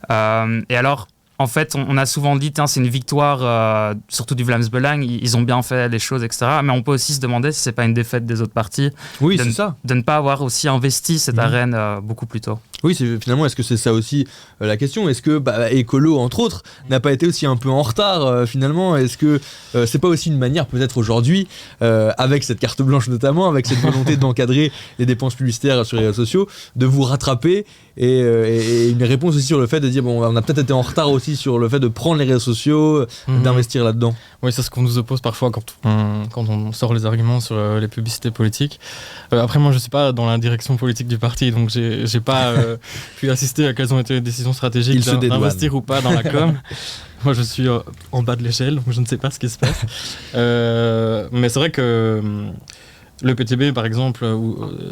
Et alors, en fait, on a souvent dit c'est une victoire, surtout du Vlaams Belang, ils ont bien fait les choses, etc. Mais on peut aussi se demander si c'est pas une défaite des autres partis. Oui, c'est ça. De ne pas avoir aussi investi cette arène beaucoup plus tôt. Oui, finalement, est-ce que c'est ça aussi la question ? Est-ce que Écolo, entre autres, n'a pas été aussi un peu en retard finalement ? Est-ce que c'est pas aussi une manière peut-être aujourd'hui, avec cette carte blanche notamment, avec cette volonté d'encadrer les dépenses publicitaires sur les réseaux sociaux, de vous rattraper et une réponse aussi sur le fait de dire on a peut-être été en retard aussi sur le fait de prendre les réseaux sociaux, d'investir là-dedans. Oui, c'est ce qu'on nous oppose parfois quand on sort les arguments sur les publicités politiques. Après, moi, je suis pas dans la direction politique du parti, donc j'ai pas pu assister à quelles ont été les décisions stratégiques d'investir ou pas dans la com. Moi, je suis en bas de l'échelle, donc je ne sais pas ce qui se passe. Mais c'est vrai que le PTB, par exemple,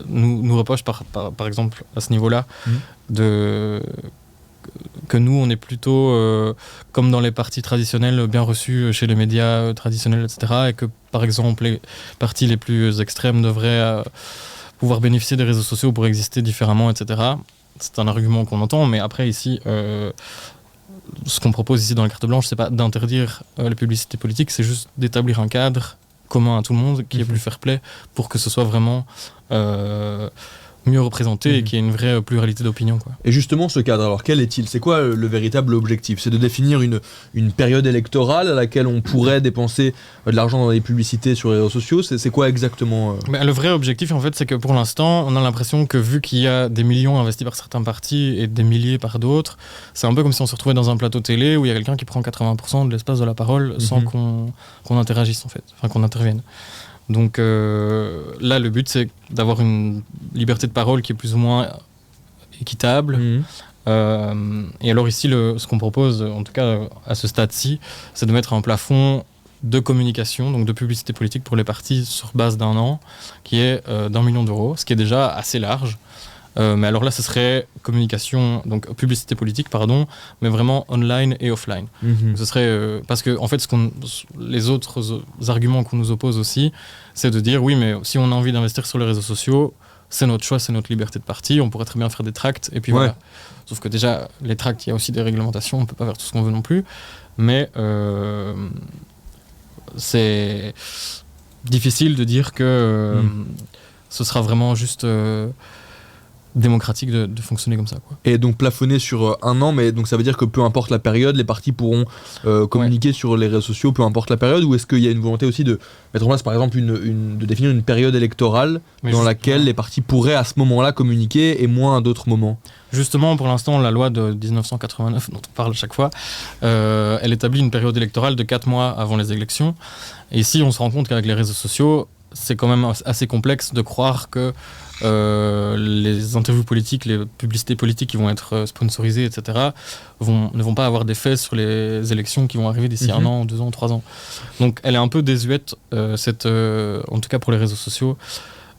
nous reproche par exemple à ce niveau-là que nous, on est plutôt, comme dans les partis traditionnels, bien reçus chez les médias traditionnels, etc. Et que, par exemple, les partis les plus extrêmes devraient pouvoir bénéficier des réseaux sociaux pour exister différemment, etc. C'est un argument qu'on entend, mais après, ici, ce qu'on propose ici dans la carte blanche, c'est pas d'interdire les publicités politiques, c'est juste d'établir un cadre commun à tout le monde qui est plus fair-play pour que ce soit vraiment mieux représenté et qu'il y ait une vraie pluralité d'opinions, quoi. Et justement, ce cadre, alors quel est-il ? C'est quoi le véritable objectif ? C'est de définir une période électorale à laquelle on pourrait dépenser de l'argent dans les publicités sur les réseaux sociaux ? C'est quoi exactement Le vrai objectif, en fait, c'est que pour l'instant, on a l'impression que vu qu'il y a des millions investis par certains partis et des milliers par d'autres, c'est un peu comme si on se retrouvait dans un plateau télé où il y a quelqu'un qui prend 80% de l'espace de la parole sans qu'on interagisse, en fait, enfin qu'on intervienne. Donc là, le but, c'est d'avoir une liberté de parole qui est plus ou moins équitable. Et alors ici, ce qu'on propose, en tout cas à ce stade-ci, c'est de mettre un plafond de communication, donc de publicité politique pour les partis sur base d'un an, qui est d'1 million d'euros, ce qui est déjà assez large. Mais alors là, ce serait donc publicité politique, mais vraiment online et offline. Donc ce serait parce que en fait, les autres arguments qu'on nous oppose aussi, c'est de dire oui, mais si on a envie d'investir sur les réseaux sociaux, c'est notre choix, c'est notre liberté de parti. On pourrait très bien faire des tracts et puis voilà. Sauf que déjà, les tracts, il y a aussi des réglementations, on peut pas faire tout ce qu'on veut non plus. Mais c'est difficile de dire que ce sera vraiment juste démocratique de fonctionner comme ça, quoi. Et donc plafonné sur 1 an, mais donc ça veut dire que peu importe la période, les partis pourront communiquer sur les réseaux sociaux, peu importe la période, ou est-ce qu'il y a une volonté aussi de mettre en place par exemple de définir une période électorale dans laquelle les partis pourraient à ce moment-là communiquer et moins à d'autres moments ? Justement, pour l'instant, la loi de 1989, dont on parle à chaque fois, elle établit une période électorale de 4 mois avant les élections. Et ici, on se rend compte qu'avec les réseaux sociaux, c'est quand même assez complexe de croire que les interviews politiques, les publicités politiques qui vont être sponsorisées, etc., ne vont pas avoir d'effet sur les élections qui vont arriver d'ici 1 an, 2 ans, 3 ans. Donc elle est un peu désuète, en tout cas pour les réseaux sociaux,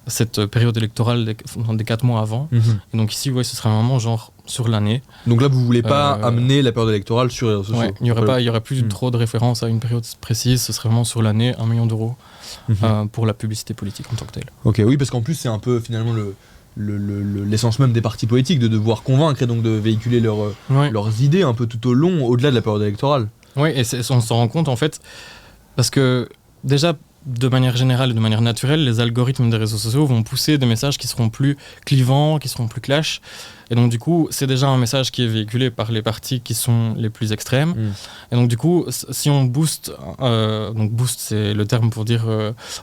cette période électorale des 4 mois avant. Et donc ici, ce serait vraiment genre sur l'année. Donc là, vous ne voulez pas amener la période électorale sur les réseaux sociaux ? Il n'y aurait plus trop de références à une période précise, ce serait vraiment sur l'année, 1 million d'euros. Pour la publicité politique en tant que telle. Ok, oui, parce qu'en plus c'est un peu finalement l'essence même des partis politiques, de devoir convaincre et donc de véhiculer leurs idées un peu tout au long, au-delà de la période électorale. Oui, et on s'en rend compte en fait, parce que déjà de manière générale et de manière naturelle, les algorithmes des réseaux sociaux vont pousser des messages qui seront plus clivants, qui seront plus clash. Et donc du coup, c'est déjà un message qui est véhiculé par les partis qui sont les plus extrêmes. Et donc du coup, si on booste, donc boost c'est le terme pour dire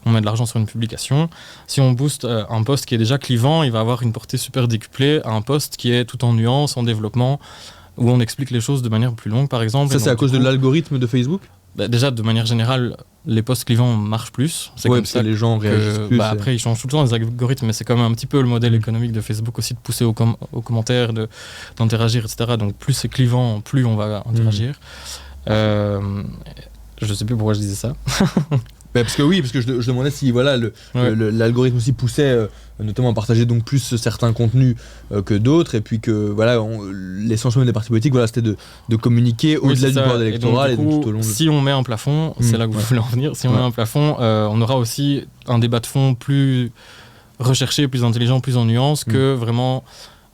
on met de l'argent sur une publication. Si on booste un post qui est déjà clivant, il va avoir une portée super décuplée à un post qui est tout en nuances, en développement, où on explique les choses de manière plus longue, par exemple. Ça, c'est à cause de l'algorithme de Facebook ? Déjà, de manière générale, les posts clivants marchent plus. C'est comme ça les gens réagissent plus. Après, ils changent tout le temps les algorithmes, mais c'est quand même un petit peu le modèle économique de Facebook aussi, de pousser aux commentaires, d'interagir, etc. Donc plus c'est clivant, plus on va interagir. Je sais plus pourquoi je disais ça. Parce que je demandais si l'algorithme aussi poussait notamment à partager donc plus certains contenus que d'autres, et puis que l'essence même des partis politiques c'était de communiquer au-delà du pouvoir électoral et donc tout au long. Si on met un plafond, c'est là que vous voulez en venir, si on met un plafond, on aura aussi un débat de fond plus recherché, plus intelligent, plus en nuance que vraiment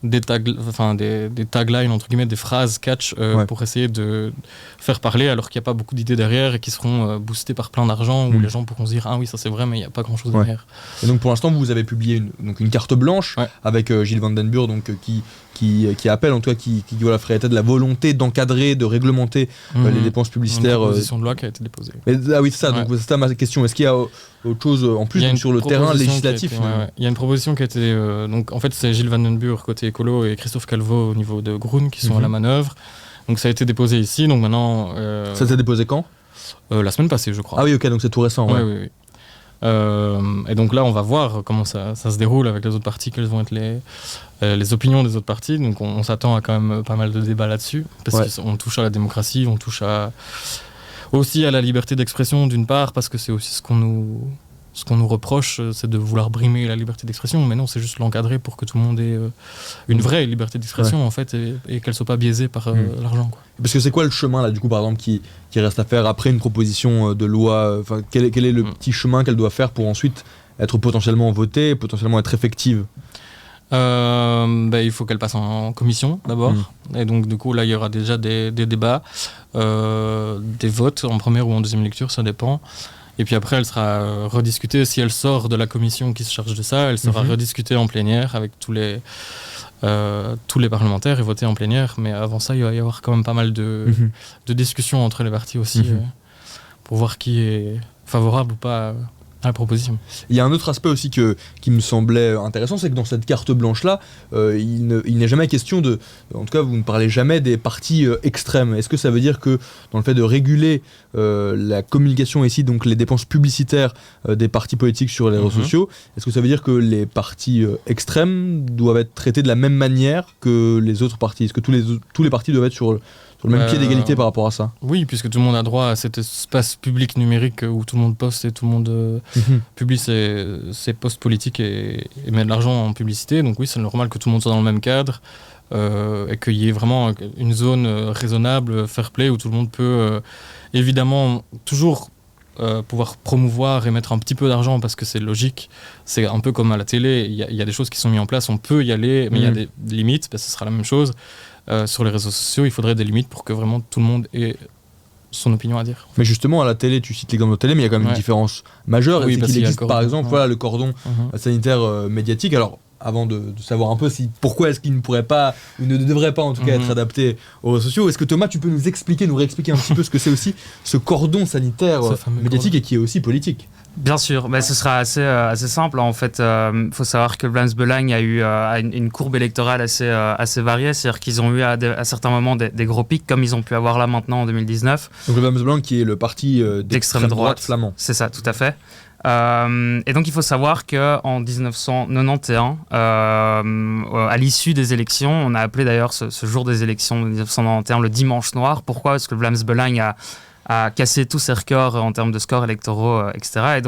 des taglines, entre guillemets, des phrases catch pour essayer de faire parler, alors qu'il n'y a pas beaucoup d'idées derrière et qui seront boostées par plein d'argent, où les gens pourront se dire ah oui, ça c'est vrai, mais il n'y a pas grand chose derrière. Et donc pour l'instant, vous avez publié une carte blanche avec Gilles Van Den Burg, donc qui appelle, en tout cas, qui ferait état de la volonté d'encadrer, de réglementer les dépenses publicitaires. Une proposition de loi qui a été déposée. Ah oui, c'est ça, donc c'est ça ma question. Est-ce qu'il y a autre chose en plus sur le terrain législatif? Il y a une proposition qui a été. Donc en fait, c'est Gilles Van Den Burg côté écolo et Christophe Calvo au niveau de Groen qui sont à la manœuvre. Donc ça a été déposé ici, donc maintenant. Ça s'est déposé quand? La semaine passée, je crois. Ah oui, ok, donc c'est tout récent. Oui. Et donc là, on va voir comment ça se déroule avec les autres partis, quelles vont être les opinions des autres partis. Donc on s'attend à quand même pas mal de débats là-dessus, parce qu'on touche à la démocratie, on touche aussi à la liberté d'expression d'une part, parce que c'est aussi ce qu'on nous reproche, c'est de vouloir brimer la liberté d'expression, mais non, c'est juste l'encadrer pour que tout le monde ait une vraie liberté d'expression en fait, et qu'elle soit pas biaisée par l'argent, quoi. Parce que c'est quoi le chemin là, du coup, par exemple, qui reste à faire après une proposition de loi? Quel est le petit chemin qu'elle doit faire pour ensuite être potentiellement votée, potentiellement être effective? Il faut qu'elle passe en commission d'abord, et donc du coup là il y aura déjà des débats, des votes en première ou en deuxième lecture, ça dépend. Et puis après, elle sera rediscutée. Si elle sort de la commission qui se charge de ça, elle sera rediscutée en plénière avec tous les parlementaires et votée en plénière. Mais avant ça, il va y avoir quand même pas mal de discussions entre les partis aussi pour voir qui est favorable ou pas à la proposition. Il y a un autre aspect aussi qui me semblait intéressant, c'est que dans cette carte blanche-là, il n'est jamais question en tout cas, vous ne parlez jamais des partis extrêmes. Est-ce que ça veut dire que dans le fait de réguler la communication ici, donc les dépenses publicitaires des partis politiques sur les réseaux sociaux, est-ce que ça veut dire que les partis extrêmes doivent être traités de la même manière que les autres partis? Est-ce que tous les partis doivent être sur le même pied d'égalité par rapport à ça? Oui, puisque tout le monde a droit à cet espace public numérique où tout le monde poste et tout le monde publie ses posts politiques et met de l'argent en publicité. Donc oui, c'est normal que tout le monde soit dans le même cadre et qu'il y ait vraiment une zone raisonnable, fair play, où tout le monde peut évidemment toujours pouvoir promouvoir et mettre un petit peu d'argent parce que c'est logique. C'est un peu comme à la télé, il y a des choses qui sont mises en place, on peut y aller, mais il y a des limites, parce que ce sera la même chose. Sur les réseaux sociaux, il faudrait des limites pour que vraiment tout le monde ait son opinion à dire. Mais justement, à la télé, tu cites l'exemple de la télé, mais il y a quand même une différence majeure. Oui, c'est qu'il existe par exemple le cordon sanitaire médiatique. Alors, avant de savoir un peu pourquoi est-ce qu'il ne pourrait pas, ou ne devrait pas en tout cas être adapté aux réseaux sociaux, est-ce que Thomas, tu peux nous réexpliquer un petit peu ce que c'est aussi ce cordon sanitaire médiatique et qui est aussi politique? Bien sûr, ce sera assez simple. En fait, faut savoir que Vlaams Belang a eu une courbe électorale assez variée. C'est-à-dire qu'ils ont eu à certains moments des gros pics, comme ils ont pu avoir là maintenant en 2019. Donc le Vlaams Belang qui est le parti d'extrême droite flamand. C'est ça, tout à fait. Et donc il faut savoir qu'en 1991, à l'issue des élections, on a appelé d'ailleurs ce jour des élections de 1991 le dimanche noir. Pourquoi? Parce que le Vlaams Belang a cassé tous ses records en termes de scores électoraux, etc.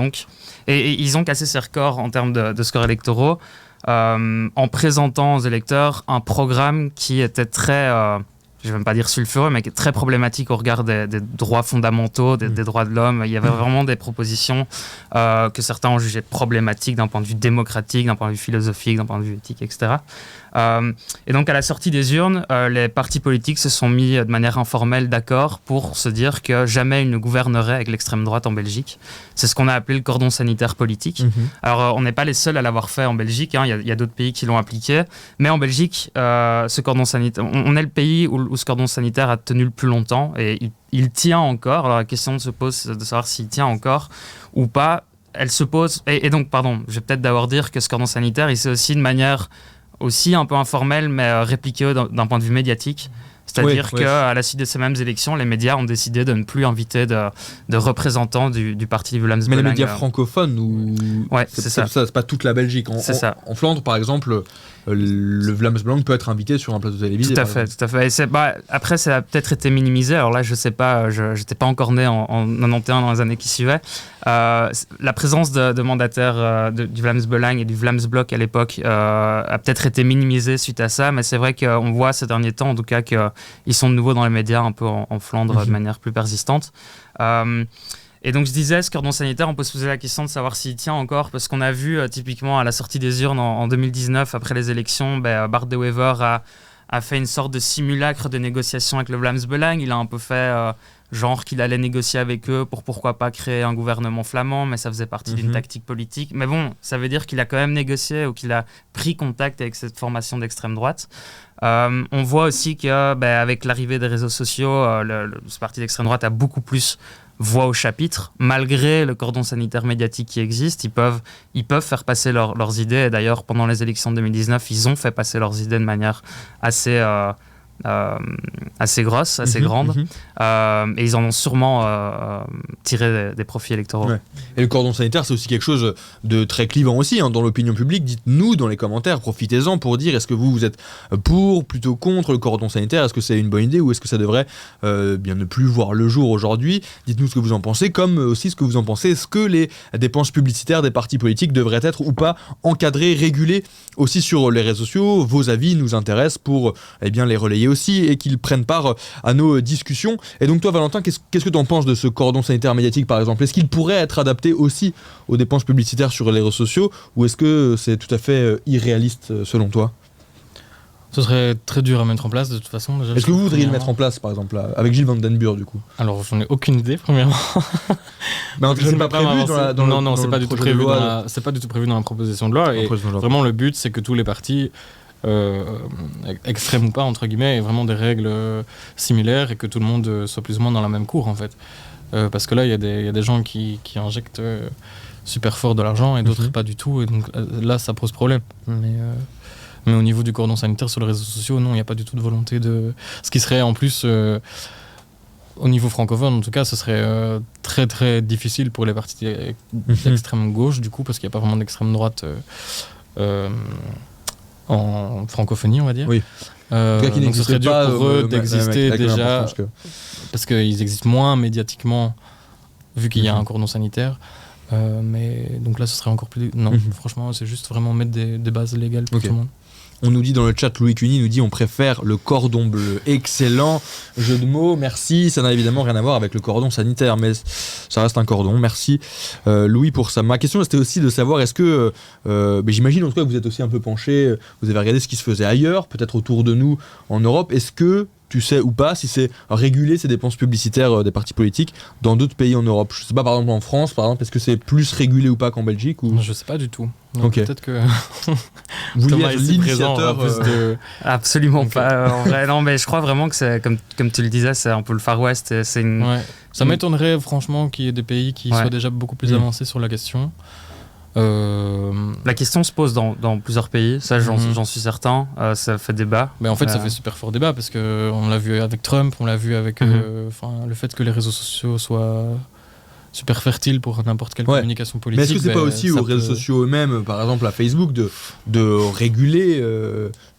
Et ils ont cassé ces records en termes de scores électoraux en présentant aux électeurs un programme qui était très, je ne vais même pas dire sulfureux, mais qui est très problématique au regard des droits fondamentaux, des droits de l'homme. Il y avait vraiment des propositions que certains ont jugées problématiques d'un point de vue démocratique, d'un point de vue philosophique, d'un point de vue éthique, etc. Et donc à la sortie des urnes, les partis politiques se sont mis de manière informelle d'accord pour se dire que jamais ils ne gouverneraient avec l'extrême droite en Belgique. C'est ce qu'on a appelé le cordon sanitaire politique. Alors on n'est pas les seuls à l'avoir fait en Belgique, hein. Il y a d'autres pays qui l'ont appliqué, mais en Belgique, ce cordon sanitaire, on est le pays où ce cordon sanitaire a tenu le plus longtemps et il tient encore. Alors la question se pose de savoir s'il tient encore ou pas. Elle se pose, et donc pardon, je vais peut-être d'abord dire que ce cordon sanitaire, c'est aussi de manière aussi un peu informel, mais répliqué d'un point de vue médiatique. C'est-à-dire qu'à la suite de ces mêmes élections, les médias ont décidé de ne plus inviter de représentants du parti Vlaams Belang. Mais les médias francophones, ou c'est pas toute la Belgique. En Flandre, par exemple, le Vlaams Belang peut être invité sur un plateau télévisé. Tout à fait. Après, ça a peut-être été minimisé. Alors là, je sais pas, je n'étais pas encore né en 91 dans les années qui suivaient. La présence de mandataires du Vlaams Belang et du Vlaams Blok à l'époque a peut-être été minimisée suite à ça, mais c'est vrai qu'on voit ces derniers temps, en tout cas, qu'ils sont de nouveau dans les médias un peu en Flandre de manière plus persistante. Et donc je disais, ce cordon sanitaire, on peut se poser la question de savoir s'il tient encore, parce qu'on a vu typiquement à la sortie des urnes en 2019, après les élections, Bart De Wever a fait une sorte de simulacre de négociation avec le Vlaams Belang. Il a un peu fait genre qu'il allait négocier avec eux pour pourquoi pas créer un gouvernement flamand, mais ça faisait partie d'une tactique politique. Mais bon, ça veut dire qu'il a quand même négocié ou qu'il a pris contact avec cette formation d'extrême droite. On voit aussi qu'avec l'arrivée des réseaux sociaux, ce parti d'extrême droite a beaucoup plus voix au chapitre. Malgré le cordon sanitaire médiatique qui existe, ils peuvent faire passer leurs idées. Et d'ailleurs, pendant les élections de 2019, ils ont fait passer leurs idées de manière assez grosse, assez grande. Et ils en ont sûrement tiré des profits électoraux. Ouais. Et le cordon sanitaire, c'est aussi quelque chose de très clivant aussi dans l'opinion publique. Dites-nous dans les commentaires, profitez-en pour dire est-ce que vous êtes pour, plutôt contre le cordon sanitaire, est-ce que c'est une bonne idée ou est-ce que ça devrait bien ne plus voir le jour aujourd'hui. Dites-nous ce que vous en pensez, comme aussi ce que vous en pensez. Est-ce que les dépenses publicitaires des partis politiques devraient être ou pas encadrées, régulées aussi sur les réseaux sociaux? Vos avis nous intéressent pour bien les relayer aussi et qu'ils prennent part à nos discussions. Et donc toi Valentin, qu'est-ce que tu en penses de ce cordon sanitaire médiatique par exemple? Est-ce qu'il pourrait être adapté aussi aux dépenses publicitaires sur les réseaux sociaux ou est-ce que c'est tout à fait irréaliste selon toi? Ce serait très dur à mettre en place de toute façon. Déjà, est-ce que vous voudriez le mettre en place par exemple avec Gilles Van Den Burg du coup? Alors j'en ai aucune idée premièrement. Mais c'est pas prévu non, c'est pas du tout prévu c'est pas du tout prévu dans la proposition de loi et vraiment le but c'est que tous les partis extrêmes ou pas entre guillemets aient vraiment des règles similaires et que tout le monde soit plus ou moins dans la même cour en fait. Parce que là il y a des gens qui injectent super fort de l'argent et d'autres pas du tout et donc là ça pose problème. Mais au niveau du cordon sanitaire sur les réseaux sociaux, non, il n'y a pas du tout de volonté de... Ce qui serait en plus, au niveau francophone en tout cas, ce serait très très difficile pour les partis d'extrême gauche du coup, parce qu'il n'y a pas vraiment d'extrême droite en francophonie, on va dire. Oui. Donc ce serait dur pour eux d'exister déjà, parce qu'ils existent moins médiatiquement, vu qu'il y a un cordon sanitaire. Mais donc là, ce serait encore plus... Non, franchement, c'est juste vraiment mettre des bases légales pour tout le monde. On nous dit dans le chat, Louis Cuny nous dit on préfère le cordon bleu. Excellent jeu de mots, merci. Ça n'a évidemment rien à voir avec le cordon sanitaire, mais ça reste un cordon. Merci Louis pour ça. Ma question c'était aussi de savoir est-ce que, j'imagine en tout cas que vous êtes aussi un peu penché, vous avez regardé ce qui se faisait ailleurs, peut-être autour de nous en Europe. Est-ce que tu sais ou pas si c'est réguler ces dépenses publicitaires des partis politiques dans d'autres pays en Europe? Je sais pas, par exemple en France, par exemple, est-ce que c'est plus régulé ou pas qu'en Belgique ou... Je sais pas du tout. Donc peut-être que vous Thomas êtes l'initiateur Absolument pas. En vrai, non, mais je crois vraiment que c'est comme tu le disais, c'est un peu le Far West. Ça m'étonnerait franchement qu'il y ait des pays qui soient déjà beaucoup plus avancés sur la question. La question se pose dans plusieurs pays, ça j'en suis certain, ça fait débat. Mais en fait ça fait super fort débat parce qu'on l'a vu avec Trump, on l'a vu avec le fait que les réseaux sociaux soient super fertiles pour n'importe quelle communication politique. Mais est-ce que c'est pas aussi aux réseaux sociaux eux-mêmes, par exemple à Facebook, de réguler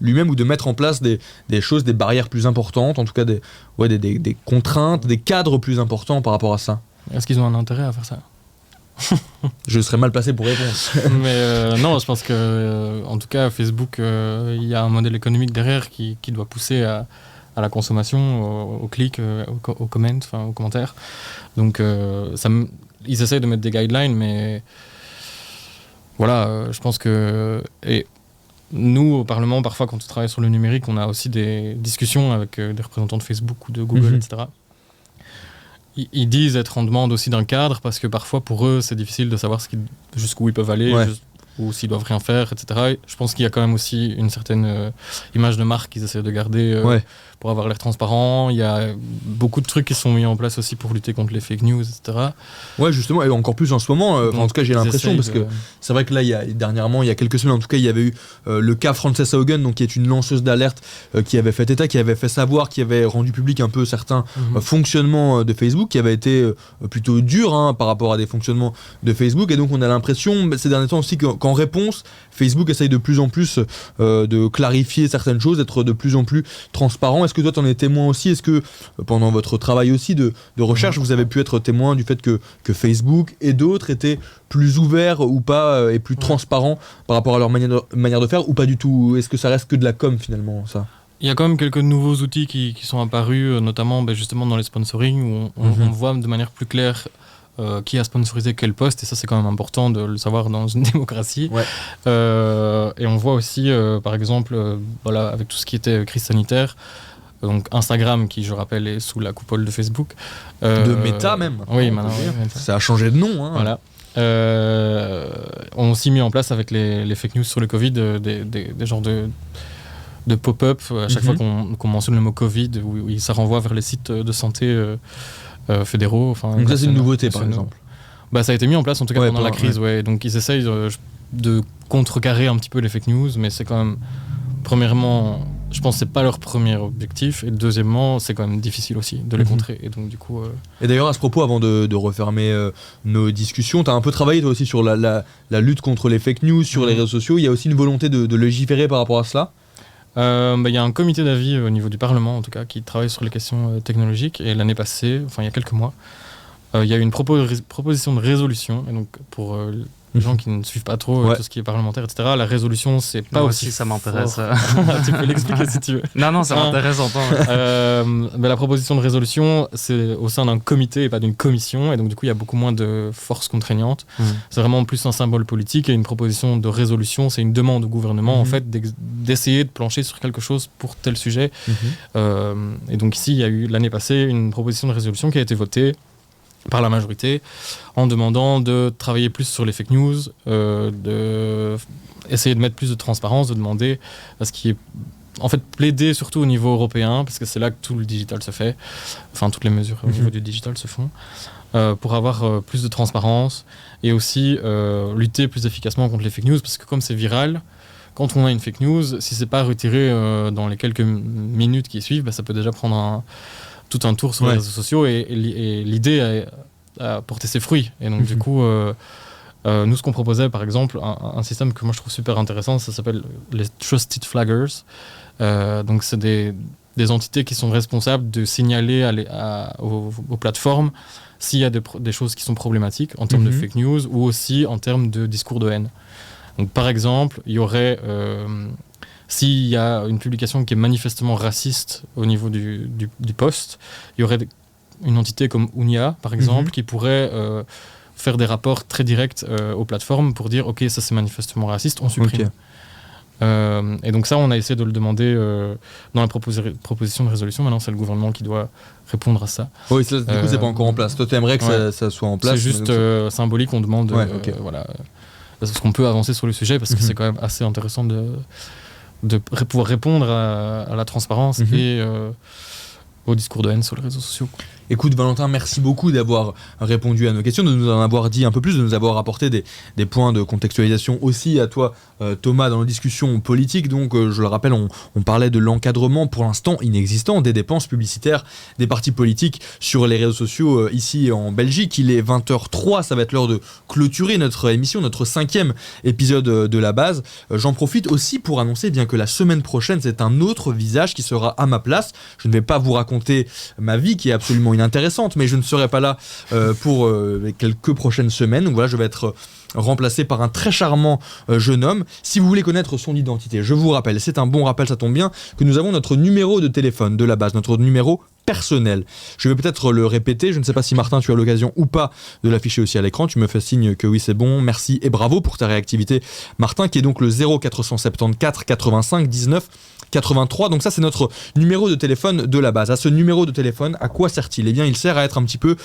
lui-même ou de mettre en place des choses, des barrières plus importantes, en tout cas des contraintes, des cadres plus importants par rapport à ça? Est-ce qu'ils ont un intérêt à faire ça? Je serais mal placé pour répondre. Mais non, je pense que en tout cas Facebook, il y a un modèle économique derrière qui doit pousser à la consommation, au clic, aux comments, enfin aux commentaires. Donc ils essayent de mettre des guidelines, mais voilà, je pense que et nous au Parlement parfois quand on travaille sur le numérique, on a aussi des discussions avec des représentants de Facebook ou de Google, etc. Ils disent être en demande aussi d'un cadre parce que parfois pour eux c'est difficile de savoir jusqu'où ils peuvent aller ou s'ils doivent rien faire, etc. Et je pense qu'il y a quand même aussi une certaine image de marque qu'ils essaient de garder pour avoir l'air transparent. Il y a beaucoup de trucs qui sont mis en place aussi pour lutter contre les fake news, etc. Ouais, justement, et encore plus en ce moment. En tout cas, j'ai l'impression parce que c'est vrai que là, dernièrement, il y a quelques semaines, en tout cas, il y avait eu le cas Frances Haugen, donc qui est une lanceuse d'alerte qui avait fait état, qui avait fait savoir, qui avait rendu public un peu certains fonctionnements de Facebook, qui avait été plutôt dur par rapport à des fonctionnements de Facebook. Et donc, on a l'impression ces derniers temps aussi qu'en réponse, Facebook essaye de plus en plus de clarifier certaines choses, d'être de plus en plus transparent. Est-ce que toi, tu en es témoin aussi? Est-ce que pendant votre travail aussi de recherche, vous avez pu être témoin du fait que Facebook et d'autres étaient plus ouverts ou pas et plus transparents par rapport à leur manière de faire ou pas du tout? Est-ce que ça reste que de la com finalement, ça? Il y a quand même quelques nouveaux outils qui sont apparus, notamment justement dans les sponsoring, où on voit de manière plus claire qui a sponsorisé quel poste, et ça c'est quand même important de le savoir dans une démocratie. Ouais. Et on voit aussi, par exemple, voilà, avec tout ce qui était crise sanitaire, donc Instagram, qui je rappelle est sous la coupole de Facebook. De Meta même. Oui, maintenant. Ça a changé de nom. Hein. Voilà. On a aussi mis en place avec les fake news sur le Covid des genres de pop-up à chaque fois qu'on mentionne le mot Covid, où ça renvoie vers les sites de santé fédéraux. Donc ça c'est une nouveauté par exemple. Bah, ça a été mis en place en tout cas pendant la crise. Ouais. Donc ils essayent de contrecarrer un petit peu les fake news, mais c'est quand même, premièrement, je pense que c'est pas leur premier objectif, et deuxièmement c'est quand même difficile aussi de les contrer, et donc du coup Et d'ailleurs à ce propos, avant de refermer nos discussions, tu as un peu travaillé toi aussi sur la lutte contre les fake news sur les réseaux sociaux. Il y a aussi une volonté de légiférer par rapport à cela. Il y a un comité d'avis au niveau du Parlement en tout cas qui travaille sur les questions technologiques, et l'année passée, enfin il y a quelques mois, il y a eu une proposition de résolution, et donc pour les gens qui ne suivent pas trop tout ce qui est parlementaire, etc., la résolution c'est pas moi aussi ça m'intéresse. Tu peux l'expliquer si tu veux. Non, ça m'intéresse d'entendre. La proposition de résolution c'est au sein d'un comité et pas d'une commission, et donc du coup il y a beaucoup moins de force contraignante. C'est vraiment plus un symbole politique, et une proposition de résolution c'est une demande au gouvernement en fait d'essayer de plancher sur quelque chose pour tel sujet. Et donc ici il y a eu l'année passée une proposition de résolution qui a été votée par la majorité en demandant de travailler plus sur les fake news, essayer de mettre plus de transparence, de demander à ce qui est en fait plaider surtout au niveau européen, parce que c'est là que tout le digital se fait, enfin toutes les mesures au niveau du digital se font, pour avoir plus de transparence, et aussi lutter plus efficacement contre les fake news, parce que comme c'est viral, quand on a une fake news, si c'est pas retiré dans les quelques minutes qui suivent, ça peut déjà prendre tout un tour sur les réseaux sociaux, et l'idée a porté ses fruits. Et donc du coup, nous ce qu'on proposait par exemple, un système que moi je trouve super intéressant, ça s'appelle les Trusted Flaggers. Donc c'est des entités qui sont responsables de signaler aux plateformes s'il y a des choses qui sont problématiques en termes de fake news, ou aussi en termes de discours de haine. Donc par exemple, il y aurait... s'il y a une publication qui est manifestement raciste au niveau du post, il y aurait une entité comme Unia, par exemple, qui pourrait faire des rapports très directs aux plateformes pour dire « Ok, ça c'est manifestement raciste, on supprime ». Et donc ça, on a essayé de le demander dans la proposition de résolution. Maintenant, c'est le gouvernement qui doit répondre à ça. Oui, ça, du coup, c'est pas encore en place. Toi, tu aimerais que ça soit en place. C'est juste symbolique, on demande voilà, parce qu'on peut avancer sur le sujet, parce que c'est quand même assez intéressant de pouvoir répondre à la transparence et au discours de haine sur les réseaux sociaux. Écoute Valentin, merci beaucoup d'avoir répondu à nos questions, de nous en avoir dit un peu plus, de nous avoir apporté des points de contextualisation aussi à toi Thomas dans nos discussions politiques. Donc je le rappelle, on parlait de l'encadrement pour l'instant inexistant des dépenses publicitaires des partis politiques sur les réseaux sociaux ici en Belgique. Il est 20h03, ça va être l'heure de clôturer notre émission, notre 5e épisode de La Base. J'en profite aussi pour annoncer bien que la semaine prochaine c'est un autre visage qui sera à ma place. Je ne vais pas vous raconter ma vie qui est absolument intéressante, mais je ne serai pas là pour quelques prochaines semaines. Donc voilà, je vais être remplacé par un très charmant jeune homme. Si vous voulez connaître son identité, je vous rappelle, c'est un bon rappel, ça tombe bien, que nous avons notre numéro de téléphone de La Base, notre numéro personnel. Je vais peut-être le répéter, je ne sais pas si Martin tu as l'occasion ou pas de l'afficher aussi à l'écran, tu me fais signe que oui c'est bon, merci et bravo pour ta réactivité Martin, qui est donc le 0474 85 19 83, donc ça c'est notre numéro de téléphone de La Base. À ce numéro de téléphone, à quoi sert-il ? Eh bien il sert à être un petit peu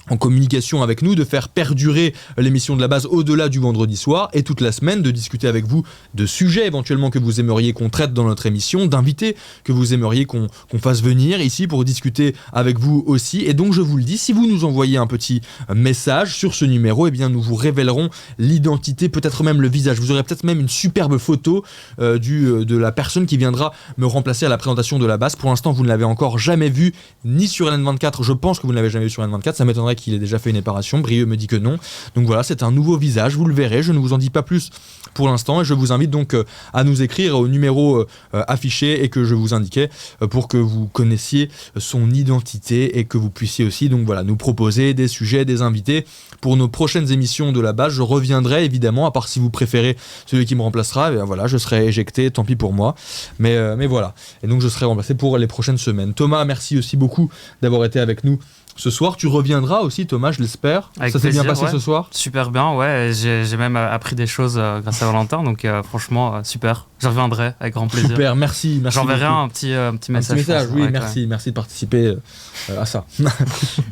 en communication avec nous, de faire perdurer l'émission de La Base au-delà du vendredi soir, et toute la semaine de discuter avec vous de sujets éventuellement que vous aimeriez qu'on traite dans notre émission, d'invités que vous aimeriez qu'on fasse venir ici pour discuter avec vous aussi. Et donc je vous le dis, si vous nous envoyez un petit message sur ce numéro, eh bien nous vous révélerons l'identité, peut-être même le visage. Vous aurez peut-être même une superbe photo de la personne qui viendra me remplacer à la présentation de La Base. Pour l'instant vous ne l'avez encore jamais vu ni sur N24, je pense que vous ne l'avez jamais vu sur N24, ça m'étonnerait qu'il ait déjà fait une apparition, Brieux me dit que non. Donc voilà, c'est un nouveau visage, vous le verrez, je ne vous en dis pas plus pour l'instant, et je vous invite donc à nous écrire au numéro affiché et que je vous indiquais pour que vous connaissiez son identité et que vous puissiez aussi donc voilà, nous proposer des sujets, des invités pour nos prochaines émissions de La Base. Je reviendrai évidemment, à part si vous préférez celui qui me remplacera, et voilà, je serai éjecté, tant pis pour moi, mais voilà, et donc je serai remplacé pour les prochaines semaines. Thomas, merci aussi beaucoup d'avoir été avec nous ce soir. Tu reviendras aussi, Thomas, je l'espère. Avec ça s'est plaisir, bien passé ce soir? Super bien, ouais. J'ai même appris des choses grâce à Valentin, donc franchement, super. Je reviendrai avec grand plaisir. Super, merci. J'enverrai un petit message. Oui, merci de participer à ça.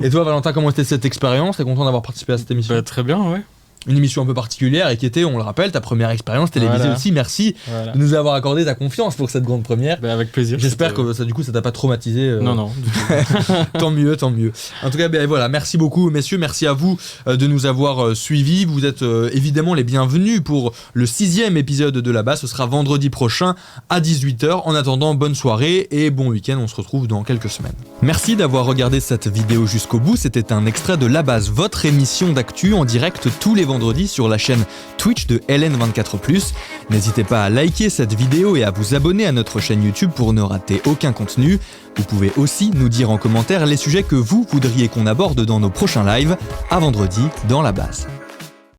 Et toi, Valentin, comment était cette expérience? T'es content d'avoir participé à cette émission? Très bien, ouais. Une émission un peu particulière et qui était, on le rappelle, ta première expérience télévisée aussi. Merci de nous avoir accordé ta confiance pour cette grande première. Avec plaisir. J'espère que ça, du coup, ça t'a pas traumatisé. Non, du tout. Tant mieux. En tout cas, voilà, merci beaucoup, messieurs. Merci à vous de nous avoir suivis. Vous êtes évidemment les bienvenus pour le 6e épisode de La Base. Ce sera vendredi prochain à 18h. En attendant, bonne soirée et bon week-end. On se retrouve dans quelques semaines. Merci d'avoir regardé cette vidéo jusqu'au bout. C'était un extrait de La Base, votre émission d'actu en direct tous les vendredis sur la chaîne Twitch de LN24+. N'hésitez pas à liker cette vidéo et à vous abonner à notre chaîne YouTube pour ne rater aucun contenu. Vous pouvez aussi nous dire en commentaire les sujets que vous voudriez qu'on aborde dans nos prochains lives. À vendredi dans La Base.